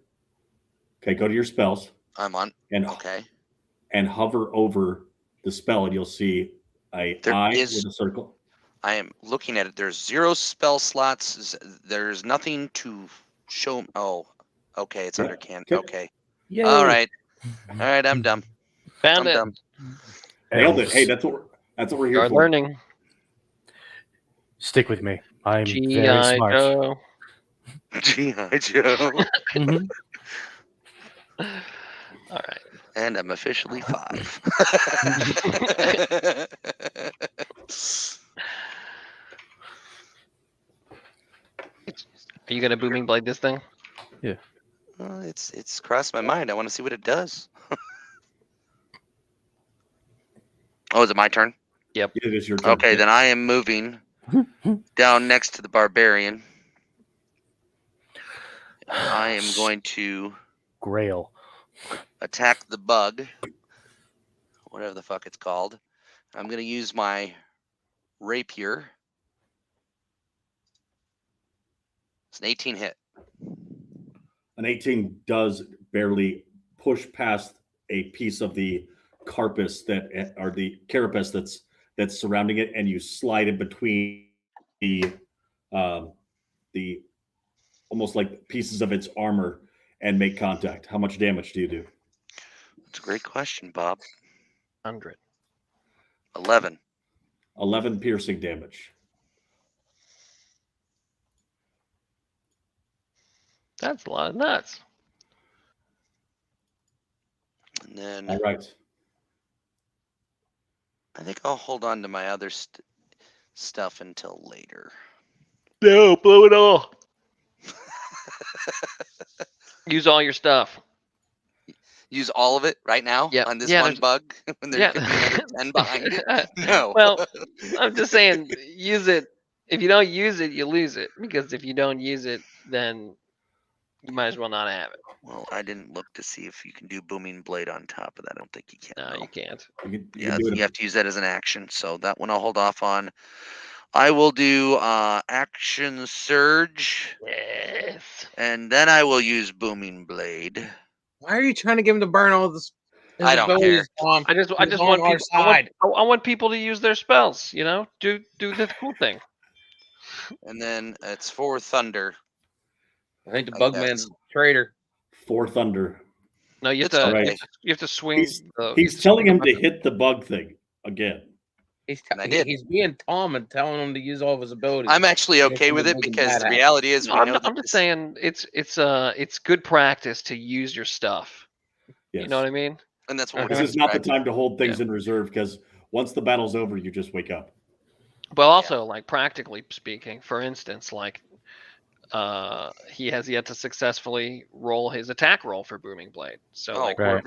S1: Okay, go to your spells
S5: I'm on.
S1: and
S5: Okay.
S1: and hover over the spell, and you'll see a
S5: There
S1: eye
S5: is-
S1: with a circle.
S5: I am looking at it. There's 0 spell slots. There's nothing to show. Oh, okay. It's
S1: Yeah.
S5: under can.
S1: Okay.
S5: Okay.
S3: Yay.
S5: All right. All right. I'm dumb.
S2: Found
S5: I'm
S2: it.
S5: dumb.
S1: Nailed it. Hey,
S3: Elves.
S1: that's what we're here
S2: Start
S1: for.
S2: learning.
S3: Stick with me. I'm very
S2: G.I.
S3: smart.
S2: Joe.
S5: G.I. Joe.
S3: Mhm.
S2: All right.
S5: And I'm officially 5.
S2: Are you gonna booming blade this thing?
S5: Well, it's crossed my mind. I want to see what it does. Oh, is it my turn?
S1: It is your turn.
S5: Okay, then I am moving down next to the barbarian. I am going to
S3: Grail.
S5: attack the bug, whatever the fuck it's called. I'm going to use my rapier. It's an 18 hit.
S1: An 18 does barely push past a piece of the carapace that's surrounding it, and you slide in between the almost like pieces of its armor and make contact. How much damage do you do?
S5: That's a great question, Bob.
S2: 100.
S5: 11.
S1: 11 piercing damage.
S2: That's a lot of nuts.
S5: And then
S1: All right.
S5: I think I'll hold on to my other stuff until later.
S2: No, blow it all. Use all your stuff.
S5: Use all of it right now
S2: Yeah,
S5: on this
S2: yeah,
S5: one
S2: there's-
S5: bug when there
S2: yeah.
S5: could be another 10 behind it. No.
S2: Well, I'm just saying, use it. If you don't use it, you lose it. Because if you don't use it, then you might as well not have it.
S5: Well, I didn't look to see if you can do booming blade on top of that. I don't think you can.
S2: No,
S5: though.
S2: you can't.
S1: You can
S5: Yeah,
S1: do it.
S5: you have to use that as an action. So that one I'll hold off on. I will do action surge,
S2: Yes.
S5: and then I will use booming blade.
S4: Why are you trying to get him to burn all this?
S5: I don't
S4: abilities, Tom?
S2: I just
S4: He's
S2: want
S4: on our
S2: people.
S4: side.
S2: I want people to use their spells. You know, do the cool thing.
S5: And then it's for thunder.
S4: I think the
S5: I
S4: bug
S5: guess.
S4: man's a traitor.
S1: 4 thunder.
S2: No, you have
S5: It's
S2: to.
S1: alright.
S2: You have to swing.
S1: He's
S2: you
S1: he's
S2: have to
S1: telling
S2: swing
S1: him
S2: the
S1: to hit the bug thing again.
S5: And I did.
S4: He's being Tom and telling him to use all of his abilities.
S5: I'm actually
S4: Make
S5: okay
S4: him
S5: with
S4: a
S5: it
S4: big
S5: because the
S4: badass.
S5: reality is we
S2: No,
S5: know that
S2: I'm just
S5: this-
S2: saying it's good practice to use your stuff.
S1: Yes.
S2: You know what I mean?
S5: and that's what we're
S1: This
S5: doing.
S1: is not the
S5: right?
S1: time to hold things in reserve because once the battle's over, you just wake up.
S2: But also, like practically speaking, for instance, like he has yet to successfully roll his attack roll for Booming Blade. So
S5: Oh,
S2: like
S3: right.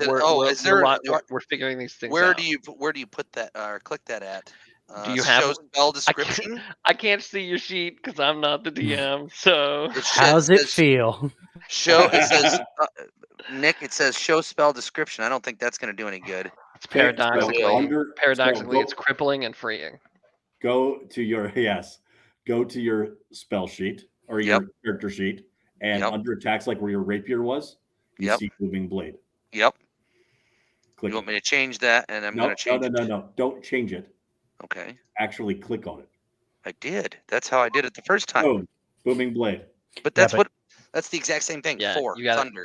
S5: is there?
S2: we're figuring these things
S5: Where
S2: out.
S5: do you put that or click that at?
S2: Do you have-
S5: show spell
S2: I can't,
S5: description?
S2: I can't see your sheet because I'm not the DM. So
S5: It
S3: How's it
S5: says
S3: feel?
S5: Show. It says Nick. It says show spell description. I don't think that's going to do any good.
S2: it's paradoxically,
S1: so
S2: it's crippling and freeing.
S1: go to your go to your spell sheet or your character sheet, and
S5: Yep.
S1: under attacks, like where your rapier was, you
S5: Yep.
S1: see Booming Blade.
S5: Yep.
S1: Click
S5: You want
S1: it.
S5: me to change that? And I'm
S1: No,
S5: going to change it.
S1: no. Don't change it.
S5: Okay.
S1: Actually, click on it.
S5: I did. That's how I did it the first time.
S1: Boom. Booming Blade.
S5: But that's
S3: but-
S5: that's the exact same thing.
S2: Yeah,
S5: For
S2: you got
S5: thunder.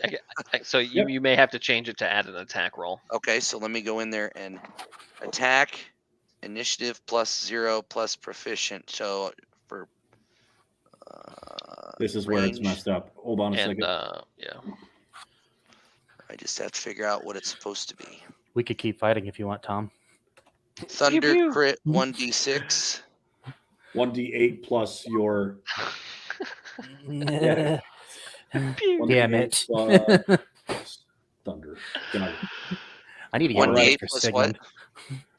S2: So you may have to change it to add an attack roll.
S5: Okay, so let me go in there and attack, initiative +0 plus proficient. So for
S1: This is where it's
S5: range,
S1: messed up. Hold on a
S2: And
S1: second.
S2: yeah,
S5: I just have to figure out what it's supposed to be.
S3: We could keep fighting if you want, Tom.
S5: Thunder
S2: pew.
S5: crit 1d6.
S1: 1d8 plus your
S3: Damn
S1: 1d8
S3: it.
S1: plus thunder. Can I-
S3: I need to get
S5: 1d8
S3: right for
S5: plus
S3: Sigmund.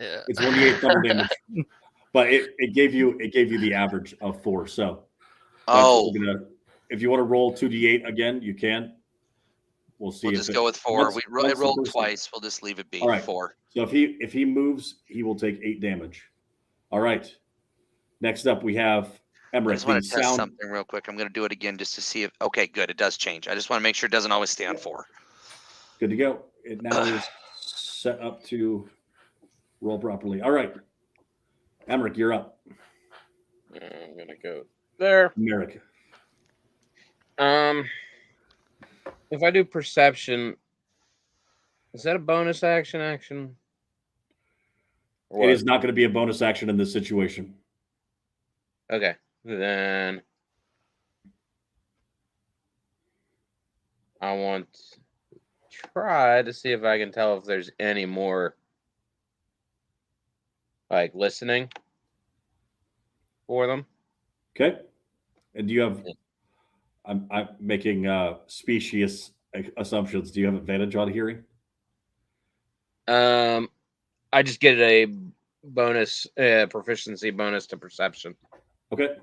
S2: yeah.
S1: It's 1d8 thunder damage, but it gave you the average of 4. So that's what
S5: Oh,
S1: we're gonna if you want to roll 2d8 again, you can. We'll see.
S5: We'll
S1: if
S5: just go with 4.
S1: once-
S5: It
S1: once the
S5: rolled
S1: person-
S5: twice. We'll just leave it be.
S1: All right.
S5: 4.
S1: So if he moves, he will take 8 damage. All right. Next up, we have
S5: I
S1: Emmerich.
S5: just want
S1: The
S5: to test
S1: sound.
S5: something real quick. I'm going to do it again just to see if. Okay, good. It does change. I just want to make sure it doesn't always stay on 4.
S1: Good to go. It now is set up to roll properly. All right. Emmerich, you're up.
S4: I'm gonna go there.
S1: Merrick.
S4: If I do perception, is that a bonus action? Or
S1: It
S4: what?
S1: is not going to be a bonus action in this situation.
S4: Okay, then I want to try to see if I can tell if there's any more like listening for them.
S1: Okay. And do you have? I'm making specious assumptions. Do you have advantage on hearing?
S4: I just get a bonus proficiency bonus to perception,
S1: Okay.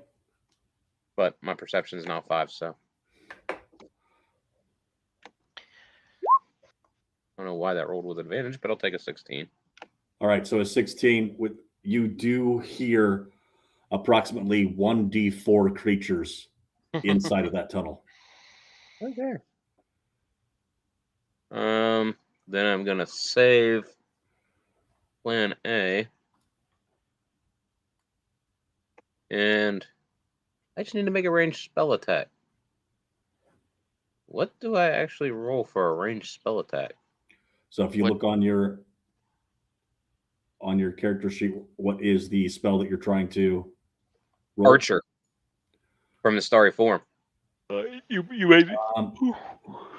S4: but my perception is now 5, so I don't know why that rolled with advantage, but I'll take a 16.
S1: All right. So a 16. With you do hear approximately 1d4 creatures inside of that tunnel.
S4: Okay. Then I'm gonna save Plan A, and I just need to make a ranged spell attack. What do I actually roll for a ranged spell attack?
S1: So if you
S2: What-
S1: look on your character sheet, what is the spell that you're trying to roll?
S4: Archer from the Starry Form.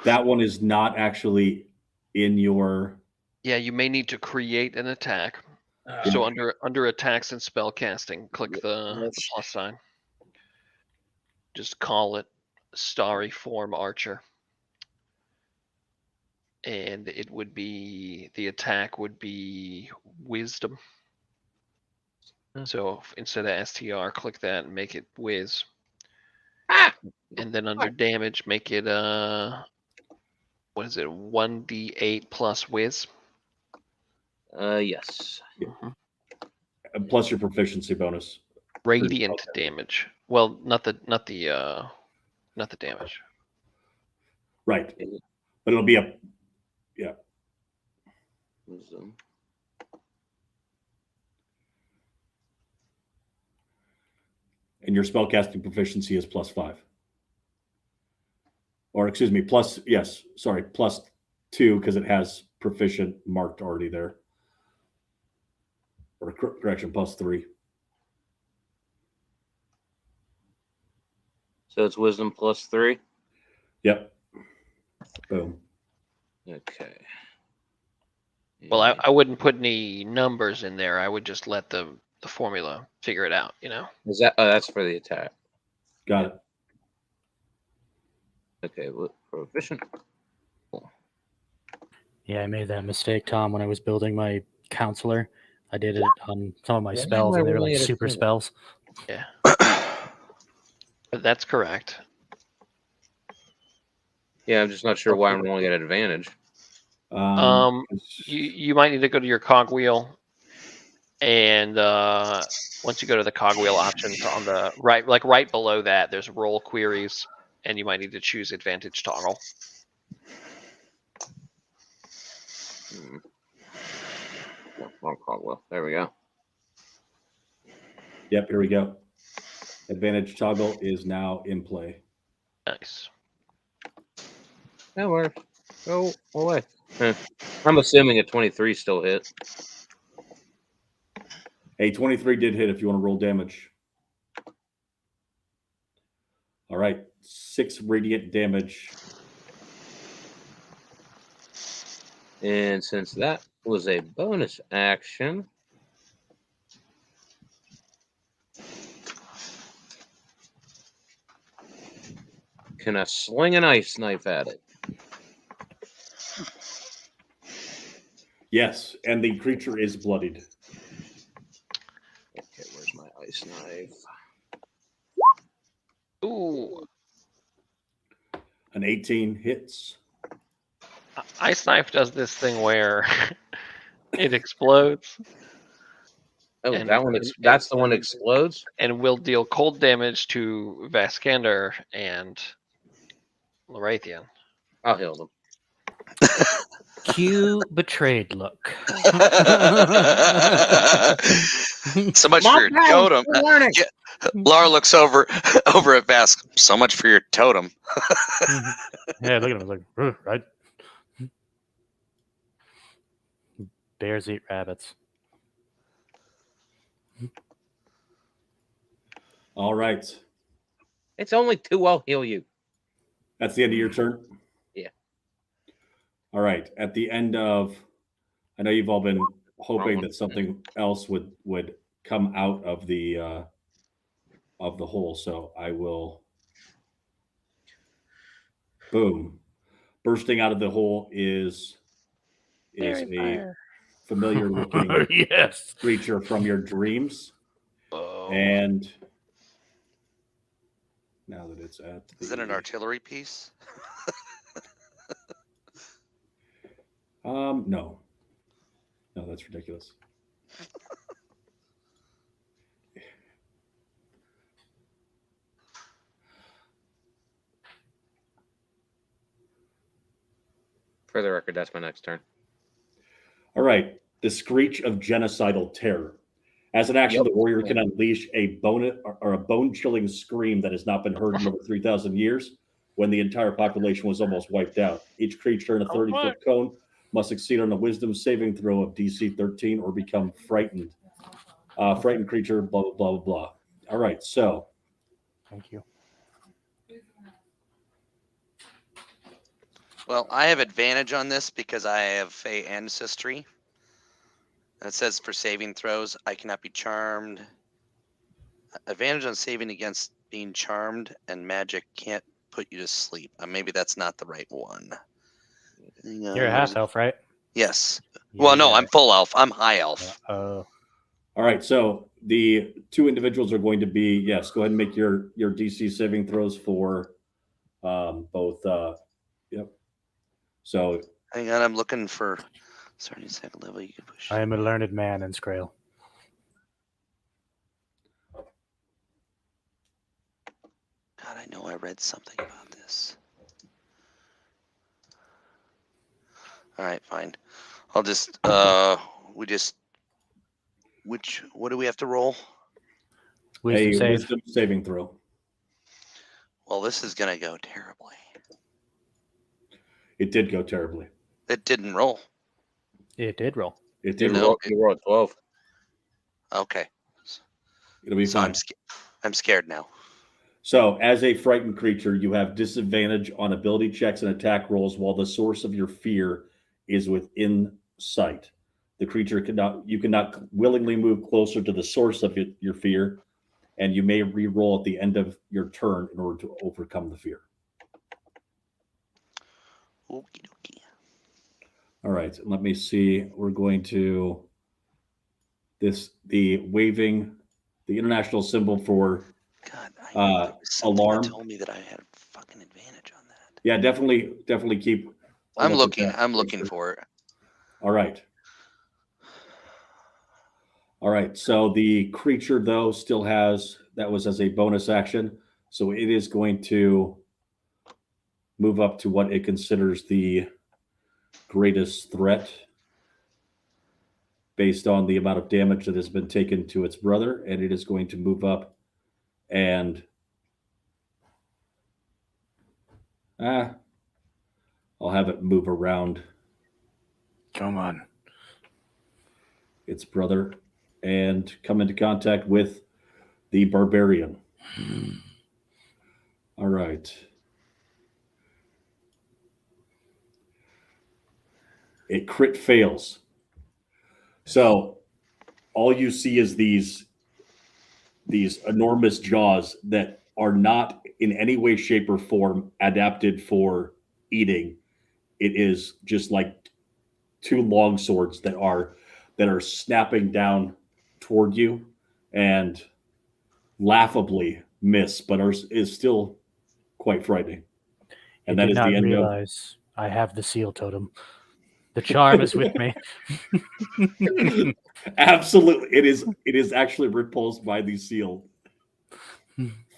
S1: That one is not actually in your.
S2: Yeah, you may need to create an attack.
S4: Uh,
S2: So under attacks and spell casting, click the
S4: Yes.
S2: plus sign. Just call it Starry Form Archer. And it would be, the attack would be Wisdom. So instead of STR, click that and make it Wiz. And then under damage, make it what is it? 1d8 plus Wiz.
S4: Yes.
S1: Plus your proficiency bonus.
S2: Radiant damage. Well, not the damage.
S1: Right. But it'll be a.
S4: Wisdom.
S1: And your spellcasting proficiency is +5. Or excuse me, plus 2 because it has proficient marked already there. Or correction, +3.
S4: So it's Wisdom +3.
S1: Yep. Boom.
S4: Okay.
S2: Well, I wouldn't put any numbers in there. I would just let the formula figure it out, you know?
S4: Is that? Oh, that's for the attack.
S1: Got it.
S4: Okay, proficient.
S3: Yeah, I made that mistake, Tom, when I was building my counselor. I did it on some of my
S4: Why
S3: spells,
S4: am I
S3: and they were
S4: rolling
S3: like
S4: at a
S3: super
S4: 20?
S3: spells.
S2: Yeah. But that's correct.
S4: Yeah, I'm just not sure why I'm rolling at advantage.
S2: You might need to go to your cogwheel, and once you go to the cogwheel options on the right, like right below that, there's roll queries, and you might need to choose advantage toggle.
S4: Wrong cogwheel. There we go.
S1: Yep, here we go. Advantage toggle is now in play.
S2: Nice.
S4: That works. Go away. I'm assuming a 23 still hit.
S1: A 23 did hit if you want to roll damage. All right, 6 radiant damage.
S4: And since that was a bonus action, can I swing an ice knife at it?
S1: Yes, and the creature is bloodied.
S4: Okay, where's my ice knife?
S2: Ooh.
S1: An 18 hits.
S2: Ice Knife does this thing where it explodes.
S4: Oh,
S2: And-
S4: that one. That's the one that explodes.
S2: And will deal cold damage to Vaskander and Lorathian.
S4: I'll heal them.
S3: Cue betrayed look.
S5: So much for your totem. Yeah, Lara looks over at Vask. So much for your totem.
S3: Yeah, look at him. Like, "Ugh, right? Bears eat rabbits.
S1: All right.
S4: It's only 2. I'll heal you.
S1: That's the end of your turn?
S4: Yeah.
S1: All right. At the end of, I know you've all been hoping that something else would come out of the hole. So I will. Boom. Bursting out of the hole is a familiar looking
S3: Yes.
S1: creature from your dreams.
S2: Oh.
S1: And now that it's at
S5: Is it an artillery piece?
S1: No, that's ridiculous.
S4: For the record, that's my next turn.
S1: All right, the Screech of Genocidal Terror. As an action, the warrior can unleash a bone-chilling scream that has not been heard in over 3,000 years, when the entire population was almost wiped out. Each creature in a 30-foot cone must succeed on a Wisdom saving throw of DC 13 or become frightened. Frightened creature, blah, blah, blah, blah. All right, so.
S3: Thank you.
S5: Well, I have advantage on this because I have Fey ancestry. And it says for saving throws, I cannot be charmed. Advantage on saving against being charmed, and magic can't put you to sleep. Maybe that's not the right one.
S3: You're a half elf, right?
S5: Yes.
S3: Yeah,
S5: Well, no, I'm full elf. I'm high elf.
S1: All right, so the two individuals are going to be, yes, go ahead and make your DC saving throws for both. Yep. So.
S5: Hang on, I'm looking for. Starting second level, you can push.
S3: I am a learned man in Scrael.
S5: God, I know I read something about this. All right, fine. I'll just, what do we have to roll?
S1: Wisdom saving throw.
S5: Well, this is going to go terribly.
S1: It did go terribly.
S5: It didn't roll.
S3: It did roll.
S1: It did
S5: No,
S1: roll.
S4: You rolled 12.
S5: Okay.
S1: It'll be
S5: So
S1: fine.
S5: I'm scared now.
S1: So, as a frightened creature, you have disadvantage on ability checks and attack rolls while the source of your fear is within sight. The creature you cannot willingly move closer to the source of your fear, and you may re-roll at the end of your turn in order to overcome the fear.
S5: Okie dokie.
S1: All right, let me see. We're going to the international symbol for
S5: God, I knew there was something
S1: alarm.
S5: that told me that I had fucking advantage on that.
S1: Yeah, definitely keep.
S5: I'm looking for it.
S1: All right. So the creature though still has, that was as a bonus action. So it is going to move up to what it considers the greatest threat based on the amount of damage that has been taken to its brother. And it is going to move up and I'll have it move around
S3: Come on.
S1: its brother and come into contact with the barbarian. All right. It crit fails. So all you see is these enormous jaws that are not in any way, shape, or form adapted for eating. It is just like two long swords that are snapping down toward you and laughably miss, but is still quite frightening. And
S3: I
S1: that
S3: did
S1: is
S3: not
S1: the end of.
S3: realize I have the seal totem. The charm is with me.
S1: Absolutely, it is. It is actually repulsed by the seal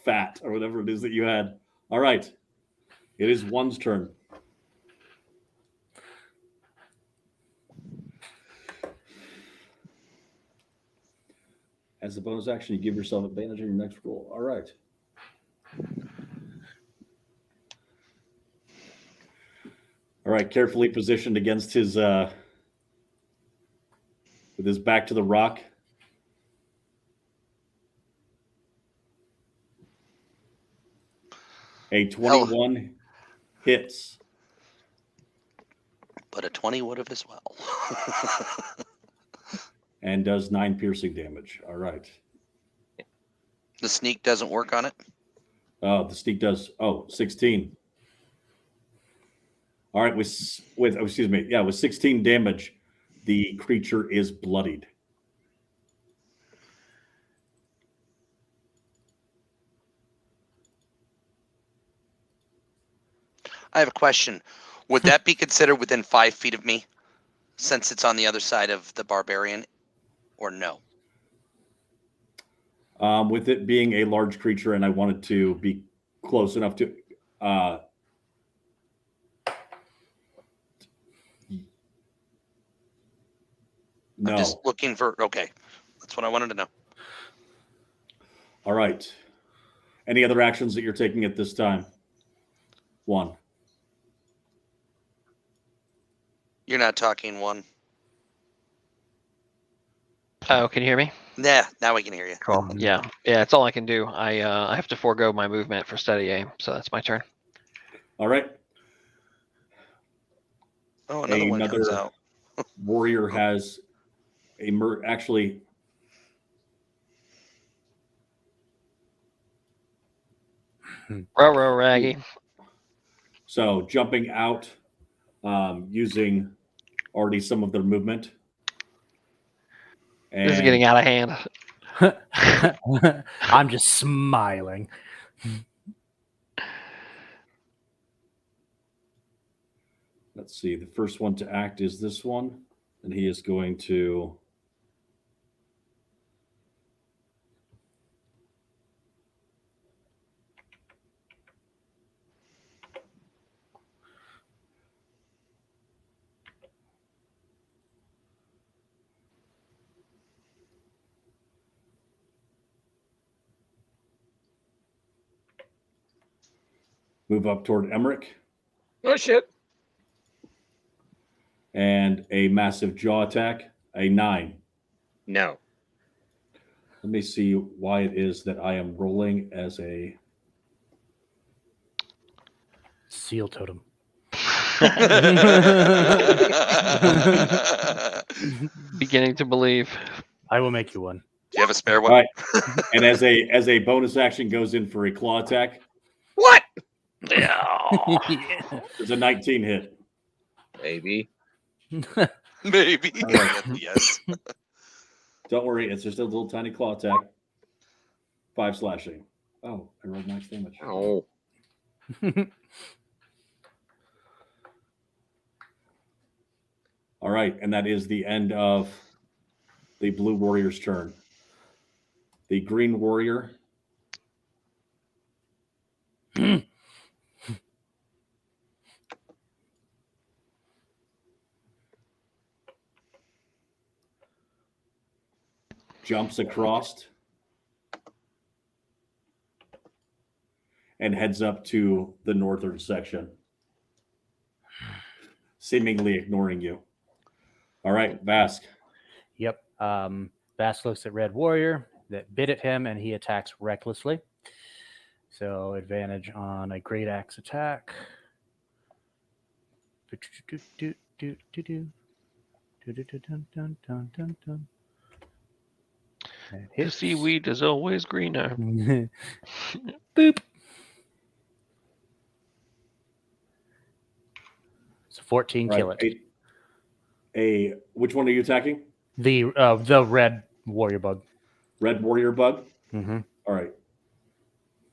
S1: fat or whatever it is that you had. All right, it is one's turn. As a bonus action, you give yourself advantage on your next roll. All right. All right, carefully positioned against his with his back to the rock. A 21 hits.
S5: But a 20 would have as well.
S1: And does 9 piercing damage. All right.
S5: The sneak doesn't work on it.
S1: Oh, the sneak does. 16. All right, with 16 damage, the creature is bloodied.
S5: I have a question. Would that be considered within 5 feet of me, since it's on the other side of the barbarian, or no?
S1: With it being a large creature, and I wanted to be close enough to. No.
S5: I'm just looking for. Okay, that's what I wanted to know.
S1: All right. Any other actions that you're taking at this time? One.
S5: You're not talking one.
S2: Oh, can you hear me?
S5: Nah, now we can hear you.
S2: Cool. Yeah, that's all I can do. I have to forego my movement for steady aim, so that's my turn.
S1: All right.
S5: Oh, another one comes out.
S1: Warrior has actually.
S2: Row, Raggy.
S1: So jumping out, using already some of their movement.
S2: This is getting out of hand.
S3: I'm just smiling.
S1: Let's see. The first one to act is this one, and he is going to. Move up toward Emmerich.
S4: Oh, shit.
S1: And a massive jaw attack, a 9.
S4: No.
S1: Let me see why it is that I am rolling as a
S3: seal totem.
S2: Beginning to believe.
S3: I will make you one.
S5: Do you have a spare one?
S1: All right. And as a bonus action goes in for a claw attack.
S4: What?
S1: There's a 19 hit.
S4: Maybe.
S5: Maybe.
S1: Right.
S5: Yes.
S1: Don't worry, it's just a little tiny claw attack. 5 slashing. Oh, I rolled max damage.
S4: Oh.
S1: All right, and that is the end of the blue warrior's turn. The green warrior. Jumps across and heads up to the northern section, seemingly ignoring you. All right, Vask.
S3: Yep. Vask looks at Red Warrior that bit at him, and he attacks recklessly. So advantage on a great axe attack.
S2: The seaweed is always greener.
S3: Boop. So 14 kill it.
S1: Which one are you attacking?
S3: The red warrior bug.
S1: Red warrior bug?
S3: Mm-hmm.
S1: All right.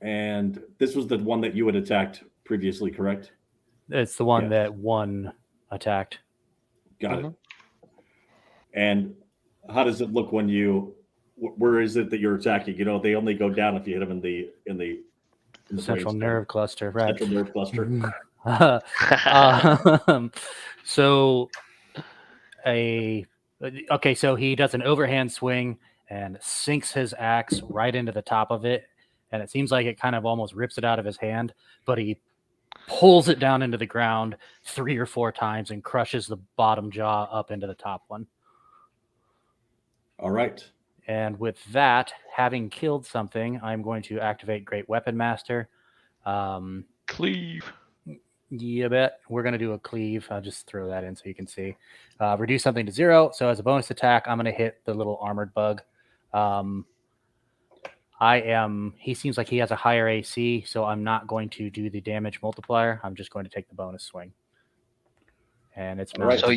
S1: And this was the one that you had attacked previously, correct?
S3: It's the one
S1: Yeah.
S3: that one attacked.
S1: Got
S2: Mhm.
S1: it. And how does it look when you? Where is it that you're attacking? You know, they only go down if you hit them in the
S3: Central
S1: brainstem.
S3: nerve cluster, right?
S1: Central nerve cluster.
S3: So so he does an overhand swing and sinks his axe right into the top of it, and it seems like it kind of almost rips it out of his hand, but he pulls it down into the ground 3 or 4 times and crushes the bottom jaw up into the top one.
S1: All right.
S3: And with that, having killed something, I'm going to activate Great Weapon Master.
S2: Cleave.
S3: You bet. We're going to do a cleave. I'll just throw that in so you can see. Reduce something to 0. So as a bonus attack, I'm going to hit the little armored bug. He seems like he has a higher AC, so I'm not going to do the damage multiplier. I'm just going to take the bonus swing. And it's
S1: All right.
S2: So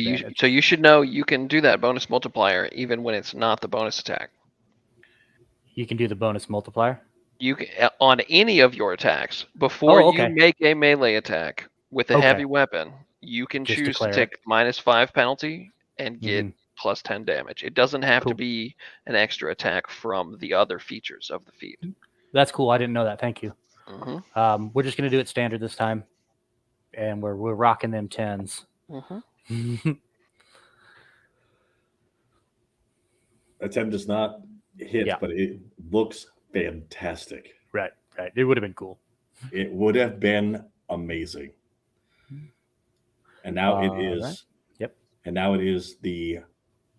S2: you should know you can do that bonus multiplier even when it's not the bonus attack.
S3: You can do the bonus multiplier.
S2: You can, on any of your attacks before
S3: okay.
S2: you make a melee attack with a
S3: Okay.
S2: heavy weapon, you can
S3: Just
S2: choose to
S3: declare
S2: take -5 penalty and get
S3: Mhm.
S2: plus 10 damage. It doesn't have to
S3: Cool.
S2: be an extra attack from the other features of the feat.
S3: That's cool. I didn't know that. Thank you.
S2: Mhm.
S3: We're just going to do it standard this time. And we're rocking them 10s.
S2: Mhm.
S1: A 10 does not hit,
S3: Yeah.
S1: but it looks fantastic.
S3: Right. It would have been cool.
S1: It would have been amazing. And now it is.
S3: Right. Yep.
S1: And now it is the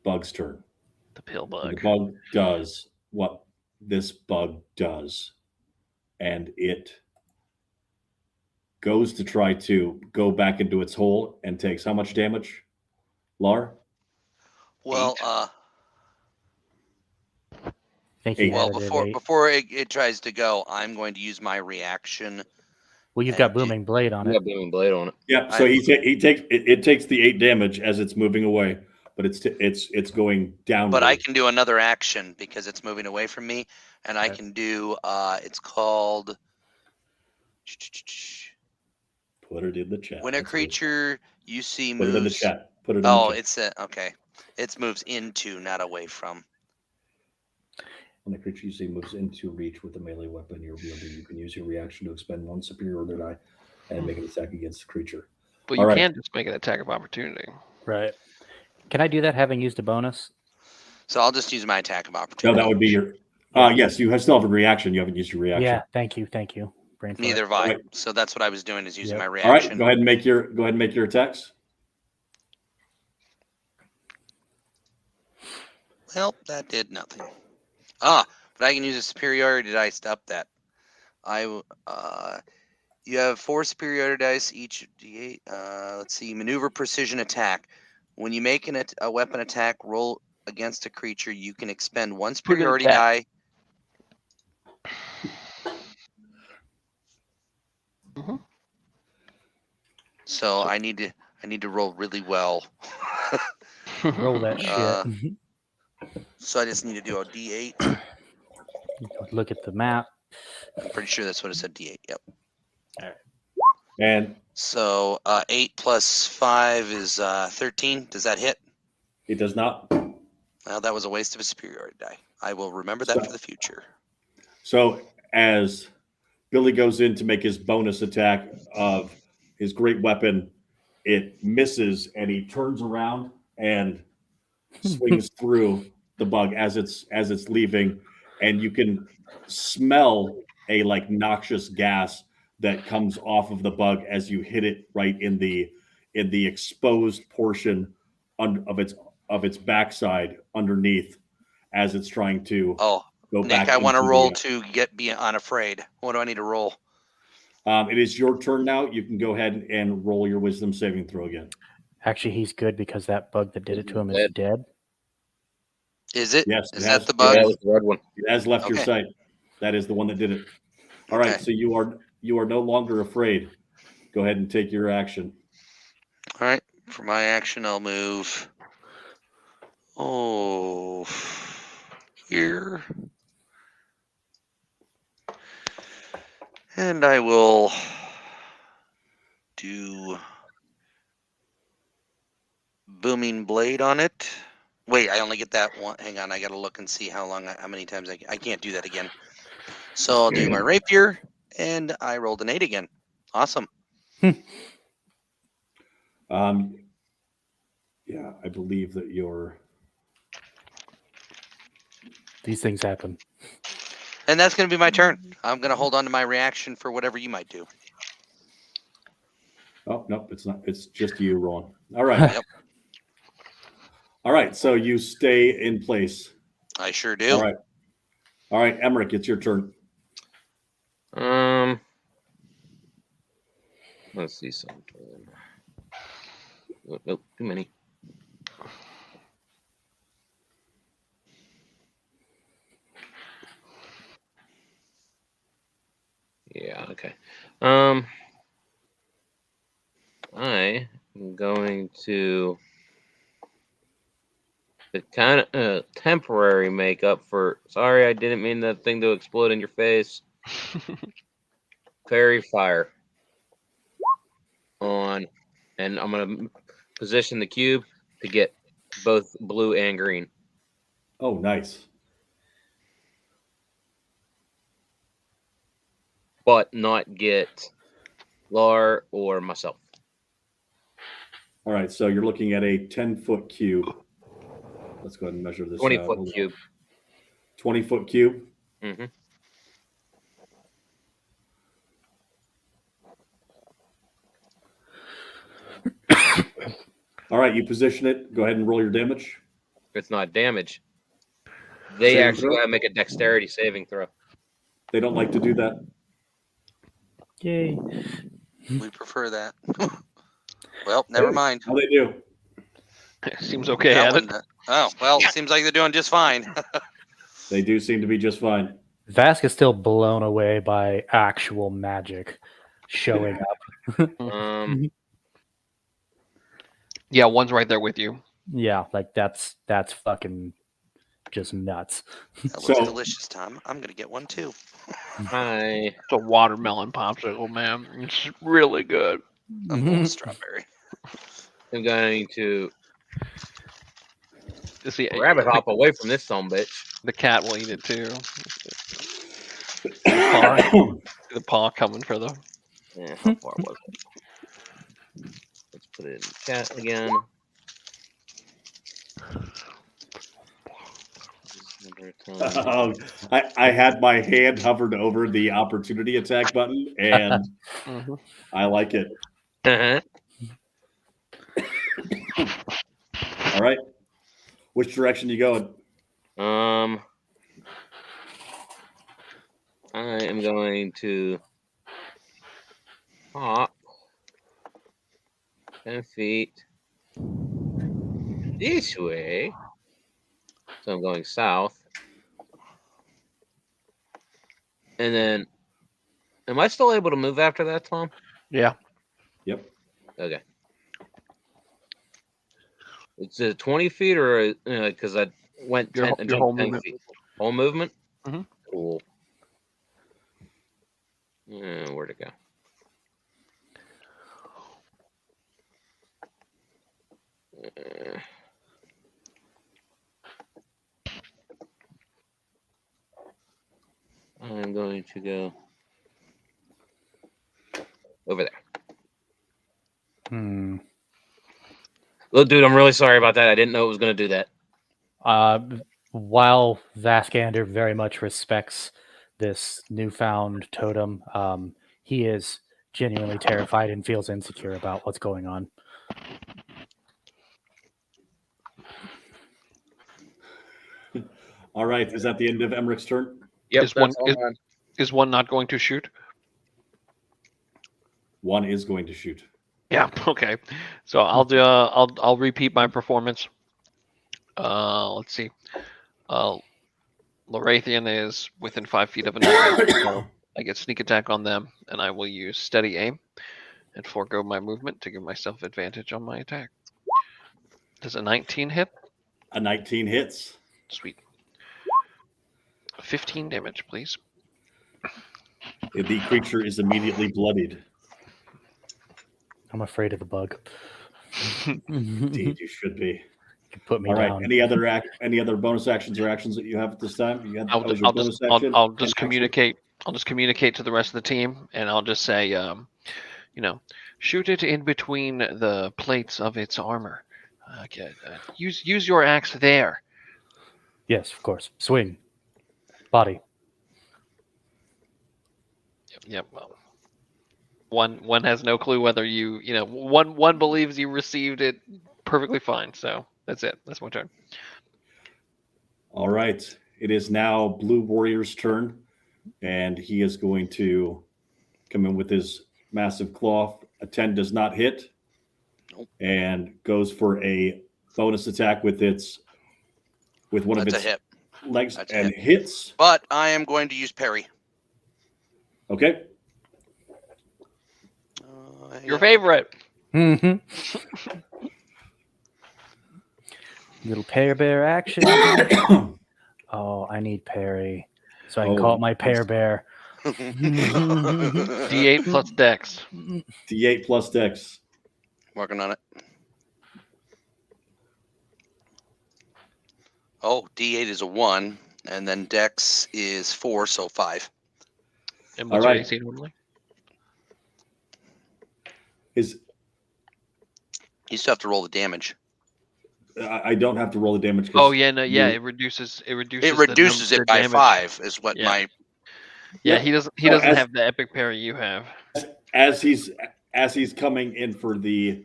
S1: bug's turn.
S2: The pill
S1: And
S2: bug.
S1: the bug does what this bug does. And it goes to try to go back into its hole and takes how much damage, Lar?
S5: Well,
S2: 8.
S3: Thank you.
S5: well,
S3: added 8.
S5: before it tries to go, I'm going to use my reaction.
S3: Well, you've got Booming Blade on
S4: You
S3: it.
S4: got Booming Blade on it.
S1: Yeah, so it takes the 8 damage as it's moving away, but it's going down.
S5: But I can do another action because it's moving away from me, and I
S3: Okay.
S5: can do. It's called.
S1: Put it in the chat.
S5: When a
S1: That's good.
S5: creature you see
S1: Put
S5: moves.
S1: it in the chat. Put it in
S5: Oh,
S1: the chat.
S5: it's okay. It moves into, not away from.
S1: When the creature you see moves into reach with a melee weapon you're wielding, you can use your reaction to expend 1 superiority die and make an attack against the creature.
S2: But
S1: All
S2: you
S1: right.
S2: can just make an attack of opportunity.
S3: Right. Can I do that having used a bonus?
S5: So I'll just use my attack of
S1: No,
S5: opportunity.
S1: that would be your. Yes, you still have a reaction. You haven't used your reaction.
S3: Yeah. Thank you. Brain fart.
S5: Neither have I.
S1: Right.
S5: So that's what I was doing, is using
S3: Yep.
S5: my
S1: All
S5: reaction.
S1: right, go ahead and make your attacks.
S5: Well, that did nothing. But I can use a superiority dice to up that. You have 4 superiority dice, each d8. Let's see, maneuver precision attack. When you make a weapon attack roll against a creature, you can expend 1 superiority die.
S2: Mhm.
S5: So I need to roll really well.
S3: Roll that
S5: Uh,
S3: shit.
S5: So I just need to do a d8.
S3: Look at the map.
S5: I'm pretty sure that's what it said, d8. Yep.
S1: And
S5: So 8 plus 5 is 13. Does that hit?
S1: it does not.
S5: Well, that was a waste of a superiority die. I will remember that for the future.
S1: So as Billy goes in to make his bonus attack of his great weapon, it misses, and he turns around and swings through the bug as it's leaving, and you can smell a noxious gas that comes off of the bug as you hit it right in the exposed portion of its backside underneath as it's trying to
S5: Oh,
S1: go
S5: Nick,
S1: back.
S5: I want to
S1: into
S5: roll
S1: the,
S5: to be unafraid. What do I need to roll?
S1: It is your turn now. You can go ahead and roll your wisdom saving throw again.
S3: Actually, he's good because that bug that did it to him is dead.
S5: Is it?
S1: Yes,
S5: Is
S1: it
S5: that
S1: has-
S5: the bug?
S4: Yeah, with the red one.
S1: It has left your
S5: Okay.
S1: sight. That is the one that did it. All right,
S5: Okay.
S1: so you are no longer afraid. Go ahead and take your action.
S5: All right. For my action, I'll move. Here. And I will do blooming blade on it. Wait, I only get that one. Hang on, I gotta look and see how many times I can't do that again. So I'll do my rapier, and I rolled an 8 again. Awesome.
S1: Yeah, I believe that
S3: These things happen.
S5: And that's gonna be my turn. I'm gonna hold on to my reaction for whatever you might do.
S1: Oh, nope, it's not. It's just you, Ron. All right.
S5: Yep.
S1: All right, so you stay in place.
S5: I sure do.
S1: All right. All right, Emmerich, it's your turn.
S4: Let's see something. Nope, too many. Yeah, okay. I am going to the kind of temporary makeup for. Sorry, I didn't mean that thing to explode in your face. Fairy fire on, and I'm gonna position the cube to get both blue and green.
S1: Oh, nice.
S4: But not get Lar or myself.
S1: All right, so you're looking at a 10-foot cube. Let's go ahead and measure this.
S4: 20-foot cube.
S1: 20-foot cube.
S4: Mm-hmm.
S1: All right, you position it. Go ahead and roll your damage.
S4: It's not damage. They
S1: Saving
S4: actually
S1: throw?
S4: gotta make a dexterity saving throw.
S1: They don't like to do that.
S3: Yay.
S5: We prefer that. Well, never mind.
S1: How they do?
S2: Seems okay
S5: That
S2: at
S5: one,
S2: it.
S5: oh, well, seems like they're doing just fine.
S1: They do seem to be just fine.
S3: Vask is still blown away by actual magic showing up.
S2: Yeah, one's right there with you.
S3: Yeah, like that's fucking just nuts.
S5: That looks delicious, Tom. I'm gonna get one too.
S4: Hi.
S2: It's a watermelon popsicle, man. It's really good.
S5: A little strawberry.
S4: I'm going to
S2: See,
S4: rabbit hop away from this son bitch.
S2: the cat will eat it too. The paw coming for them.
S4: Yeah, how far was it? Let's put it in the chat again.
S1: I had my hand hovered over the opportunity attack button, and I like it.
S4: Uh-huh.
S1: All right. Which direction you going?
S4: I am going to hop 10 feet this way. So I'm going south. And then, am I still able to move after that, Tom?
S2: Yeah.
S1: Yep.
S4: Okay. It's 20 feet or because I went 10,
S2: Your whole
S4: 10
S2: movement.
S4: feet. Whole movement?
S2: Mhm.
S4: Cool. Where'd it go? I'm going to go over there. Look, dude, I'm really sorry about that. I didn't know it was going to do that.
S3: While Vaskander very much respects this newfound totem, he is genuinely terrified and feels insecure about what's going on.
S1: All right. Is that the end of Emmerich's turn?
S4: Yep,
S2: Is one not going to shoot?
S1: One is going to shoot.
S2: Yeah. Okay. So I'll do. I'll repeat my performance. Let's see. Lorathian is within 5 feet of an enemy. So I get sneak attack on them, and I will use steady aim and forego my movement to give myself advantage on my attack. Does a 19 hit?
S1: A 19 hits.
S2: Sweet. 15 damage, please.
S1: The creature is immediately bloodied.
S3: I'm afraid of the bug.
S1: Indeed, you should be.
S3: Put me
S1: All right.
S3: down.
S1: Any other bonus actions or actions that you have at this time? You had,
S2: I'll,
S1: that was your
S2: I'll
S1: bonus
S2: just I'll,
S1: action
S2: I'll
S1: and
S2: just
S1: action?
S2: communicate. I'll just communicate to the rest of the team, and I'll just say, shoot it in between the plates of its armor. Okay, use your axe there.
S3: Yes, of course. Swing. Body.
S2: Yep. Well, one has no clue whether one believes you received it perfectly fine. So that's it. That's my turn.
S1: All right. It is now Blue Warrior's turn, and he is going to come in with his massive claw. A 10 does not hit, and goes for a bonus attack with one of
S5: That's a
S1: its
S5: hit.
S1: legs
S5: That's a
S1: and
S5: hit.
S1: hits.
S5: But I am going to use parry.
S1: Okay.
S2: Your favorite.
S3: Mm-hmm. Little Pear Bear action. Oh, I need parry. So I can call it my Pear Bear.
S2: D8 plus Dex.
S1: D8 plus Dex.
S5: Working on it. Oh, D8 is a 1, and then Dex is 4, so 5.
S2: And what's
S1: All
S2: your
S1: right.
S2: AC normally?
S5: You still have to roll the damage.
S1: I don't have to roll the damage.
S2: Oh yeah, no, yeah,
S1: you-
S2: it reduces. It
S5: It
S2: reduces.
S5: reduces
S2: the
S5: it by
S2: damage.
S5: 5, is what
S2: Yeah.
S5: my.
S2: Yeah, he doesn't. He
S1: So
S2: doesn't
S1: as-
S2: have the epic parry you have.
S1: as he's coming in for the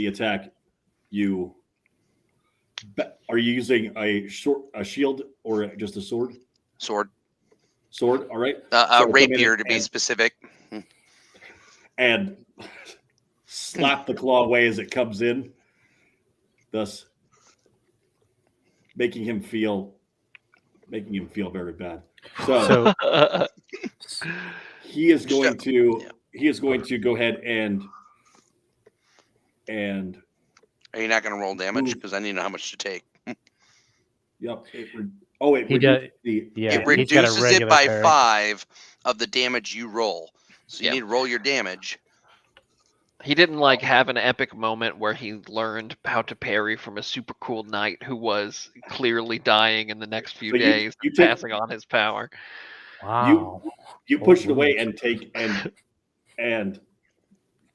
S1: attack, are you using a shield or just a sword?
S5: Sword.
S1: Sword, all right.
S5: A
S1: So come in
S5: rapier to be
S1: and-
S5: specific.
S1: and slap the claw away as it comes in, thus making him feel very bad. So
S3: So
S1: he is going
S5: Yeah.
S1: to go ahead and
S5: Are you not going to roll damage?
S1: Ooh.
S5: Because I need to know how much to take.
S1: yep. It
S3: He
S1: reduces the
S3: yeah,
S5: It
S3: he's got a
S5: reduces it
S3: regular
S5: by
S3: parry.
S5: 5 of the damage you roll. So you
S2: Yeah.
S5: need to roll your damage.
S2: He didn't like have an epic moment where he learned how to parry from a super cool knight who was clearly dying in the next few
S1: So you-
S2: days,
S1: you take-
S2: passing on his power.
S3: Wow.
S1: you push it
S3: Oh,
S1: away
S3: wounds.
S1: and take and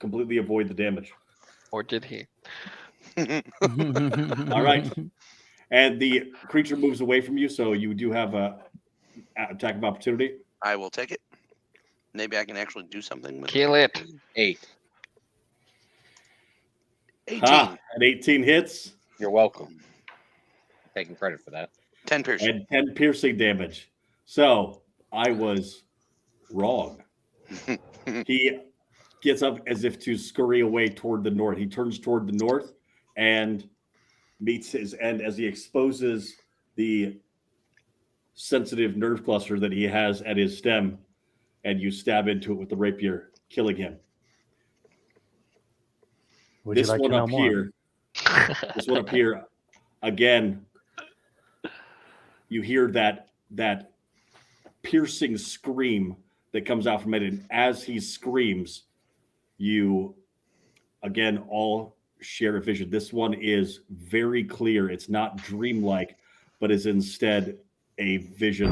S1: completely avoid the damage.
S2: Or did he?
S1: All right. And the creature moves away from you, so you do have a attack of opportunity.
S5: I will take it. Maybe I can actually do something with
S2: Kill it.
S4: 8.
S5: 18.
S1: An 18 hits
S4: You're welcome. Taking credit for that.
S5: 10 piercing.
S1: and 10 piercing damage. So I was wrong. He gets up as if to scurry away toward the north. He turns toward the north and meets his end as he exposes the sensitive nerve cluster that he has at his stem, and you stab into it with the rapier, killing him.
S3: Would you
S1: This
S3: like to
S1: one
S3: know
S1: up
S3: more?
S1: here, this one up here, again, you hear that piercing scream that comes out from it, and as he screams, you again all share a vision. This one is very clear. It's not dreamlike, but is instead a vision.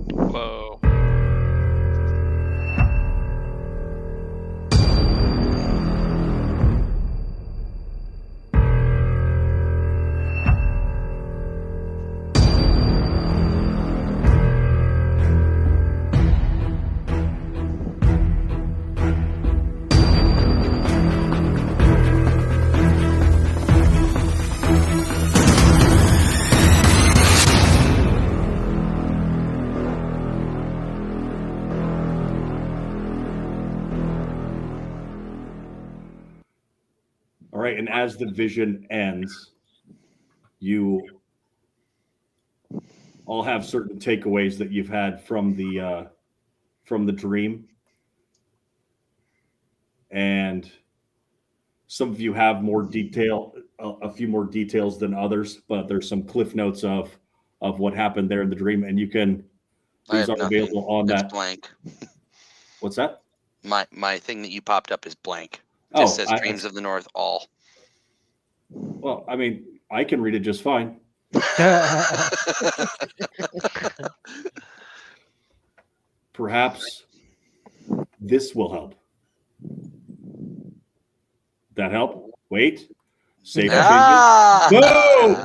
S2: Whoa.
S1: All right, and as the vision ends, you all have certain takeaways that you've had from the dream, and some of you have more detail, a few more details than others. But there's some cliff notes of what happened there in the dream, and you can.
S5: I
S1: These
S5: have
S1: are
S5: nothing.
S1: available on
S5: It's
S1: that.
S5: blank.
S1: What's that?
S5: My thing that you popped up is blank. Just says Dreams of the North all.
S1: Well, I mean, I can read it just fine. Perhaps this will help. That help? Wait. Save opinion. Boom!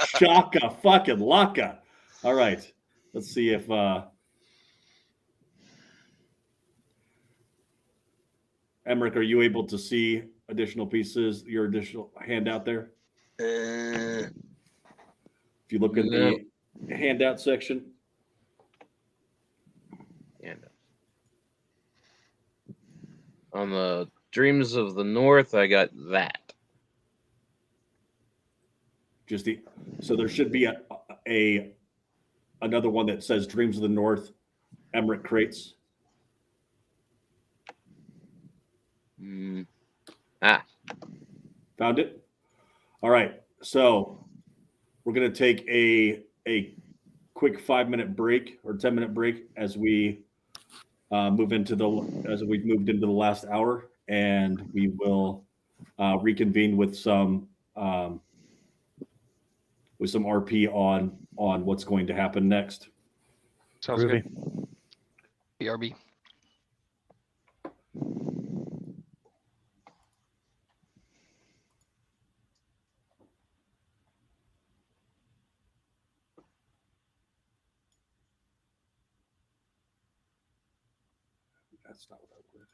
S1: Shaka fucking laka. All right. Let's see if Emmerich, are you able to see additional pieces, your additional handout there? If you look in the handout section.
S4: On the Dreams of the North, I got that.
S1: So there should be another one that says Dreams of the North, Emmerich crates. Found it? All right. So we're going to take a quick 5-minute break or 10-minute break as we we've moved into the last hour, and we will reconvene with some RP on what's going to happen next.
S2: Sounds good. BRB.
S1: That's not what I wanted.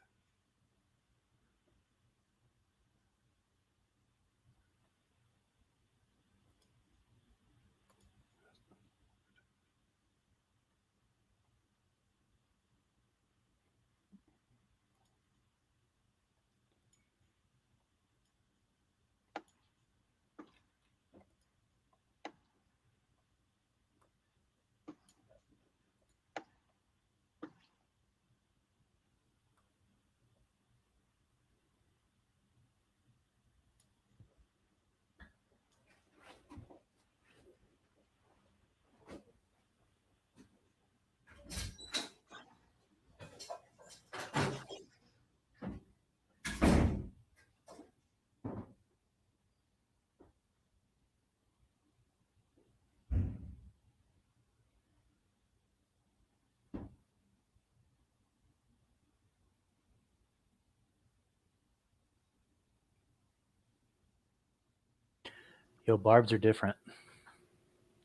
S3: Yo, barbs are different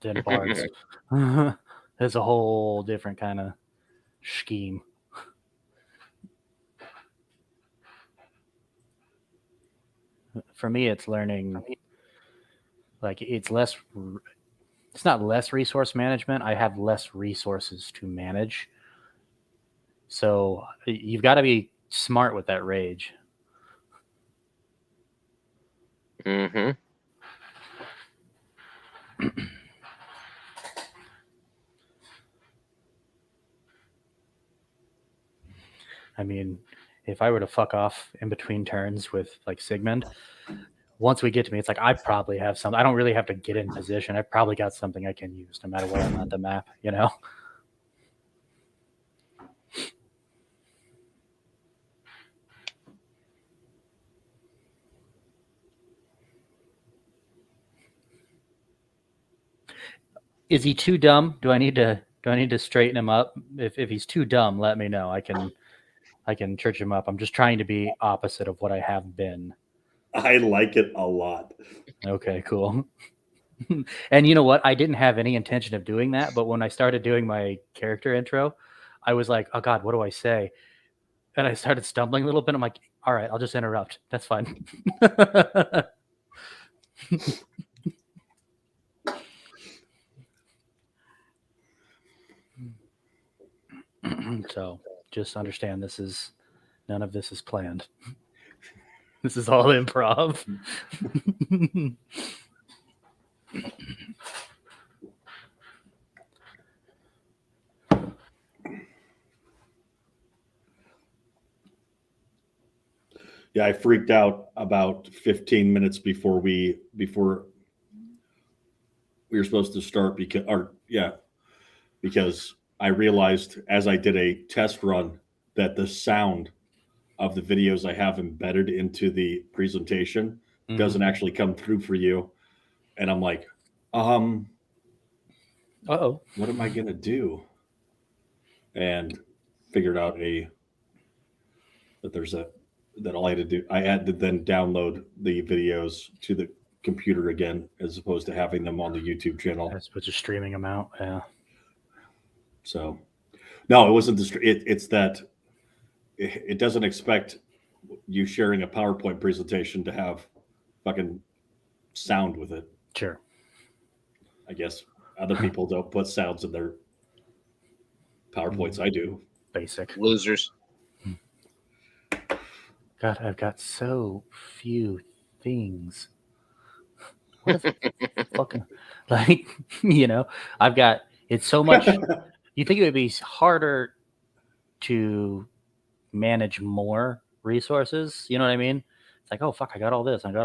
S3: than bards. There's a whole different kind of scheme. For me, it's learning, like, it's not less resource management. I have less resources to manage. So you've got to be smart with that rage.
S4: Mm-hmm.
S3: I mean, if I were to fuck off in between turns with like Sigmund, once we get to me, it's like I probably have something. I don't really have to get in position. I probably got something I can use no matter where I'm at the map, you know? Is he too dumb? Do I need to straighten him up? If he's too dumb, let me know. I can church him up. I'm just trying to be opposite of what I have been.
S1: I like it a lot.
S3: Okay, cool. And you know what? I didn't have any intention of doing that, but when I started doing my character intro, I was like, oh God, what do I say? And I started stumbling a little bit. I'm like, all right, I'll just interrupt. That's fine. So just understand none of this is planned. This is all improv.
S1: Yeah, I freaked out about 15 minutes before we were supposed to start because I realized as I did a test run that the sound of the videos I have embedded into the presentation doesn't actually come through for you. And I'm like,
S3: Uh-oh.
S1: what am I going to do? And figured out that all I had to do, I had to then download the videos to the computer again, as opposed to having them on the YouTube channel.
S3: That's what you're streaming them out. Yeah.
S1: So, no, it wasn't it's that it doesn't expect you sharing a PowerPoint presentation to have fucking sound with it.
S3: Sure.
S1: I guess other people don't put sounds in their PowerPoints. I do.
S3: Basic.
S4: Losers.
S3: God, I've got so few things. What if fucking like I've got it's so much. You think it would be harder to manage more resources? You know what I mean? It's like, oh fuck, I got all this, and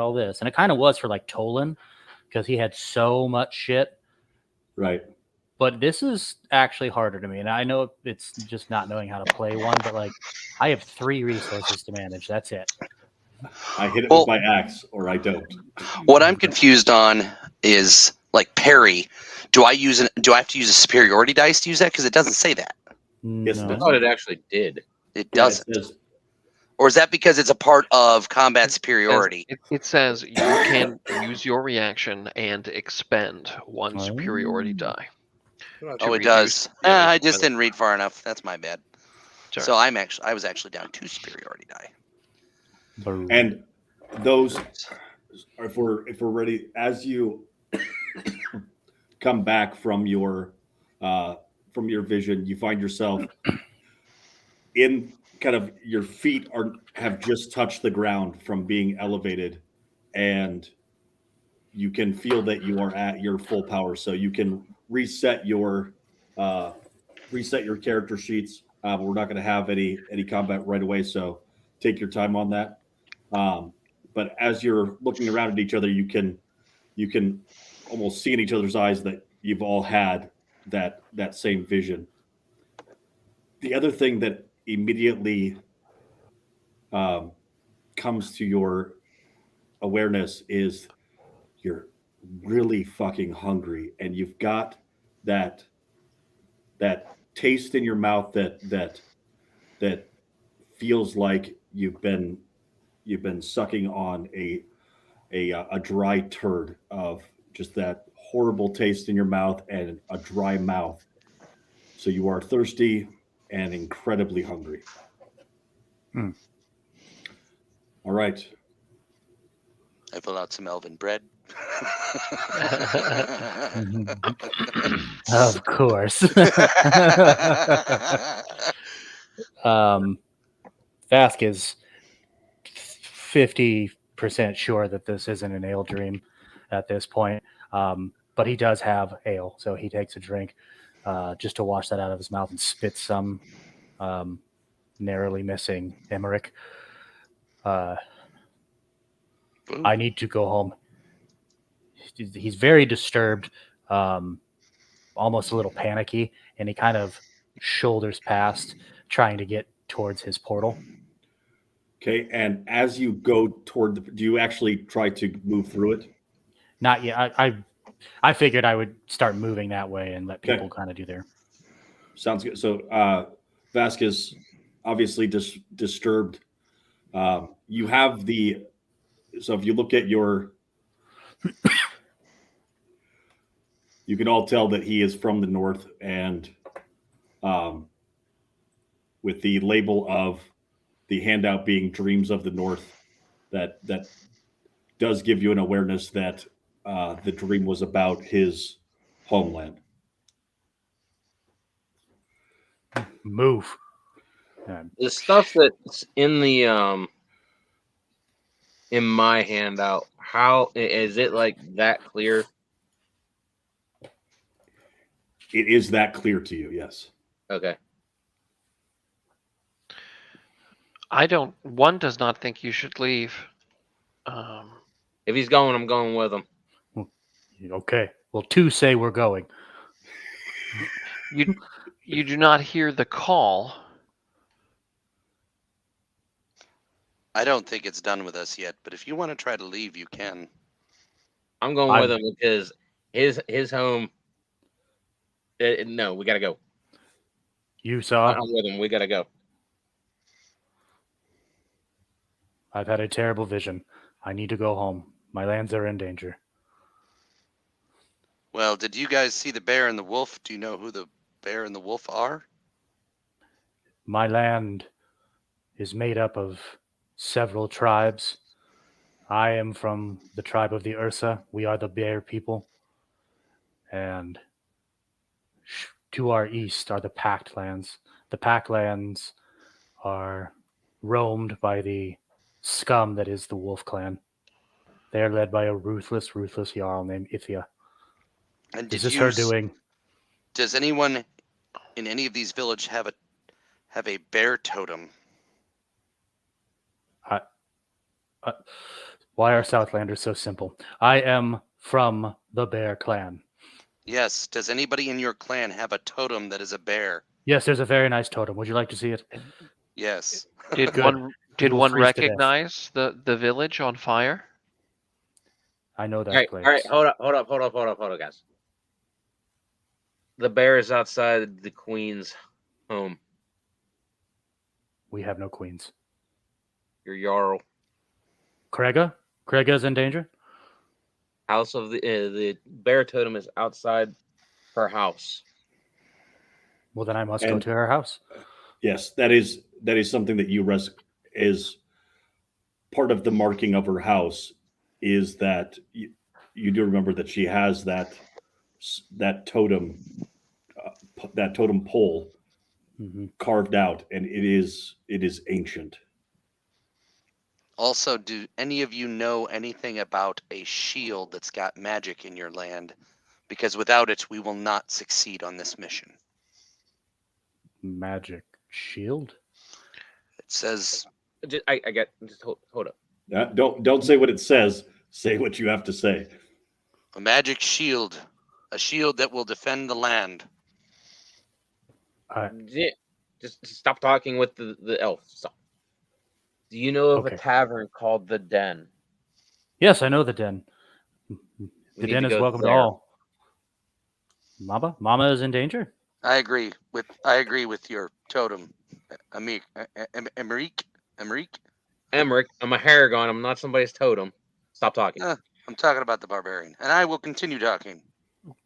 S3: it kind of was for like Tolan because he had so much shit.
S1: Right.
S3: But this is actually harder to me, and I know it's just not knowing how to play one. But like, I have 3 resources to manage. That's it.
S1: I hit it with my axe, or I don't.
S5: What I'm confused on is like parry. Do I have to use a superiority dice to use that? Because it doesn't say that.
S1: Yes,
S4: I thought it actually did.
S5: It doesn't. Or is that because it's a part of combat superiority?
S2: It says you can use your reaction and expend 1 superiority die.
S5: Oh, it does. I just didn't read far enough. That's my bad.
S2: Sure.
S5: So I was actually down 2 superiority die.
S1: And those, if we're ready, as you come back from your vision, you find yourself in kind of your feet have just touched the ground from being elevated, and you can feel that you are at your full power. So you can reset your character sheets. We're not going to have any combat right away, so take your time on that. But as you're looking around at each other, you can almost see in each other's eyes that you've all had that same vision. The other thing that immediately comes to your awareness is you're really fucking hungry, and you've got that taste in your mouth that feels like you've been sucking on a dry turd of just that horrible taste in your mouth and a dry mouth. So you are thirsty and incredibly hungry. All right.
S5: I pulled out some elven bread.
S3: Of course. Vasquez 50% sure that this isn't an ale dream at this point. But he does have ale, so he takes a drink just to wash that out of his mouth and spits some, narrowly missing Emmerich. I need to go home. He's very disturbed, almost a little panicky, and he kind of shoulders past, trying to get towards his portal.
S1: Okay, and as you go toward do you actually try to move through it?
S3: Not yet. I figured I would start moving that way and let people kind of do their.
S1: Sounds good. So Vasquez, obviously disturbed. You have so if you look at your, you can all tell that he is from the north, and with the label of the handout being Dreams of the North, that does give you an awareness that the dream was about his homeland.
S3: Move.
S4: The stuff that's in the in my handout, how is it like that clear?
S1: It is that clear to you, yes.
S4: Okay.
S2: One does not think you should leave.
S4: If he's going, I'm going with him.
S3: Okay. Well, 2 say we're going.
S2: You do not hear the call
S5: I don't think it's done with us yet, but if you want to try to leave, you can.
S4: I'm going with him because his home. No, we gotta go.
S3: You saw?
S4: I'm with him. We gotta go.
S3: I've had a terrible vision. I need to go home. My lands are in danger.
S5: Well, did you guys see the bear and the wolf? Do you know who the bear and the wolf are?
S3: My land is made up of several tribes. I am from the tribe of the Ursa. We are the bear people. And to our east are the Pact lands. The Pact lands are roamed by the scum that is the Wolf Clan. They are led by a ruthless Jarl named Ithia.
S5: And
S3: Is this her doing?
S5: Does anyone in any of these villages have a bear totem?
S3: Why are Southlanders so simple? I am from the Bear Clan.
S5: Yes. Does anybody in your clan have a totem that is a bear?
S3: Yes, there's a very nice totem. Would you like to see it?
S5: Yes.
S2: Did
S3: Good.
S2: one
S3: You will freeze to death.
S2: recognize the village on fire?
S3: I know that
S4: All right,
S3: place.
S4: all right. Hold up, guys. The bear is outside the queen's home.
S3: We have no queens.
S4: Your Jarl.
S3: Krega? Krega is in danger?
S4: House of the bear totem is outside her house.
S3: Well, then I must go
S1: And-
S3: to her house.
S1: Yes, that is something that is part of the marking of her house. Is that you do remember that she has that totem, that totem pole
S3: Mm-hmm.
S1: carved out, and it is ancient.
S5: Also, do any of you know anything about a shield that's got magic in your land? Because without it, we will not succeed on this mission.
S3: Magic shield?
S5: It says,
S4: I get. Just hold up.
S1: Don't say what it says. Say what you have to say.
S5: a magic shield. A shield that will defend the land.
S4: Yeah, just stop talking with the elf. Stop. Do you know of
S3: Okay.
S4: a tavern called the Den?
S3: Yes, I know the den.
S4: We
S3: The
S4: need
S3: den
S4: to
S3: is
S4: go
S3: welcome to
S4: there.
S3: all. Mama is in danger.
S5: I agree with your totem, Emeric.
S4: Emmerich, I'm a Haragon. I'm not somebody's totem. Stop talking.
S5: I'm talking about the barbarian, and I will continue talking.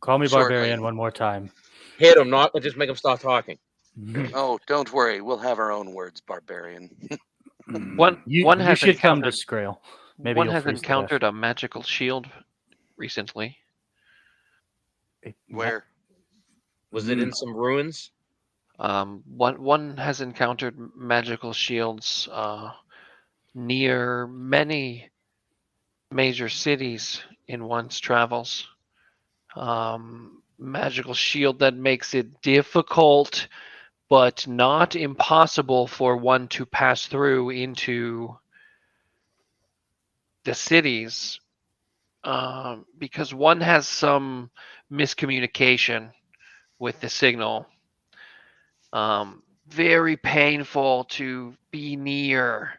S3: Call me
S5: Shortly.
S3: barbarian one more time.
S4: Hit him, not just make him stop talking.
S5: Oh, don't worry, we'll have our own words, barbarian.
S2: One
S3: You
S2: has
S3: should come to
S2: encountered-
S3: Scrail. Maybe
S2: one
S3: you'll
S2: has
S3: freeze to death.
S2: encountered a magical shield recently.
S5: Where?
S4: Was it in some ruins?
S2: One has encountered magical shields near many major cities in one's travels. Magical shield that makes it difficult, but not impossible for one to pass through into the cities, because one has some miscommunication with the signal. Very painful to be near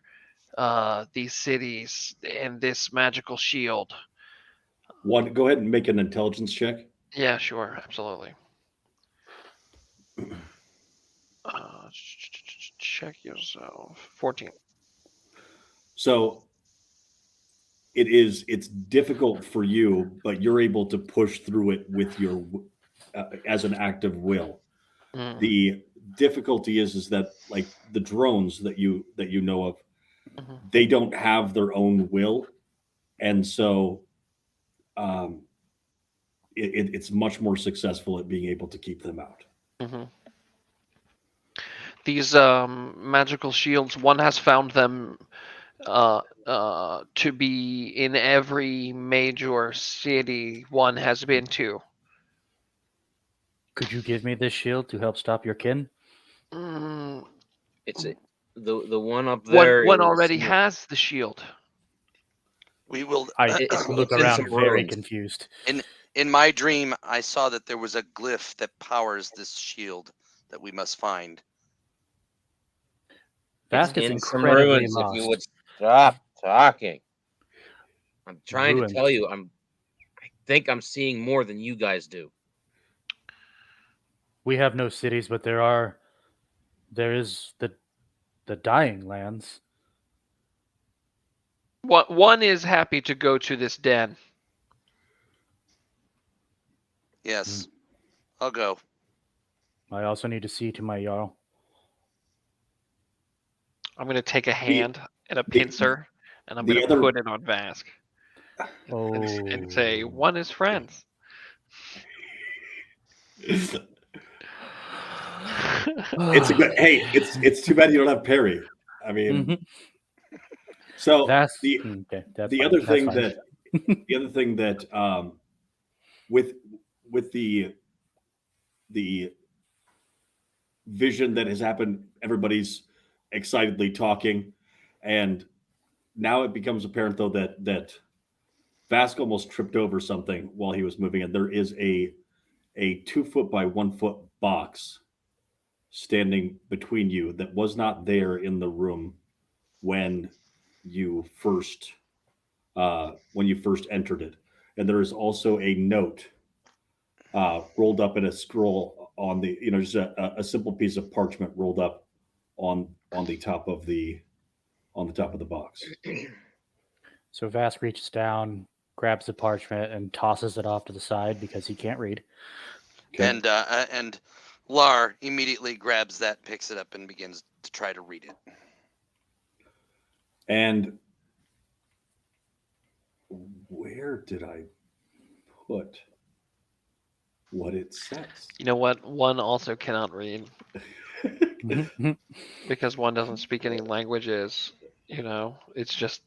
S2: these cities and this magical shield.
S1: Go ahead and make an intelligence check.
S2: Yeah, sure, absolutely. Check yourself. 14.
S1: So it's difficult for you, but you're able to push through it with your as an act of will.
S2: Mm.
S1: The difficulty is that like the drones that you know of,
S2: Mhm.
S1: they don't have their own will, and so it's much more successful at being able to keep them out.
S2: Mhm. These magical shields, one has found them to be in every major city one has been to.
S3: Could you give me this shield to help stop your kin?
S2: Mm,
S4: It's the one up there.
S2: one
S4: is-
S2: already has the shield.
S5: We will.
S3: I
S4: It's-
S3: look
S4: it's in
S3: around
S4: some
S3: very
S4: ruins.
S3: confused.
S5: In my dream, I saw that there was a glyph that powers this shield that we must find.
S3: Basket's
S4: in some
S3: incredibly
S4: ruins,
S3: lost.
S4: if you would Stop talking. I'm trying
S3: Ruined.
S4: to tell you. I think I'm seeing more than you guys do.
S3: We have no cities, but there is the dying lands.
S2: One is happy to go to this den.
S5: Yes. I'll go.
S3: I also need to see to my Jarl.
S2: I'm going to take a hand and a
S1: the-
S2: pincer, and I'm
S1: the
S2: going to
S1: other-
S2: put it on Vask
S3: Oh.
S2: and say, one is friends.
S1: It's a good. Hey, it's too bad you don't have Perry. I mean,
S3: Mhm.
S1: so
S3: That's
S1: the
S3: okay. That's
S1: the
S3: fine.
S1: other
S3: That's
S1: thing
S3: fine.
S1: that the other thing that with the vision that has happened, everybody's excitedly talking, and now it becomes apparent though that Vask almost tripped over something while he was moving, and there is a 2 foot by 1 foot box standing between you that was not there in the room when you first entered it. And there is also a note rolled up in a scroll on the, just a simple piece of parchment rolled up on the top of the box.
S3: So Vask reaches down, grabs the parchment, and tosses it off to the side because he can't read.
S1: Okay.
S5: And Lar immediately grabs that, picks it up, and begins to try to read it.
S1: And where did I put what it says?
S2: You know what? One also cannot read because one doesn't speak any languages. It's just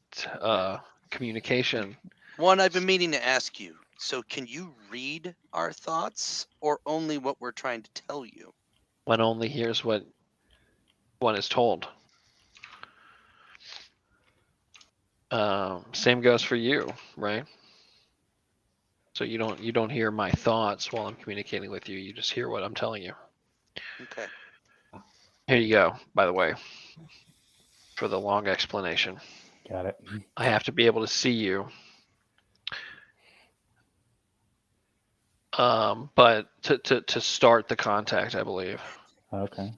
S2: communication.
S5: One, I've been meaning to ask you. So, can you read our thoughts, or only what we're trying to tell you?
S2: One only hears what one is told. Same goes for you, right? So you don't hear my thoughts while I'm communicating with you. You just hear what I'm telling you.
S5: Okay.
S2: Here you go, by the way, for the long explanation.
S3: Got it.
S2: I have to be able to see you. But to start the contact, I believe.
S3: Okay.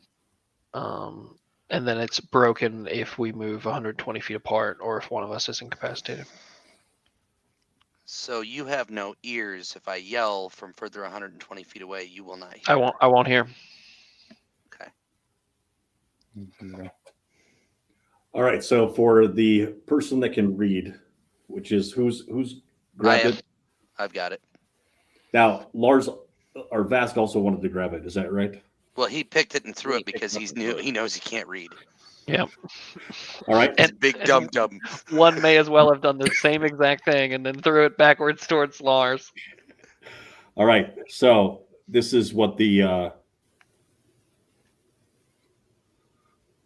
S2: And then it's broken if we move 120 feet apart or if one of us is incapacitated.
S5: So you have no ears. If I yell from further 120 feet away, you will not hear.
S2: I won't hear.
S5: Okay.
S1: All right. So for the person that can read, which is who's grabbed it?
S5: I've got it.
S1: Now, Lars or Vask also wanted to grab it. Is that right?
S5: Well, he picked it and threw
S4: He
S5: it
S4: picked
S5: because
S4: it up and threw it.
S5: he knows he can't read.
S2: Yep.
S1: All right.
S5: He's a big dum dum.
S2: One may as well have done the same exact thing and then threw it backwards towards Lars.
S1: All right. So this is what the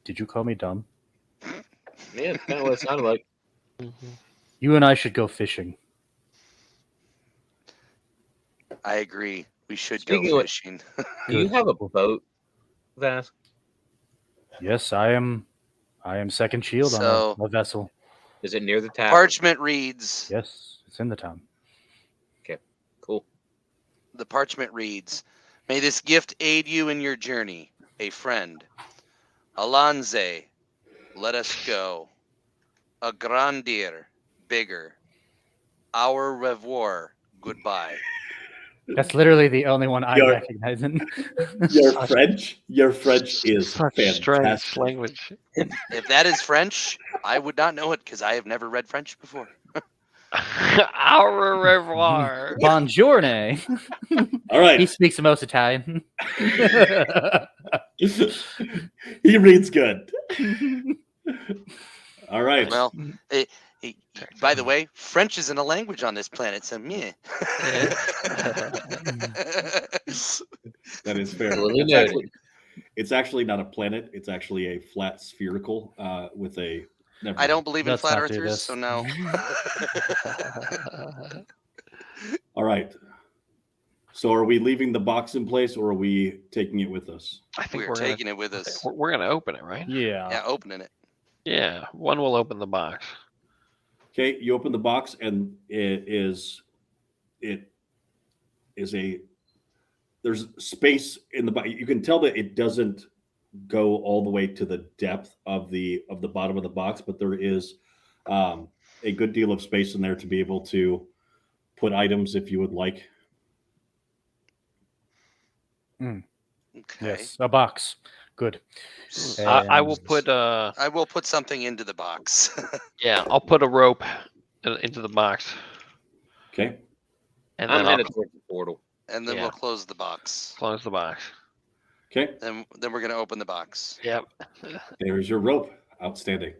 S3: Did you call me dumb?
S4: Yeah, that's kind of what it sounded like.
S3: You and I should go fishing.
S5: I agree. We should
S4: Speaking
S5: go
S4: of-
S5: fishing.
S4: Do you have a boat, Vask?
S3: Yes, I am second shield
S5: So-
S3: on a vessel.
S4: Is it near the tavern?
S5: Parchment reads.
S3: Yes, it's in the town.
S4: Cool.
S5: The parchment reads, "May this gift aid you in your journey, a friend. Alonze, let us go. Agrandir, bigger. Our revoir, goodbye."
S3: That's literally the only one I
S1: You're-
S3: recognize.
S1: your French is
S2: Such strange
S1: fantastic.
S2: language.
S5: If that is French, I would not know it because I have never read French before.
S2: Au revoir.
S3: Bonjourne.
S1: All right.
S3: He speaks the most Italian.
S1: He reads good. All right.
S5: Well, by the way, French isn't a language on this planet, so meh.
S1: That is fair.
S4: Duly
S1: It's
S4: noted.
S1: actually, it's actually not a planet. It's actually a flat spherical with a. never
S5: I
S1: mind.
S5: don't believe in
S3: Let's
S5: flat
S3: not do
S5: earthers,
S3: this.
S5: so no.
S1: All right. So are we leaving the box in place or are we taking it with us?
S2: I think
S5: We're
S2: we're
S5: taking it with us.
S2: we're gonna open it, right?
S3: Yeah.
S5: Yeah, opening it.
S2: Yeah, one will open the box.
S1: Okay, you open the box and it is a there's space in the box. You can tell that it doesn't go all the way to the depth of the bottom of the box, but there is a good deal of space in there to be able to put items if you would like.
S5: Okay.
S3: Yes, a box. Good.
S2: I will
S3: And-
S2: put
S5: I will put something into the box.
S2: yeah, I'll put a rope into the box,
S1: Okay.
S2: and
S4: I'm
S2: then I'll
S4: headed towards the portal.
S5: And then
S2: Yeah.
S5: we'll close the box.
S2: close the box.
S1: Okay.
S5: Then we're gonna open the box.
S2: Yep.
S1: There's your rope. Outstanding.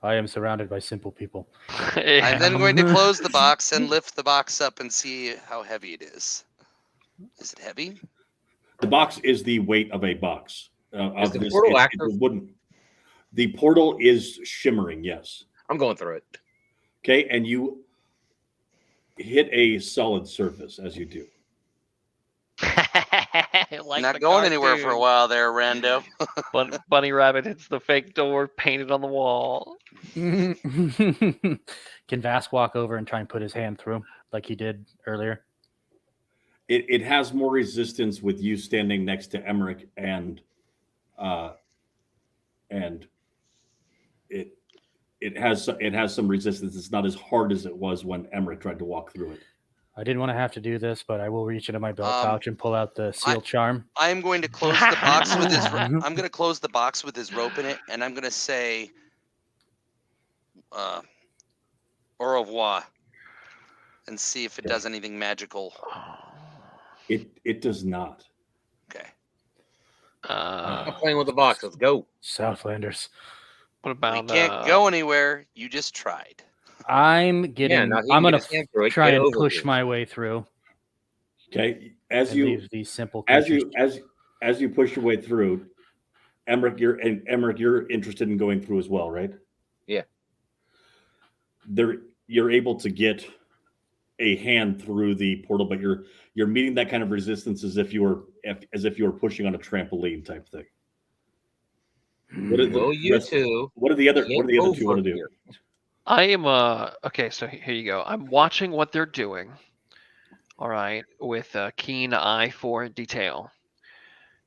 S3: I am surrounded by simple people.
S5: I'm then going to close the box and lift the box up and see how heavy it is. Is it heavy?
S1: The box is the weight of a box.
S4: Is the portal
S1: it's
S4: active?
S1: a wooden. The portal is shimmering. Yes.
S4: I'm going through it.
S1: Okay, and you hit a solid surface as you do.
S2: Like
S5: Not
S2: the
S5: going anywhere for a
S2: cartoon.
S5: while there, Rando.
S2: Bunny Rabbit hits the fake door painted on the wall.
S3: Can Vask walk over and try and put his hand through like he did earlier?
S1: It has more resistance with you standing next to Emmerich and it has some resistance. It's not as hard as it was when Emmerich tried to walk through it.
S3: I didn't want to have to do this, but I will reach into my belt pouch and pull out the seal
S5: I-
S3: charm.
S5: I am going to close the box with his. I'm going to close the box with his rope in it, and I'm going to say, au revoir, and see if it does anything magical.
S1: It does not.
S5: Okay.
S4: I'm playing with the box. Let's go.
S3: Southlanders.
S2: What
S5: We
S2: about
S5: can't go anywhere. You just tried.
S3: I'm getting.
S4: now he
S3: I'm
S4: can
S3: gonna
S4: get his hand through it,
S3: try
S4: get
S3: and
S4: over
S3: push
S4: here.
S3: my way through.
S1: Okay, as
S3: and
S1: you
S3: leave these simple
S1: as
S3: creatures.
S1: you as you push your way through, Emmerich, you're interested in going through as well, right?
S4: Yeah.
S1: You're able to get a hand through the portal, but you're meeting that kind of resistance as if you were pushing on a trampoline type thing. What are the
S4: Well, you
S1: rest-
S4: two.
S1: What are the other
S4: get
S1: two
S4: over
S1: want to do?
S4: here.
S2: I am okay, so here you go. I'm watching what they're doing. All right, with a keen eye for detail.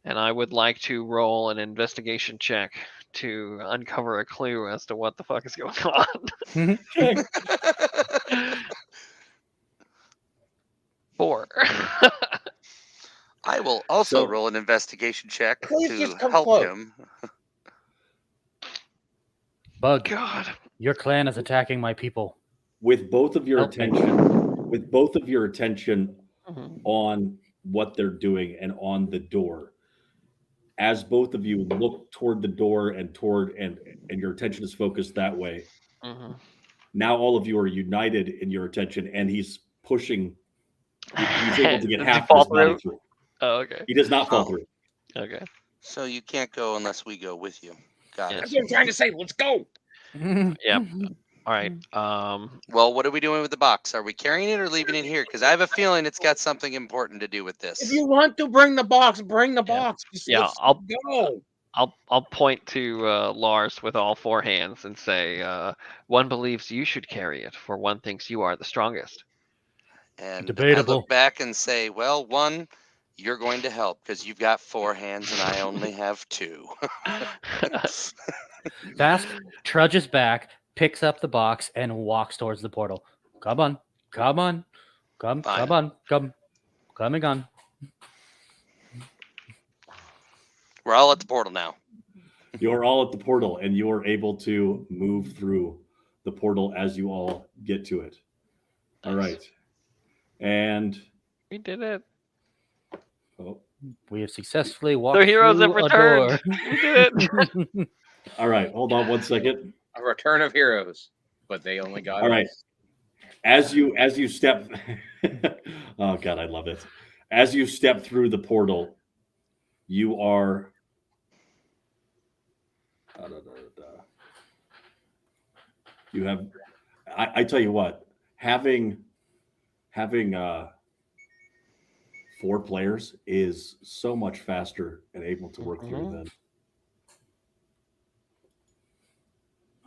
S2: And I would like to roll an investigation check to uncover a clue as to what the fuck is going on.
S1: Okay.
S2: 4.
S5: I will also
S1: So-
S5: roll an investigation check
S4: Please
S5: to
S4: just come
S5: help
S4: close.
S5: him.
S3: Bug,
S2: God.
S3: your clan is attacking my people.
S1: With both of your
S3: Help me.
S1: attention
S2: Mhm.
S1: on what they're doing and on the door, as both of you look toward the door and your attention is focused that way,
S2: Mhm.
S1: now all of you are united in your attention, and he's pushing. He's able to get
S2: Does he
S1: half of
S2: fall
S1: his body
S2: through?
S1: through.
S2: Oh, okay.
S1: He does not fall
S5: Oh.
S1: through.
S2: Okay.
S5: So you can't go unless we go with you. Got
S2: Yes.
S5: it.
S4: That's what I'm trying to say. Let's go.
S2: Yep. All right.
S5: Well, what are we doing with the box? Are we carrying it or leaving it here? Because I have a feeling it's got something important to do with this.
S4: If you want to bring the box, bring the box. Just
S2: Yeah,
S4: let's
S2: I'll-
S4: go.
S2: I'll point to Lars with all 4 hands and say, one believes you should carry it, for one thinks you are the strongest.
S5: And I
S3: Debatable.
S5: look back and say, well, one, you're going to help because you've got 4 hands and I only have 2.
S3: Vask trudges back, picks up the box, and walks towards the portal. Come on.
S5: Fine.
S3: Coming on.
S5: We're all at the portal now.
S1: You're all at the portal, and you are able to move through the portal as you all get to it. All
S2: Nice.
S1: right, and
S2: We did it.
S1: oh,
S3: We have successfully walked
S2: The heroes have
S3: through a
S2: returned.
S3: door.
S2: We did it.
S1: all right. Hold on 1 second.
S4: A return of heroes, but they only got.
S1: All right.
S4: us.
S1: As you step, oh god, I love it. As you step through the portal, you are. You have. I tell you what, having 4 players is so much faster and able to work through
S2: Mhm.
S1: than.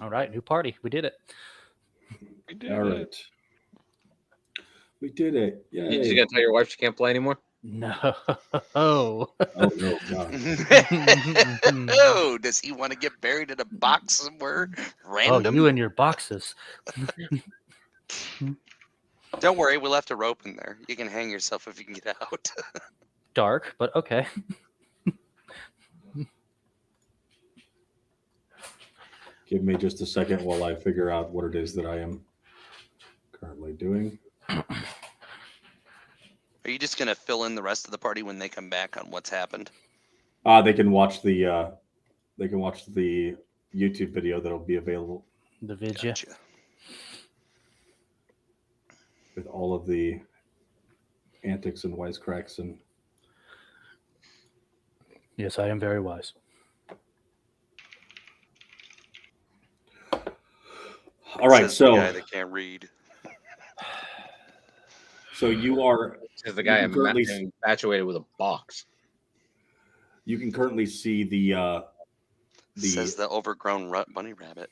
S3: All right, new party. We did it.
S2: We did
S1: All
S2: it.
S1: right. We did it.
S4: You
S1: Yay.
S4: just gonna tell your wife she can't play anymore?
S3: No.
S1: Oh, no, God.
S5: Oh, does he want to get buried in a box somewhere
S3: Oh,
S5: random?
S3: you and your boxes.
S5: Don't worry, we left a rope in there. You can hang yourself if you can get out.
S3: Dark, but okay.
S1: Give me just a second while I figure out what it is that I am currently doing.
S5: Are you just gonna fill in the rest of the party when they come back on what's happened?
S1: They can watch the YouTube video that'll be available
S3: The vidya.
S5: Gotcha.
S1: with all of the antics and wisecracks and
S3: Yes, I am very wise.
S1: all right.
S5: Says the
S1: So
S5: guy that can't read.
S1: you are
S4: Says the guy
S1: You can currently-
S4: infatuated with a box.
S1: you can currently see the
S5: Says the overgrown bunny rabbit.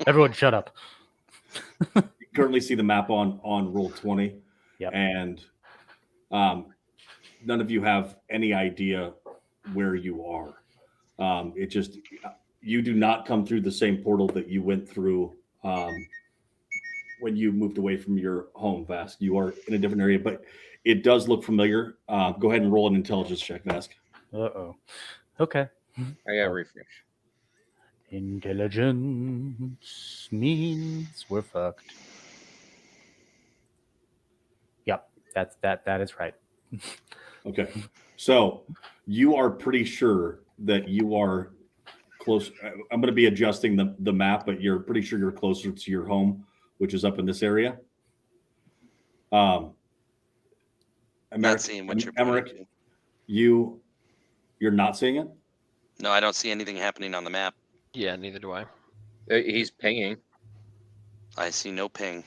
S3: Everyone, shut up.
S1: you currently see the map on Roll20.
S3: Yep.
S1: And none of you have any idea where you are. It just you do not come through the same portal that you went through when you moved away from your home, Vask. You are in a different area, but it does look familiar. Go ahead and roll an intelligence check, Vask.
S3: Uh-oh. Okay.
S4: I gotta refresh.
S3: Intelligence means we're fucked. Yep, that is right.
S1: Okay. So you are pretty sure that you are close. I'm going to be adjusting the map, but you're pretty sure you're closer to your home, which is up in this area.
S5: Not
S1: Emmerich,
S5: seeing what you're
S1: Emmerich,
S5: pointing to.
S1: you're not seeing it?
S5: No, I don't see anything happening on the map.
S2: Yeah, neither do I.
S4: He's pinging.
S5: I see no ping.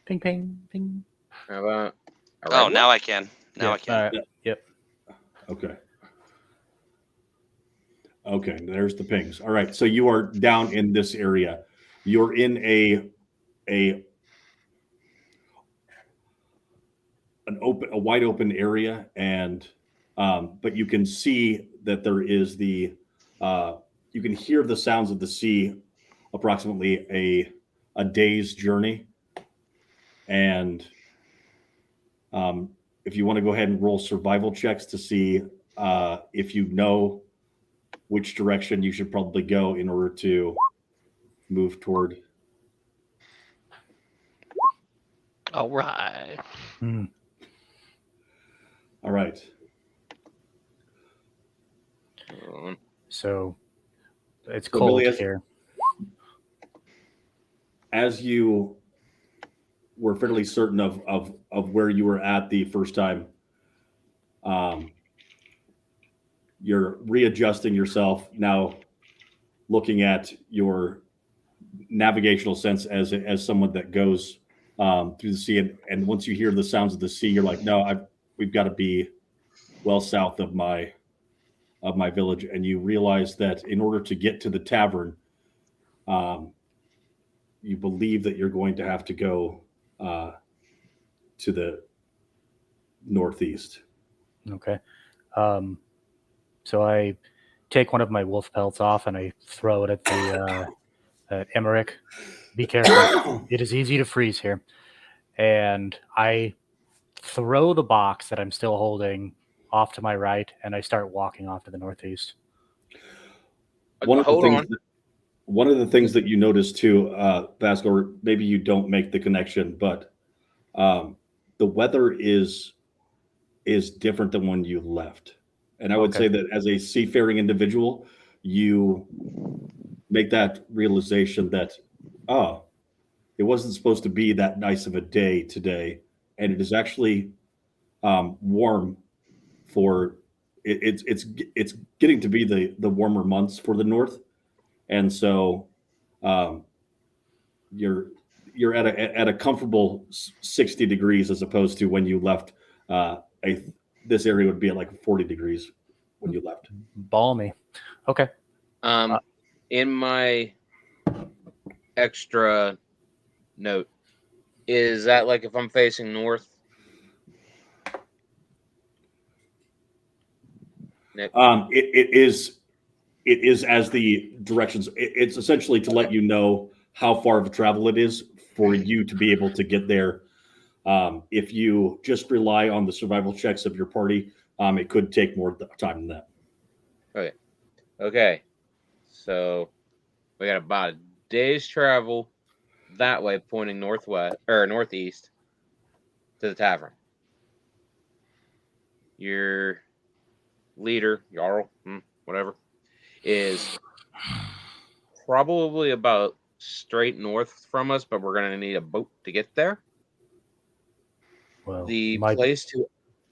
S3: Ping, ping, ping.
S4: How about? a red
S5: Oh,
S4: one?
S5: now I can. Now
S3: Yeah,
S5: I can.
S3: all right. Yep.
S1: Okay. Okay, there's the pings. All right, so you are down in this area. You're in a wide open area, and but you can see that there is you can hear the sounds of the sea approximately a day's journey. And if you want to go ahead and roll survival checks to see if you know which direction you should probably go in order to move toward.
S2: All right.
S3: Hmm.
S1: All right.
S3: So it's
S1: So
S3: cold
S1: Billy,
S3: here.
S1: As you were fairly certain of where you were at the first time, you're readjusting yourself now, looking at your navigational sense as someone that goes through the sea, and once you hear the sounds of the sea, you're like, no, we've got to be well south of my village, and you realize that in order to get to the tavern, you believe that you're going to have to go to the northeast.
S3: Okay. So I take one of my wolf pelts off and I throw it at the at Emmerich. Be careful. It is easy to freeze here. And I throw the box that I'm still holding off to my right, and I start walking off to the northeast.
S1: One of
S4: Hold on.
S1: the things that you notice too, Vasco, or maybe you don't make the connection, but the weather is different than when you left. And I would
S3: Okay.
S1: say that as a seafaring individual, you make that realization that, it wasn't supposed to be that nice of a day today. And it is actually warm for it's getting to be the warmer months for the north. And so you're at a comfortable 60 degrees as opposed to when you left. This area would be at like 40 degrees when you left.
S3: Balmy. Okay.
S4: In my extra note. Is that like if I'm facing north? Nick?
S1: It is as the directions. It's essentially to let you know how far of a travel it is for you to be able to get there. If you just rely on the survival checks of your party, it could take more time than that.
S4: Okay. So we got about a day's travel that way, pointing northwest or northeast to the tavern. Your leader, Jarl, whatever, is probably about straight north from us, but we're gonna need a boat to get there.
S3: Well,
S4: The place to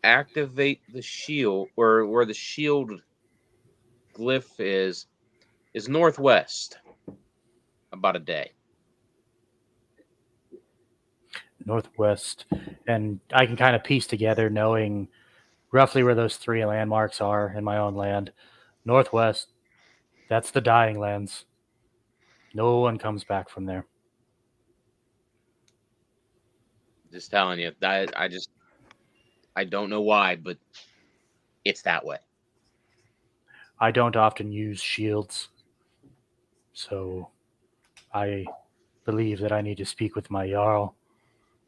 S4: activate the shield, or where the shield glyph is northwest. About a day.
S3: northwest, and I can kind of piece together, knowing roughly where those 3 landmarks are in my own land. Northwest, that's the Dying Lands. No one comes back from there.
S4: Just telling you. I don't know why, but it's that way.
S3: I don't often use shields, so I believe that I need to speak with my Jarl,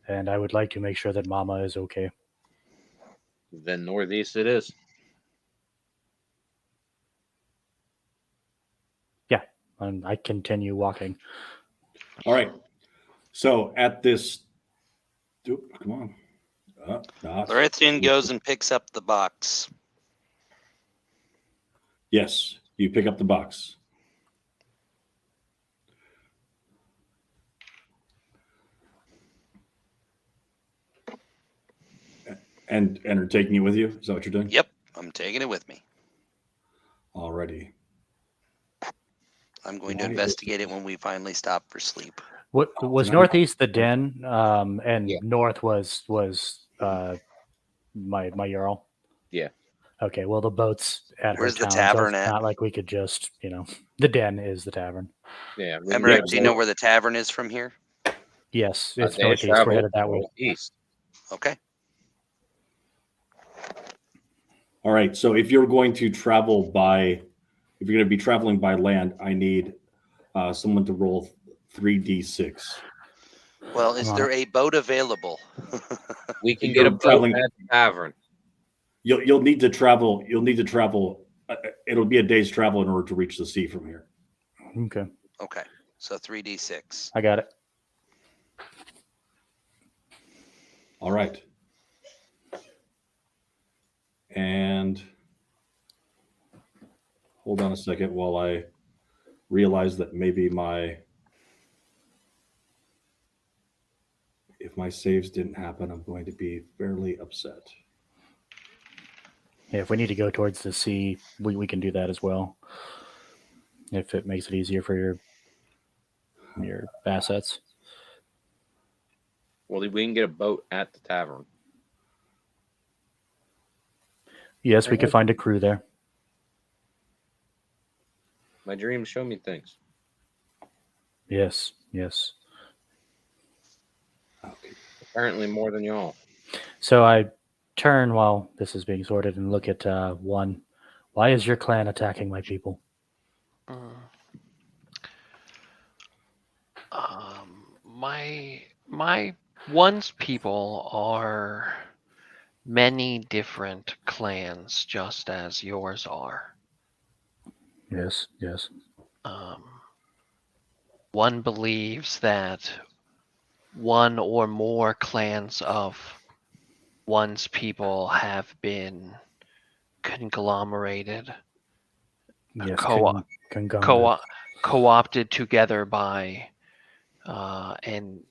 S3: and I would like to make sure that Mama is okay.
S4: Then northeast it is.
S3: Yeah, and I continue walking.
S1: All right. So at this, come on.
S5: Larethian goes and picks up the box.
S1: Yes, you pick up the box. And are taking it with you? Is that what you're doing?
S5: Yep, I'm taking it with me.
S1: Already.
S5: I'm going to investigate it when we finally stop for sleep.
S3: What was northeast the den, and north was my Jarl?
S4: Yeah.
S3: Okay, well the boat's at
S5: Where's
S3: her
S5: the
S3: town,
S5: tavern
S3: so it's
S5: at?
S3: not like we could just, the den is the tavern.
S4: Yeah.
S5: Emmerich, do you know where the tavern is from here?
S3: Yes, it's
S4: They
S3: northeast.
S4: travel
S3: We're headed that way.
S4: northeast.
S5: Okay.
S1: All right. So if you're going to be traveling by land, I need someone to roll 3d6.
S5: Well, is there a boat available?
S4: We can
S1: You're
S4: get a boat
S1: traveling-
S4: at the tavern.
S1: You'll need to travel. It'll be a day's travel in order to reach the sea from here.
S3: Okay,
S5: Okay, so 3d6.
S3: I got it.
S1: All right. And hold on a second while I realize that maybe if my saves didn't happen, I'm going to be fairly upset.
S3: Yeah, if we need to go towards the sea, we can do that as well. If it makes it easier for your assets.
S4: Well, we can get a boat at the tavern.
S3: Yes, we could find a crew there.
S4: My dreams show me things.
S3: Yes.
S1: Okay.
S4: Apparently more than y'all.
S3: So I turn while this is being sorted and look at one. Why is your clan attacking my people?
S2: My one's people are many different clans, just as yours are.
S3: Yes.
S2: One believes that one or more clans of one's people have been conglomerated,
S3: Yes.
S2: co-opted together by an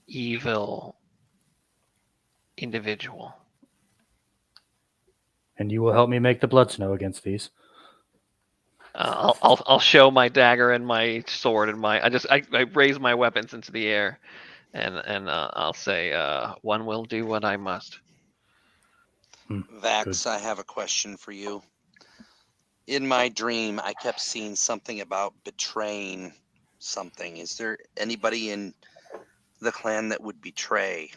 S2: evil individual.
S3: And you will help me make the blood snow against these.
S2: I'll show my dagger and my sword and I raise my weapons into the air, and I'll say, one will do what I must.
S5: Vax, I have a question for you. In my dream, I kept seeing something about betraying something. Is there anybody in the clan that would betray?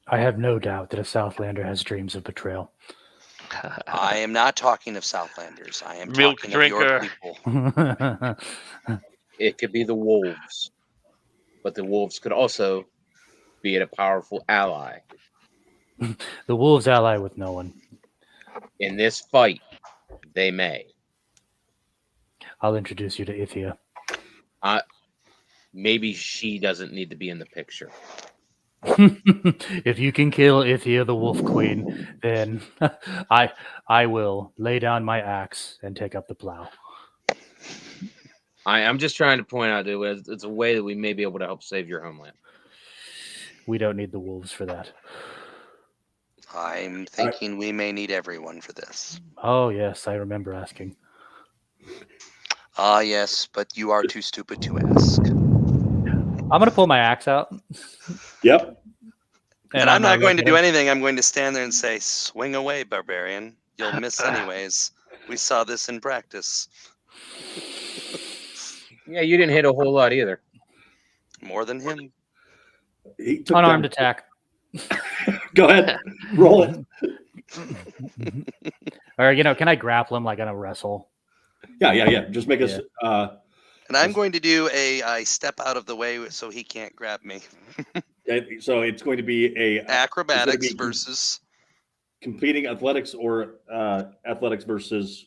S3: I have no doubt that a Southlander has dreams of betrayal.
S5: I am not talking of Southlanders. I am
S2: Milk
S5: talking
S2: drinker.
S5: of your people.
S4: It could be the wolves, but the wolves could also be a powerful ally.
S3: The wolves ally with no one.
S4: In this fight, they may.
S3: I'll introduce you to Ithia.
S4: Maybe she doesn't need to be in the picture.
S3: If you can kill Ithia the Wolf Queen, then I will lay down my axe and take up the plow.
S4: I'm just trying to point out that it's a way that we may be able to help save your homeland.
S3: We don't need the wolves for that.
S5: I'm thinking we may need everyone for this.
S3: Oh, yes, I remember asking.
S5: Ah, yes, but you are too stupid to ask.
S3: I'm going to pull my axe out.
S1: Yep.
S5: And I'm not going to
S3: look
S5: do
S3: at him.
S5: anything. I'm going to stand there and say, swing away, barbarian. You'll miss anyways. We saw this in practice.
S4: Yeah, you didn't hit a whole lot either.
S5: More than him.
S1: He took
S3: Unarmed
S1: down-
S3: attack.
S1: Go ahead. Roll it.
S3: Or, can I grapple him like on a wrestle?
S1: Yeah. Just make us.
S5: And I'm going to do I step out of the way so he can't grab me.
S1: So it's going to be a
S5: Acrobatics
S1: be-
S5: versus.
S1: completing athletics or athletics versus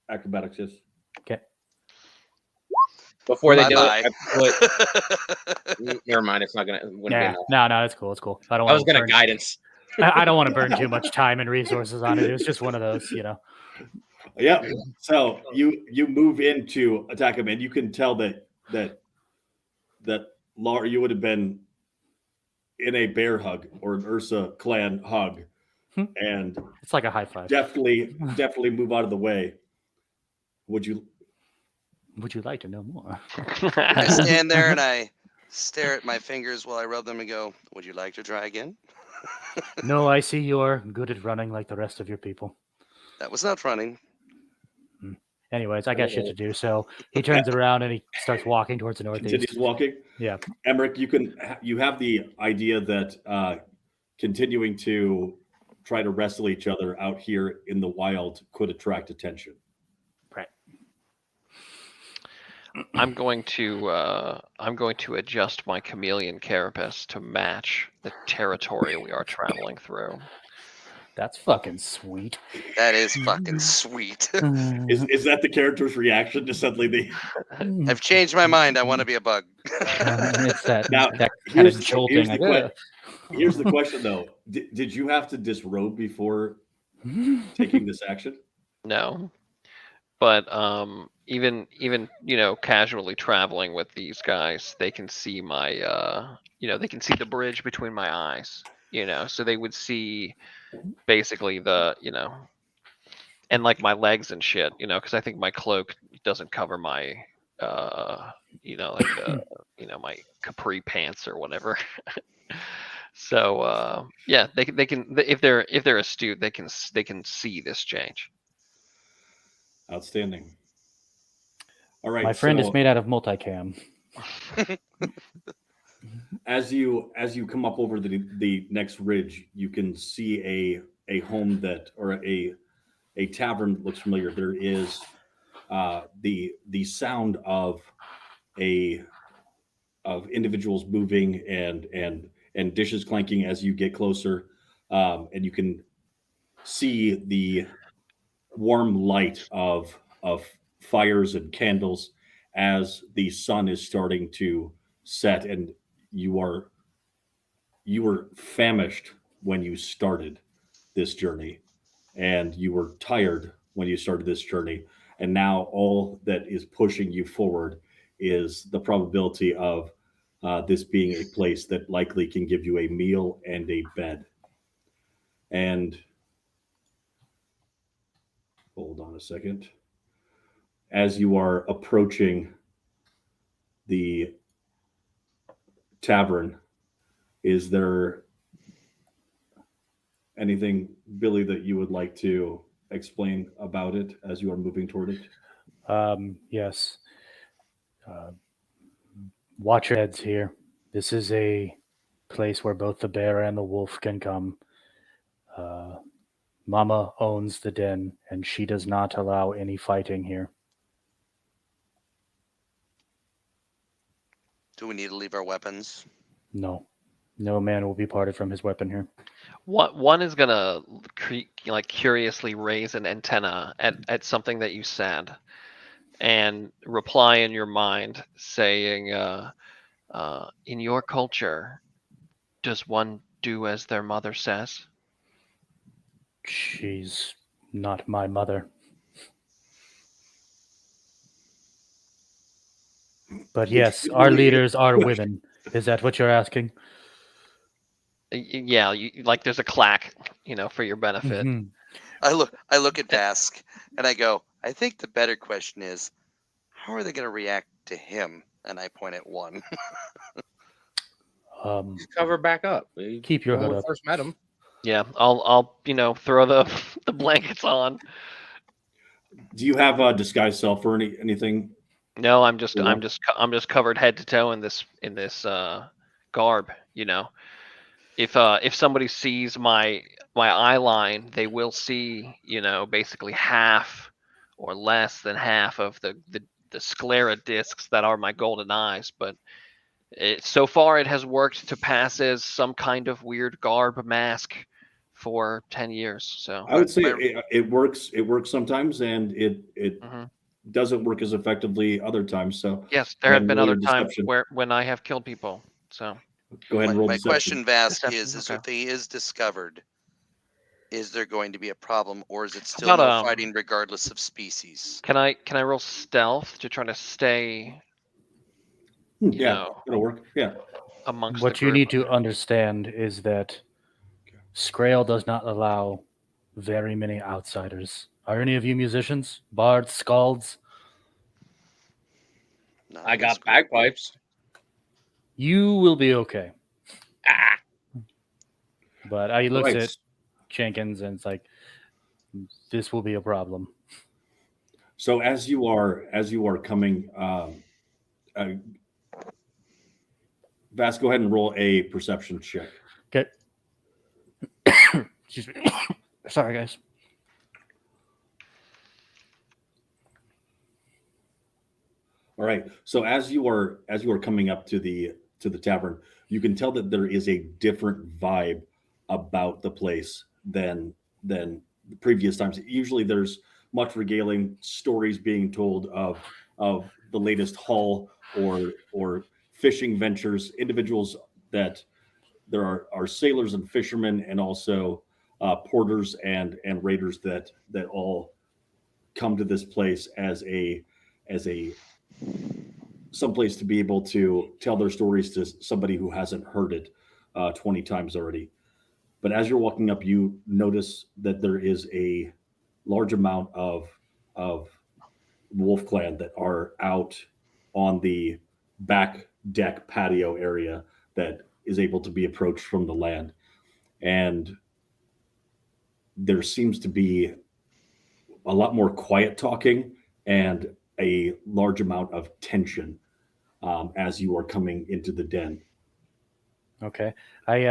S1: acrobatics. Yes.
S3: Okay.
S4: Before they do
S5: Bye-bye.
S4: it, never mind. It's not gonna. Wouldn't be
S3: Yeah.
S4: enough.
S3: No, it's cool. It's cool. I don't
S4: I
S3: want
S4: was gonna
S3: burn,
S4: guidance.
S3: I don't want to burn too much time and resources on it. It was just one of those,
S1: Yeah. So you move in to attack him, and you can tell that Laura, you would have been in a bear hug or an Ursa clan hug, and
S3: It's like a high five.
S1: definitely move out of the way. Would you?
S3: Would you like to know more?
S5: I stand there and I stare at my fingers while I rub them and go, would you like to try again?
S3: No, I see you're good at running like the rest of your people.
S5: That was not running.
S3: Anyways, I got shit to do. So he turns around and he starts walking towards the northeast.
S1: Continues walking.
S3: Yeah.
S1: Emmerich, you have the idea that continuing to try to wrestle each other out here in the wild could attract attention.
S3: Right.
S2: I'm going to adjust my chameleon carapace to match the territory we are traveling through.
S3: That's fucking sweet.
S5: That is fucking sweet.
S1: Is that the character's reaction to suddenly the?
S5: I've changed my mind. I want to be a bug.
S3: It's that,
S1: Now,
S3: that kind of
S1: here's
S3: jolting.
S1: the
S3: Like,
S1: Here's the question though: Did you have to disrobe before taking this action?
S2: No, but even casually traveling with these guys, they can see my they can see the bridge between my eyes. So they would see basically the and like my legs and shit. Because I think my cloak doesn't cover my my capri pants or whatever. So yeah, they can if they're astute, they can see this change.
S1: Outstanding. All right,
S3: my friend
S1: so
S3: is made out of multicam.
S1: as you come up over the next ridge, you can see a home or a tavern that looks familiar. There is the sound of individuals moving and dishes clanking as you get closer, and you can see the warm light of fires and candles as the sun is starting to set, and you were famished when you started this journey, and you were tired when you started this journey, and now all that is pushing you forward is the probability of this being a place that likely can give you a meal and a bed. And hold on a second. As you are approaching the tavern, is there anything, Billy, that you would like to explain about it as you are moving toward it?
S3: Yes. Watch your heads here. This is a place where both the bear and the wolf can come. Mama owns the den, and she does not allow any fighting here.
S5: Do we need to leave our weapons?
S3: No. No man will be parted from his weapon here.
S2: One is gonna curiously raise an antenna at something that you said, and reply in your mind saying, "In your culture, does one do as their mother says?"
S3: She's not my mother. But yes, our leaders are women. Is that what you're asking?
S2: Yeah, like there's a clack, for your benefit.
S3: Mhm.
S5: I look at Vask and I go, I think the better question is, how are they going to react to him? And I point at one.
S4: Just cover back up.
S3: Keep your
S4: When
S3: hood
S4: we
S3: up.
S4: first met him.
S2: Yeah, I'll throw the the blankets on.
S1: Do you have a disguise self or anything?
S2: No, I'm just
S1: Yeah.
S2: I'm just covered head to toe in this garb. If somebody sees my eye line, they will see basically half or less than half of the sclera discs that are my golden eyes. But so far it has worked to pass as some kind of weird garb mask for 10 years. So
S1: I would say it works. It works sometimes, and it
S2: Mhm.
S1: doesn't work as effectively other times. So
S2: yes, there have
S1: and
S2: been
S1: roll
S2: other
S1: your
S2: times
S1: deception.
S2: when I have killed people. So
S1: Go ahead and roll
S5: My
S1: deception.
S5: question, Vask,
S2: Deception,
S5: is
S2: okay.
S5: if he is discovered, is there going to be a problem, or is it still
S2: about,
S5: no fighting regardless of species?
S2: can I roll stealth to try to stay
S1: Yeah, it'll work. Yeah.
S2: amongst
S3: What
S2: the
S3: you
S2: group?
S3: need to understand is that Scrael does not allow very many outsiders. Are any of you musicians? Bards, skalds?
S5: Not
S4: I
S5: in this
S4: got
S5: group.
S4: bagpipes.
S3: You will be okay. But he looks
S1: Right.
S3: at Jenkins and it's like, this will be a problem.
S1: So as you are coming, Vas, go ahead and roll a perception check.
S3: Okay. Excuse me. Sorry, guys.
S1: All right. So as you are coming up to the tavern, you can tell that there is a different vibe about the place than previous times. Usually there's much regaling, stories being told of the latest haul or fishing ventures, individuals that there are sailors and fishermen and also porters and raiders that all come to this place as a someplace to be able to tell their stories to somebody who hasn't heard it 20 times already. But as you're walking up, you notice that there is a large amount of Wolf Clan that are out on the back deck patio area that is able to be approached from the land. And there seems to be a lot more quiet talking and a large amount of tension as you are coming into the den.
S3: Okay. I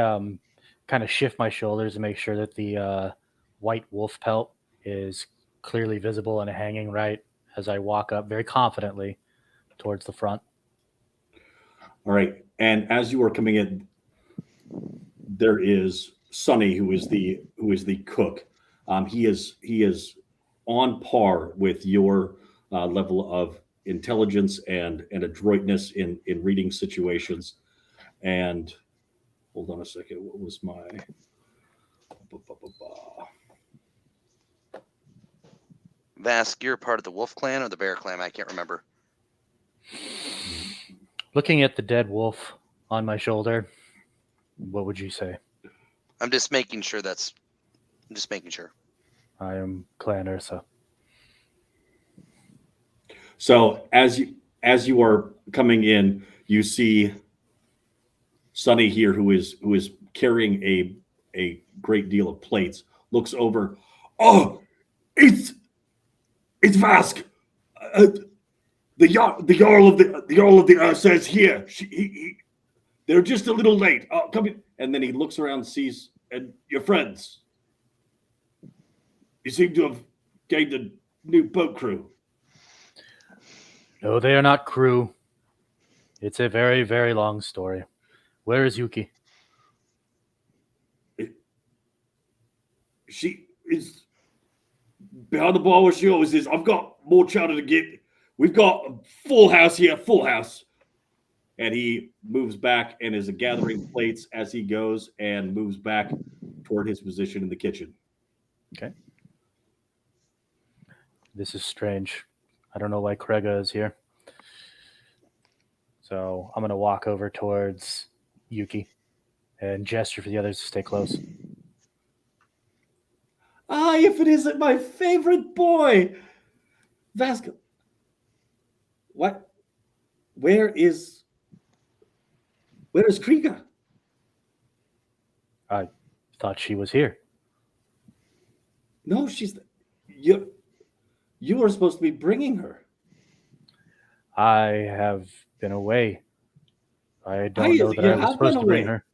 S3: kind of shift my shoulders to make sure that the white wolf pelt is clearly visible and hanging right as I walk up very confidently towards the front.
S1: All right. And as you are coming in, there is Sonny, who is the cook. He is on par with your level of intelligence and adroitness in reading situations. And hold on a second. What was my?
S5: Vask, you're part of the Wolf Clan or the Bear Clan? I can't remember.
S3: Looking at the dead wolf on my shoulder, what would you say?
S5: I'm just making sure that's. I'm just making sure.
S3: I am Clan Ursa.
S1: So as you are coming in, you see Sonny here, who is carrying a great deal of plates. Looks over. Oh, it's Vask. The Jarl of the Earth says here. They're just a little late. Come in. And then he looks around, sees and your friends. You seem to have gained a new boat crew.
S3: No, they are not crew. It's a very, very long story. Where is Yuki?
S1: She is behind the bar where she always is. I've got more chowder to get. We've got a full house here, full house. And he moves back and is gathering plates as he goes and moves back toward his position in the kitchen.
S3: Okay. This is strange. I don't know why Krega is here. So I'm going to walk over towards Yuki and gesture for the others to stay close.
S1: Ah, if it isn't my favorite boy, Vasco. What? Where is Kriga?
S3: I thought she was here.
S1: No, you were supposed to be bringing her.
S3: I have been away. I don't know that I was supposed to bring her.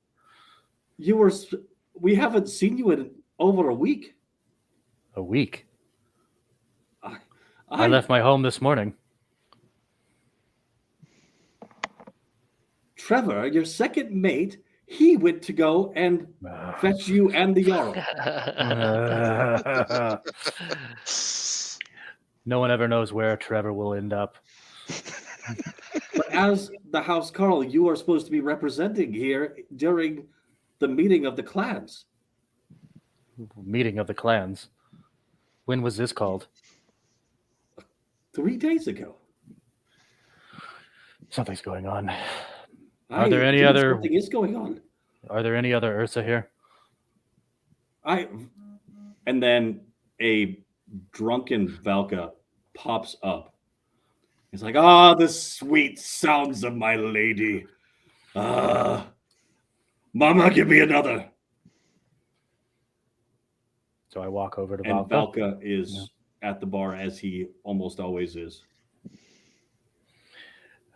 S1: We haven't seen you in over a week.
S3: A week?
S1: I
S3: left my home this morning.
S1: Trevor, your second mate, he went to go and fetch you and the Jarl.
S3: No one ever knows where Trevor will end up.
S1: But as the House Carl, you are supposed to be representing here during the meeting of the clans.
S3: Meeting of the clans? When was this called?
S1: 3 days ago.
S3: Something's going on. Are there any other?
S1: Something is going on.
S3: Are there any other Ursa here?
S1: And then a drunken Valka pops up. He's like, the sweet sounds of my lady. Mama, give me another.
S3: So I walk over to
S1: And
S3: Valka.
S1: Valka is at the bar as he almost always is.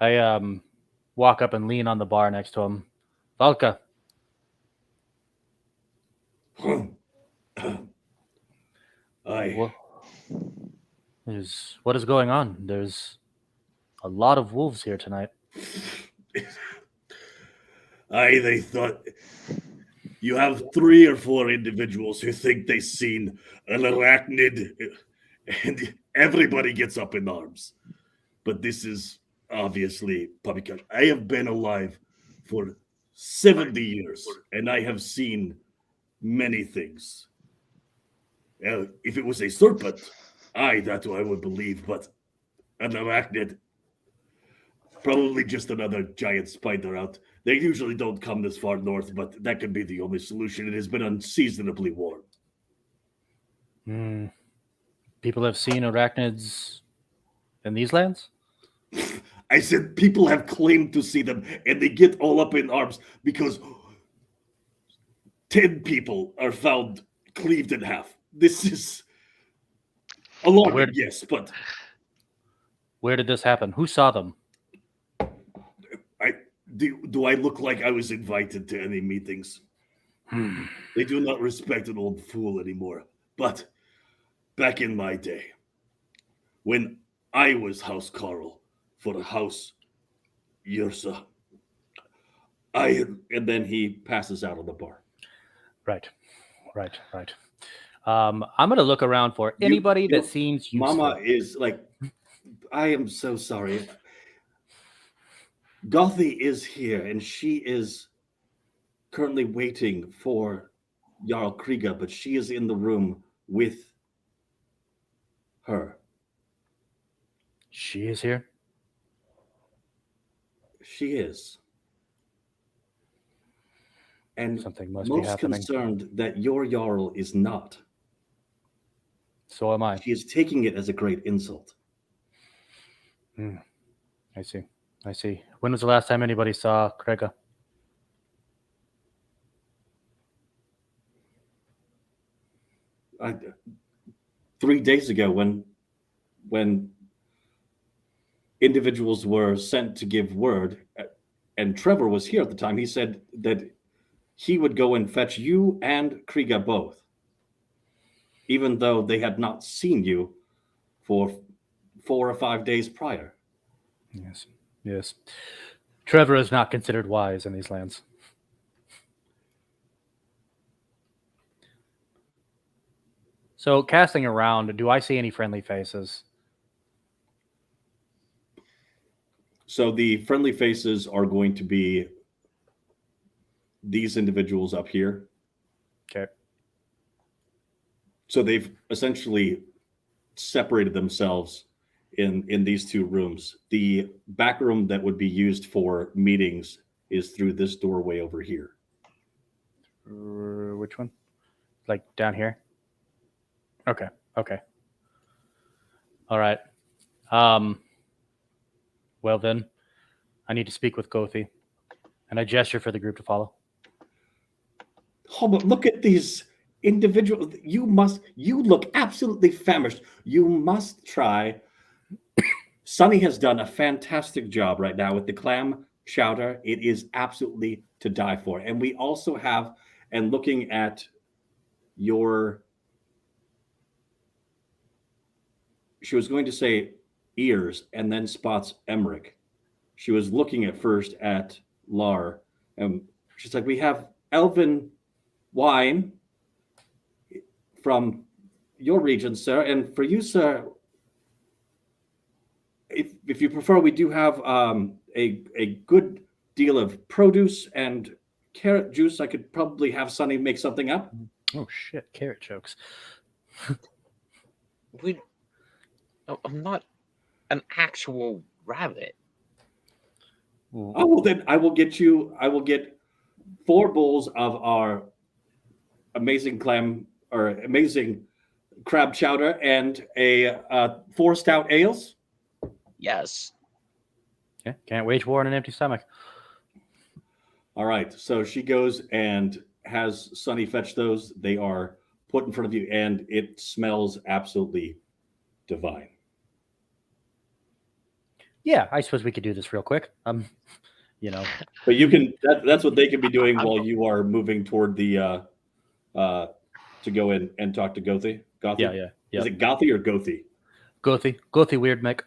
S3: I walk up and lean on the bar next to him. Valka. What is going on? There's a lot of wolves here tonight.
S1: They thought you have 3 or 4 individuals who think they've seen an arachnid, and everybody gets up in arms. But this is obviously poppycock. I have been alive for 70 years, and I have seen many things. If it was a serpent, that I would believe, but an arachnid, probably just another giant spider out. They usually don't come this far north, but that could be the only solution. It has been unseasonably warm.
S3: People have seen arachnids in these lands?
S1: I said people have claimed to see them, and they get all up in arms because 10 people are found cleaved in half. This is alarming, yes, but...
S3: Where did this happen? Who saw them?
S1: Do I look like I was invited to any meetings? They do not respect an old fool anymore. But back in my day, when I was House Carl for the House Yrsa, and then he passes out on the bar.
S3: Right. I'm going to look around for anybody that seems useful.
S1: Mama is like, I am so sorry. Gothy is here, and she is currently waiting for Jarl Kriga, but she is in the room with her.
S3: She is here?
S1: She is. And
S3: something must be
S1: most
S3: happening.
S1: Concerned that your Jarl is not.
S3: So am I.
S1: She is taking it as a great insult.
S3: I see. When was the last time anybody saw Krega?
S1: Three days ago when individuals were sent to give word, and Trevor was here at the time. He said that he would go and fetch you and Kriega both, even though they had not seen you for 4 or 5 days prior.
S3: Yes. Yes. Trevor is not considered wise in these lands. So, casting around, do I see any friendly faces?
S1: So the friendly faces are going to be these individuals up here.
S3: Okay.
S1: So they've essentially separated themselves in these two rooms. The back room that would be used for meetings is through this doorway over here.
S3: Which one? Like down here? Okay. Okay. All right. Well then, I need to speak with Gothi, and I gesture for the group to follow.
S1: Oh, but look at these individuals. You look absolutely famished. You must try. Sunny has done a fantastic job right now with the clam chowder. It is absolutely to die for. And we also have, and looking at your, she was going to say ears and then spots Emmerich. She was looking at first at Lar, and she's like, we have elven wine from your region, sir, and for you, sir, if you prefer, we do have a good deal of produce and carrot juice. I could probably have Sunny make something up.
S3: Oh shit, carrot chokes.
S4: I'm not an actual rabbit.
S1: Oh, well, then I will get 4 bowls of our amazing crab chowder and 4 stout ales.
S4: Yes.
S3: Yeah, can't wage war on an empty stomach.
S1: All right, so she goes and has Sunny fetch those. They are put in front of you, and it smells absolutely divine.
S3: Yeah, I suppose we could do this real quick.
S1: But you can. That's what they can be doing while you are moving toward the to go in and talk to Gothi. Gothi?
S3: Yeah.
S1: Is it Gothi or Gothi?
S3: Gothi, weird Mick.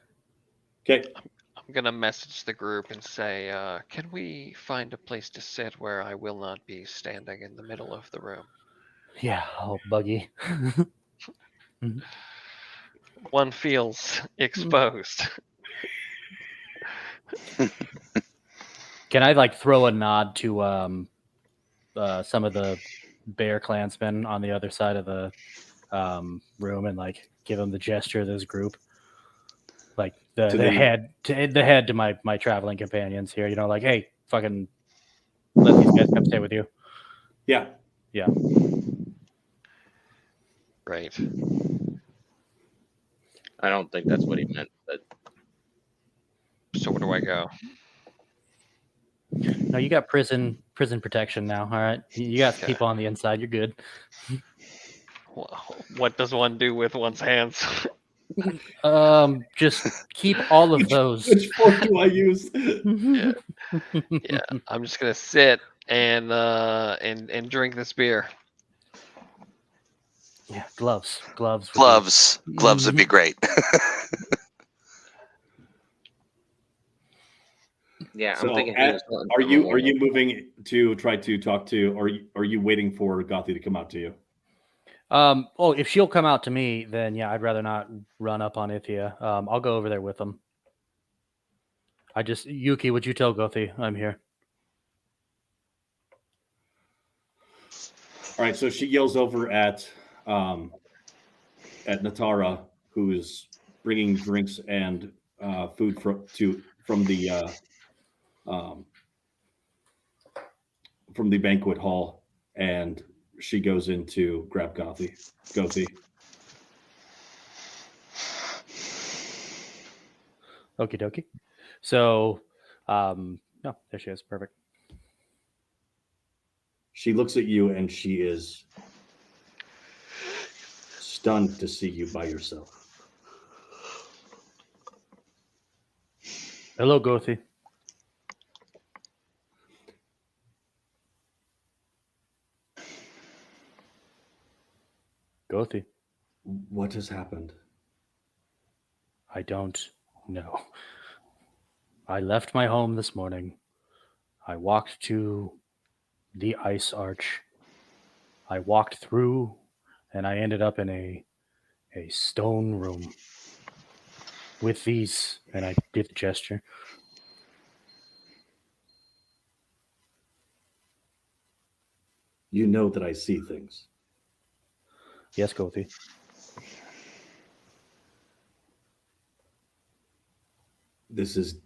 S1: Okay.
S2: I'm gonna message the group and say, can we find a place to sit where I will not be standing in the middle of the room?
S3: Yeah, all buggy.
S2: One feels exposed.
S3: Can I throw a nod to some of the bear clansmen on the other side of the room and give them the gesture of this group? The head to my traveling companions here, hey, fucking let these guys come stay with you.
S1: Yeah.
S3: Yeah.
S2: Right.
S4: I don't think that's what he meant, but
S2: so where do I go?
S3: No, you got prison protection now. All right, you got people on the inside. You're good.
S2: What does one do with one's hands?
S3: Just keep all of those.
S1: Which fork do I use?
S2: Yeah. I'm just gonna sit and drink this beer.
S3: Yeah, gloves.
S5: Gloves would be great.
S4: Yeah,
S1: So
S4: I'm thinking.
S1: are you moving to try to talk to, or are you waiting for Gothi to come out to you?
S3: If she'll come out to me, then yeah, I'd rather not run up on Ithia. I'll go over there with them. Yuki, would you tell Gothi I'm here?
S1: All right, so she yells over at Natara, who's bringing drinks and food from the banquet hall, and she goes in to grab Gothi.
S3: Okie dokie. So, no, there she is. Perfect.
S1: She looks at you and she is stunned to see you by yourself.
S3: Hello, Gothi. Gothi.
S1: What has happened?
S3: I don't know. I left my home this morning. I walked to the ice arch. I walked through, and I ended up in a stone room with these, and I did the gesture.
S1: You know that I see things.
S3: Yes, Gothi.
S1: This is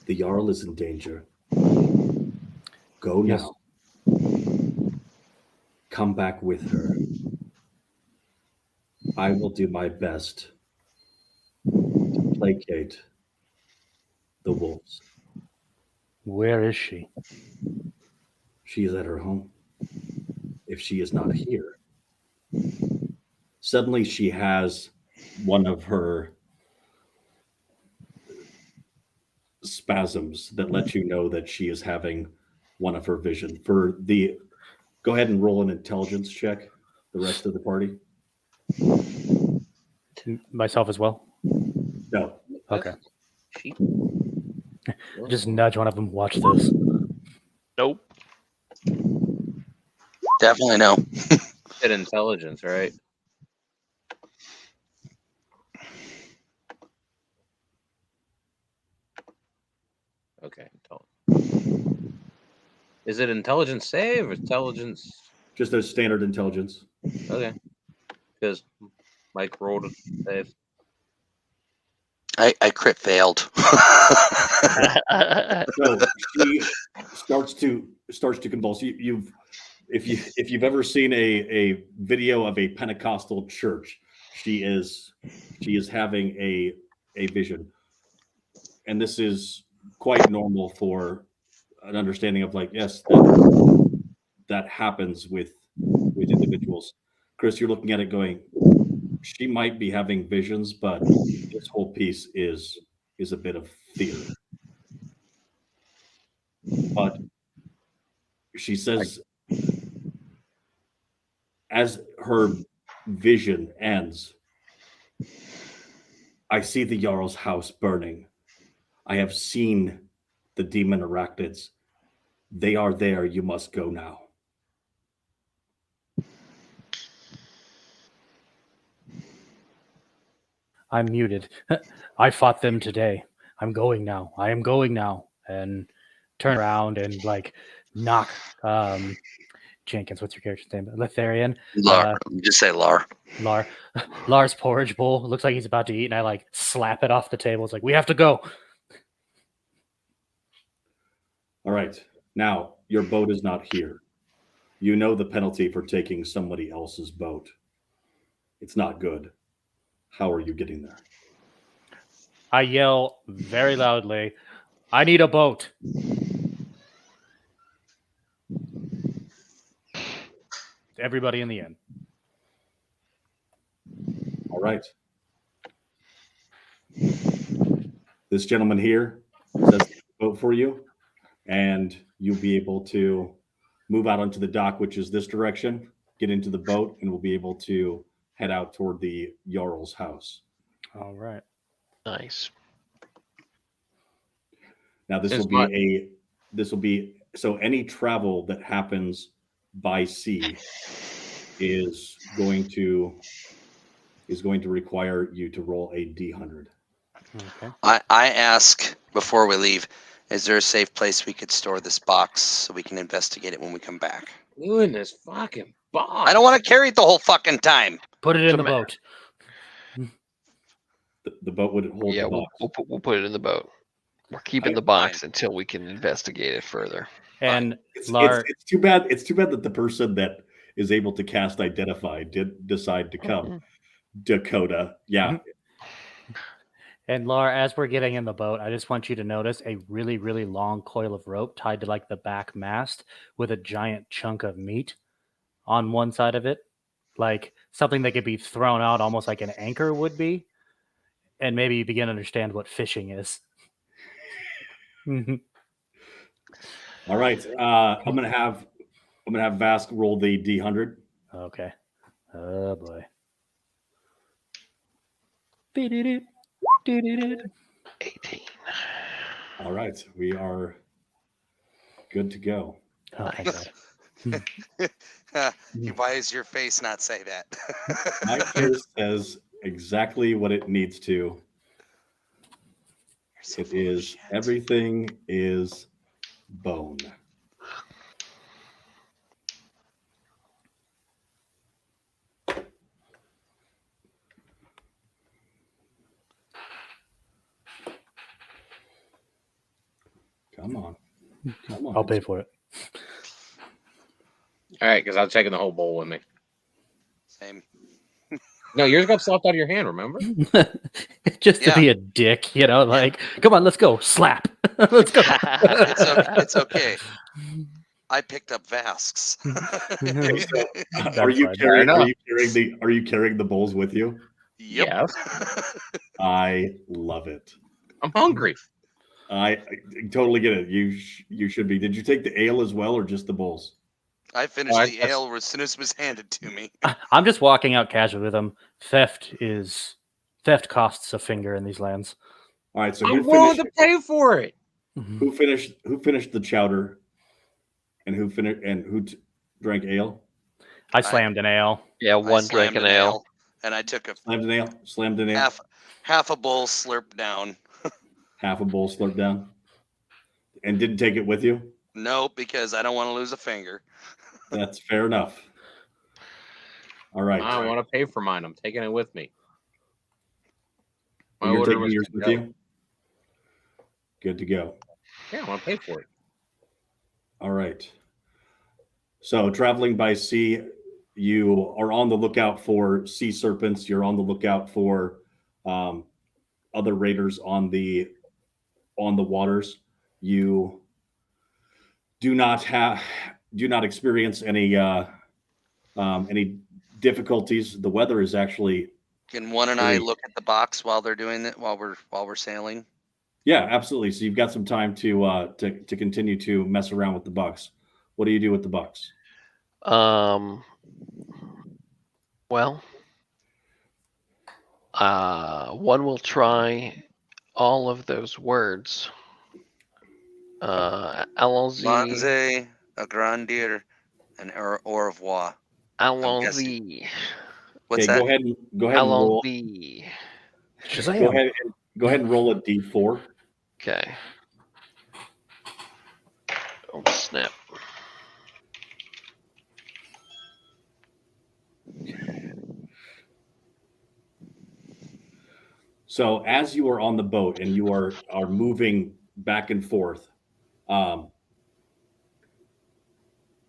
S1: the Jarl is in danger. Go
S3: Yes.
S1: now. Come back with her. I will do my best to placate the wolves.
S3: Where is she?
S1: She is at her home. If she is not here, suddenly she has one of her spasms that let you know that she is having one of her vision. Go ahead and roll an intelligence check, the rest of the party.
S3: Myself as well?
S1: No.
S3: Okay.
S4: Sheep.
S3: Just nudge one of them. Watch this.
S2: Nope.
S5: Definitely no.
S4: Good intelligence, right? Okay. Is it intelligence save or intelligence?
S1: Just a standard intelligence.
S4: Okay. Because Mike rolled a save.
S5: I crit failed.
S1: So she starts to convulse. If you've ever seen a video of a Pentecostal church, she is having a vision, and this is quite normal for an understanding of, like, yes, that happens with individuals. Chris, you're looking at it going, she might be having visions, but this whole piece is a bit of fear. But she says, as her vision ends, I see the Jarl's house burning. I have seen the demon arachnids. They are there. You must go now.
S3: I'm muted. I fought them today. I'm going now. I am going now. And turn around and like knock Jenkins, what's your character's name? Letharian.
S5: Lar. Just say Lar.
S3: Lars porridge bowl. Looks like he's about to eat, and I like slap it off the table. It's like, we have to go.
S1: All right. Now, your boat is not here. You know the penalty for taking somebody else's boat. It's not good. How are you getting there?
S3: I yell very loudly, I need a boat. Everybody in the inn.
S1: All right. This gentleman here says boat for you, and you'll be able to move out onto the dock, which is this direction, get into the boat, and we'll be able to head out toward the Jarl's house.
S3: All right.
S2: Nice.
S1: Now this will be so any travel that happens by sea is going to require you to roll a D100.
S3: Okay.
S5: I ask before we leave, is there a safe place we could store this box so we can investigate it when we come back?
S4: Doing this fucking box.
S5: I don't want to carry it the whole fucking time.
S3: Put it in the boat.
S1: The boat would hold
S2: Yeah,
S1: the
S2: we'll
S1: box.
S2: we'll put it in the boat. We're keeping the box until we can investigate it further.
S3: And
S1: It's too bad. It's too bad that the person that is able to cast Identify did decide to come. Dakota. Yeah.
S3: And Lar, as we're getting in the boat, I just want you to notice a really, really long coil of rope tied to like the back mast with a giant chunk of meat on one side of it, like something that could be thrown out almost like an anchor would be, and maybe you begin to understand what fishing is.
S1: All right. I'm gonna have Vask roll the D100.
S3: Okay. Oh boy.
S2: 18.
S1: All right, we are good to go.
S3: Oh, thank God.
S5: Why does your face not say that?
S1: My face says exactly what it needs to.
S5: You're so
S1: It
S5: full of
S1: is
S5: shit.
S1: everything is bone. Come on. Come on.
S3: I'll pay for it.
S4: All right, because I was taking the whole bowl with me.
S5: Same.
S4: No, yours got slopped out of your hand. Remember?
S3: Just to
S5: Yeah.
S3: be a dick, you know, like, come on, let's go, slap, let's go.
S5: It's okay. I picked up Vasks.
S1: Are you
S3: fine.
S1: carrying?
S4: Fair
S1: Are you carrying the bowls with you?
S5: Yep.
S4: Yes.
S1: I love it.
S4: I'm hungry.
S1: I totally get it. You should be. Did you take the ale as well, or just the bowls?
S5: I finished
S4: Oh,
S5: the
S4: that's-
S5: ale as soon as it was handed to me.
S3: I'm just walking out casually with them. Theft costs a finger in these lands.
S1: All right. So
S4: I'm
S1: who
S4: willing
S1: finished?
S4: to pay for it.
S1: Who finished the chowder? And who drank ale?
S3: I slammed an ale.
S2: Yeah,
S5: I
S2: one
S5: slammed
S2: drink an ale.
S5: and I took a
S1: Slammed an ale. Slammed an ale.
S5: half a bowl slurped down.
S1: Half a bowl slurped down. And didn't take it with you?
S5: No, because I don't want to lose a finger.
S1: That's fair enough. All right.
S4: I want to pay for mine. I'm taking it with me. My
S1: You're
S4: order
S1: taking
S4: was
S1: yours
S4: to
S1: with
S4: go.
S1: you? Good to go.
S4: Yeah, I want to pay for it.
S1: All right. So traveling by sea, you are on the lookout for sea serpents. You're on the lookout for other raiders on the waters. You do not experience any difficulties. The weather is actually
S5: Can one and I
S1: Great.
S5: look at the box while they're doing it while we're sailing?
S1: yeah, absolutely. So you've got some time to continue to mess around with the bucks. What do you do with the bucks?
S2: Well, one will try all of those words. Allons-y,
S5: Lanze, agrandir, and au revoir.
S2: allons-y,
S5: What's
S1: Okay,
S5: that?
S1: go ahead and roll.
S2: allons-y.
S3: Shazam.
S1: Go ahead and roll a d4.
S2: Okay. Oh snap!
S1: So as you are on the boat and you are moving back and forth,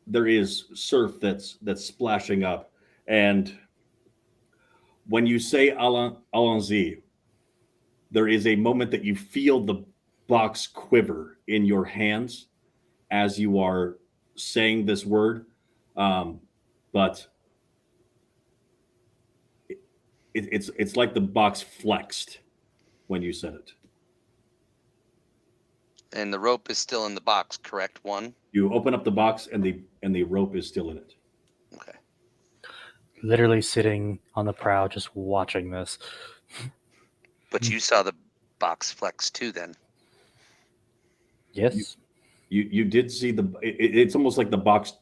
S1: there is surf that's splashing up, and when you say allons-y, there is a moment that you feel the box quiver in your hands as you are saying this word, but it's like the box flexed when you said it.
S5: And the rope is still in the box, correct? One.
S1: You open up the box and the rope is still in it.
S5: Okay.
S3: Literally sitting on the prow, just watching this.
S5: But you saw the box flex too, then.
S3: Yes.
S1: You did see it's almost like the box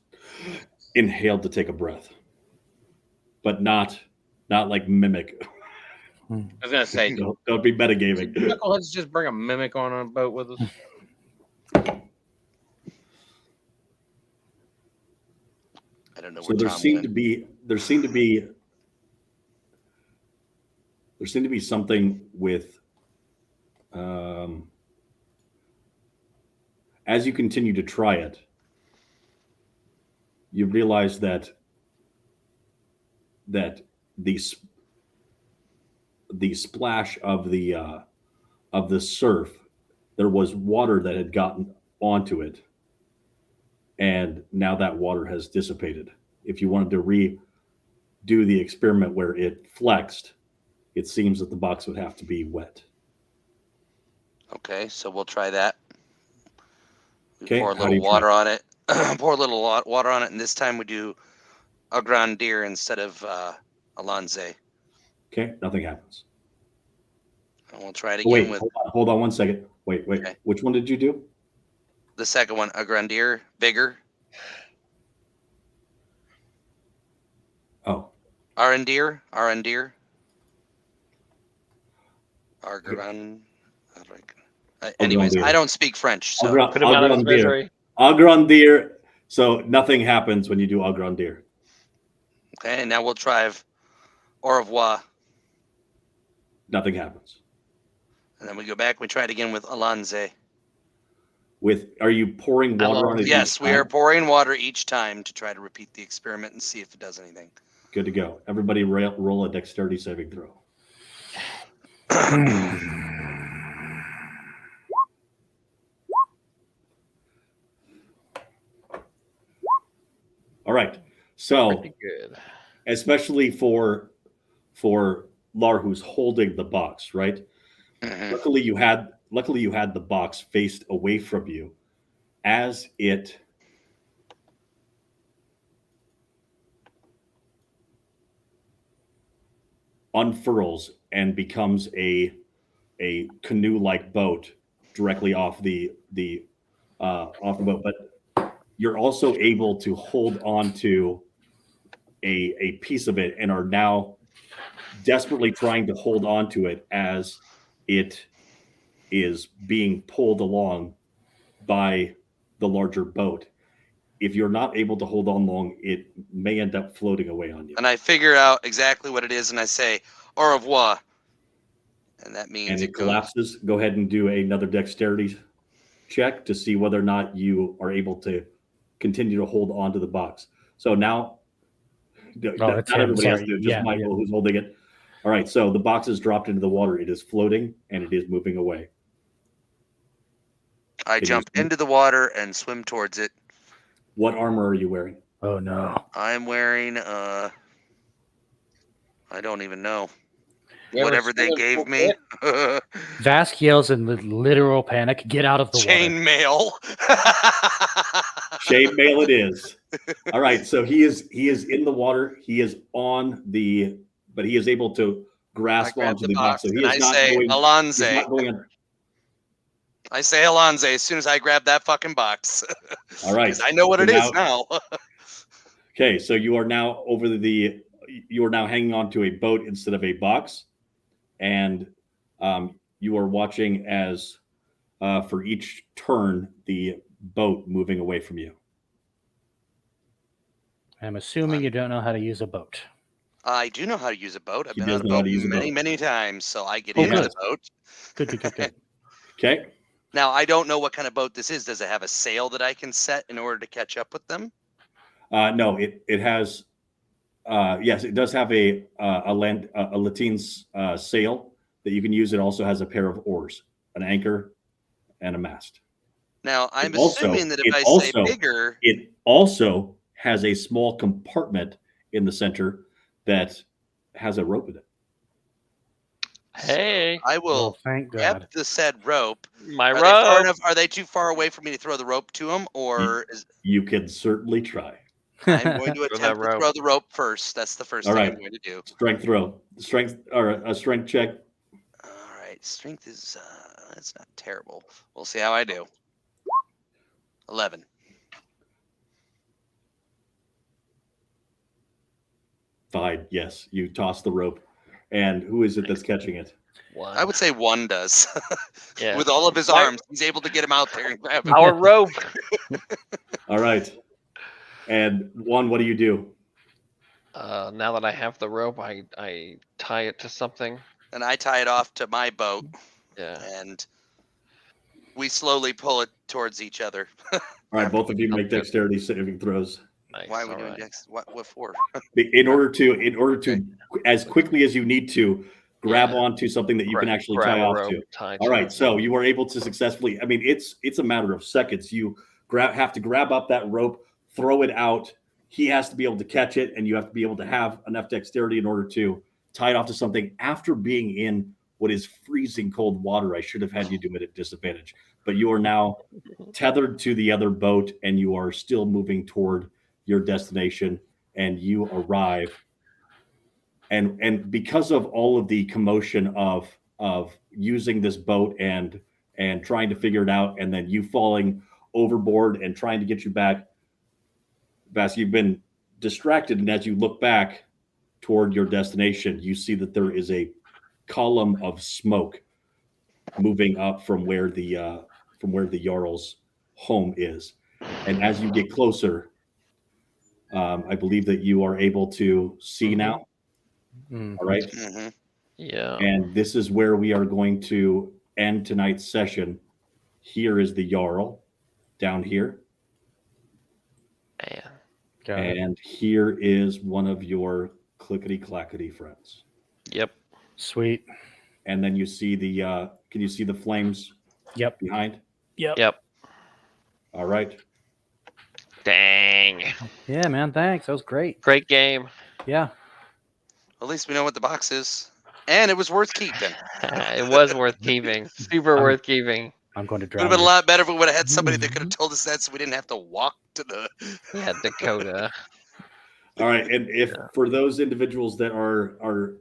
S1: inhaled to take a breath, but not like mimic.
S4: I was gonna say,
S1: Don't be metagaming.
S4: let's just bring a mimic on a boat with us.
S5: I don't know
S1: So
S5: where
S1: there
S5: Tom
S1: seemed
S5: went.
S1: to be something with as you continue to try it, you realize that the splash of the surf, there was water that had gotten onto it, and now that water has dissipated. If you wanted to do the experiment where it flexed, it seems that the box would have to be wet.
S5: Okay, so we'll try that. We
S1: Okay,
S5: pour a
S1: how do
S5: little
S1: you try?
S5: water on it. Pour a little water on it, and this time we do a Grandir instead of Alonze.
S1: Okay, nothing happens.
S5: And we'll try it
S1: Oh,
S5: again
S1: wait,
S5: with
S1: hold on 1 second. Wait.
S5: Okay.
S1: Which one did you do?
S5: the second one, a Grandir, bigger.
S1: Oh,
S5: Arendir. Argran. Anyways,
S1: Agrandir.
S5: I don't speak French, so
S2: Put him out of his misery.
S1: Agrandir. So nothing happens when you do Agrandir.
S5: okay. And now we'll try au revoir,
S1: Nothing happens.
S5: and then we go back. We try it again with Alonze.
S1: Are you pouring water on it?
S5: Yes,
S1: each
S5: we are
S1: time?
S5: pouring water each time to try to repeat the experiment and see if it does anything.
S1: Good to go. Everybody roll a dexterity saving throw. All right. So,
S2: Pretty good.
S1: especially for Lar, who's holding the box, right?
S5: Mhm.
S1: Luckily, you had the box faced away from you, as it unfurls and becomes a canoe-like boat directly off the boat. But you're also able to hold on to a piece of it and are now desperately trying to hold on to it as it is being pulled along by the larger boat. If you're not able to hold on long, it may end up floating away on you.
S5: And I figure out exactly what it is, and I say au revoir, and that means
S1: And it
S5: goes-
S1: collapses. Go ahead and do another dexterity check to see whether or not you are able to continue to hold on to the box. So now, not
S3: it's him,
S1: everybody has
S3: sorry.
S1: to do it, just
S3: Yeah,
S1: Michael who's holding it. All right, so the box is dropped into the water. It is floating and it is moving away.
S5: I
S1: It
S5: jump
S1: is-
S5: into the water and swim towards it.
S1: What armor are you wearing?
S3: Oh no.
S5: I'm wearing I don't even know.
S2: You ever
S5: Whatever they
S2: seen a
S5: gave
S2: full
S5: me.
S2: kit?
S3: Vask yells in literal panic, "Get out of the water!"
S5: Chainmail.
S1: Chainmail it is. All right, so he is in the water. He is but he is able to
S5: I
S1: grasp
S5: grab
S1: onto
S5: the
S1: the box.
S5: box
S1: So he
S5: and
S1: is
S5: I
S1: not
S5: say
S1: going. He's
S5: Alonze.
S1: not going under.
S5: I say Alonze as soon as I grab that fucking box.
S1: All right.
S5: 'Cause I know what
S1: So
S5: it is now.
S1: Okay, so you are now you are now hanging on to a boat instead of a box, and you are watching as for each turn the boat moving away from you.
S3: I'm assuming you don't know how to use a boat.
S5: I do know how to use a boat. I've
S1: He
S5: been
S1: does
S5: on a
S1: know how
S5: boat
S1: to use a
S5: many,
S1: boat.
S5: many times, so I get
S3: Oh,
S5: into
S3: good.
S5: the boat.
S3: Good.
S1: Okay.
S5: Now I don't know what kind of boat this is. Does it have a sail that I can set in order to catch up with them?
S1: No, it has. Yes, it does have a Latine sail that you can use. It also has a pair of oars, an anchor, and a mast.
S5: Now I'm
S1: It also-
S5: assuming that if
S1: it
S5: I say
S1: also-
S5: bigger,
S1: It also has a small compartment in the center that has a rope in it.
S2: Hey,
S5: I will
S3: Well, thank
S5: grab
S3: God.
S5: the said rope.
S2: my
S5: Are they far
S2: rope.
S5: enough? Are they too far away for me to throw the rope to them, or is
S1: You can certainly try.
S5: I'm going to
S2: Throw that
S5: attempt to
S2: rope.
S5: throw the rope first. That's the first
S1: All
S5: thing
S1: right.
S5: I'm going to do.
S1: Strength throw. Strength or a strength check.
S5: All right, strength is it's not terrible. We'll see how I do. 11.
S1: Fine. Yes, you toss the rope. And who is it that's catching it?
S2: One.
S5: I would say one does.
S2: Yeah.
S5: With all of his
S2: My-
S5: arms, he's able to get him out there and grab him.
S2: Our rope.
S1: All right. And one, what do you do?
S2: Now that I have the rope, I tie it to something.
S5: And I tie it off to my boat,
S2: Yeah.
S5: and we slowly pull it towards each other.
S1: All right, both of you make
S2: Okay.
S1: dexterity saving throws.
S2: Nice.
S5: Why are we
S2: all
S5: doing
S2: right.
S5: Dex? What for?
S1: In order to, as quickly as you need to, grab
S2: Yeah.
S1: onto something that you can actually
S2: Grab
S1: tie
S2: a
S1: off
S2: rope,
S1: to.
S2: tie
S1: All
S2: to
S1: right,
S2: it.
S1: so you were able to successfully. I mean, it's a matter of seconds. You have to grab up that rope, throw it out, he has to be able to catch it, and you have to be able to have enough dexterity in order to tie it off to something after being in what is freezing cold water. I should have had you do it at disadvantage, but you are now tethered to the other boat, and you are still moving toward your destination, and you arrive. And because of all of the commotion of using this boat and trying to figure it out, and then you falling overboard and trying to get you back, Vass, you've been distracted, and as you look back toward your destination, you see that there is a column of smoke moving up from where the Jarl's home is. And as you get closer, I believe that you are able to see now. All right.
S5: Mm-hmm.
S2: Yeah.
S1: And this is where we are going to end tonight's session. Here is the Jarl down here.
S2: Man.
S1: And here is one of your clickety-clackety friends.
S2: Yep.
S3: Sweet.
S1: And then you see the can you see the flames
S3: Yep.
S1: behind?
S2: Yep.
S1: All right.
S2: Dang.
S3: Yeah, man. Thanks. That was great.
S2: Great game.
S3: Yeah.
S5: At least we know what the box is, and it was worth keeping.
S2: It was worth keeping. Super worth keeping.
S3: I'm going to
S5: Would
S3: drown.
S5: have been a
S3: this.
S5: lot better if we would have had somebody that could have told us that, so we didn't have to walk to the.
S2: Yeah, Dakota.
S1: All right. And if for those individuals that are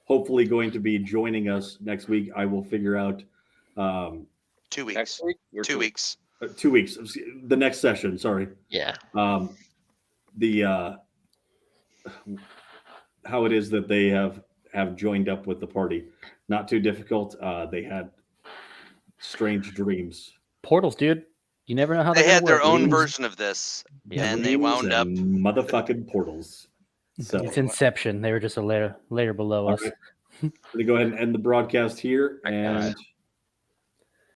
S1: hopefully going to be joining us next week, I will figure out
S5: 2 weeks.
S4: Next week? Or
S5: 2 weeks.
S1: 2 weeks. The next session. Sorry.
S2: Yeah.
S1: The how it is that they have joined up with the party. Not too difficult. They had strange dreams.
S3: Portals, dude. You never know how
S5: They
S3: they're
S5: had
S3: gonna
S5: their
S3: work.
S5: own
S3: Dreams.
S5: version of this,
S2: Yeah.
S5: and they wound up.
S1: Dreams and motherfucking portals. So
S3: It's Inception. They were just a layer below
S1: all
S3: us.
S1: right. I'm gonna go ahead and end the broadcast here, and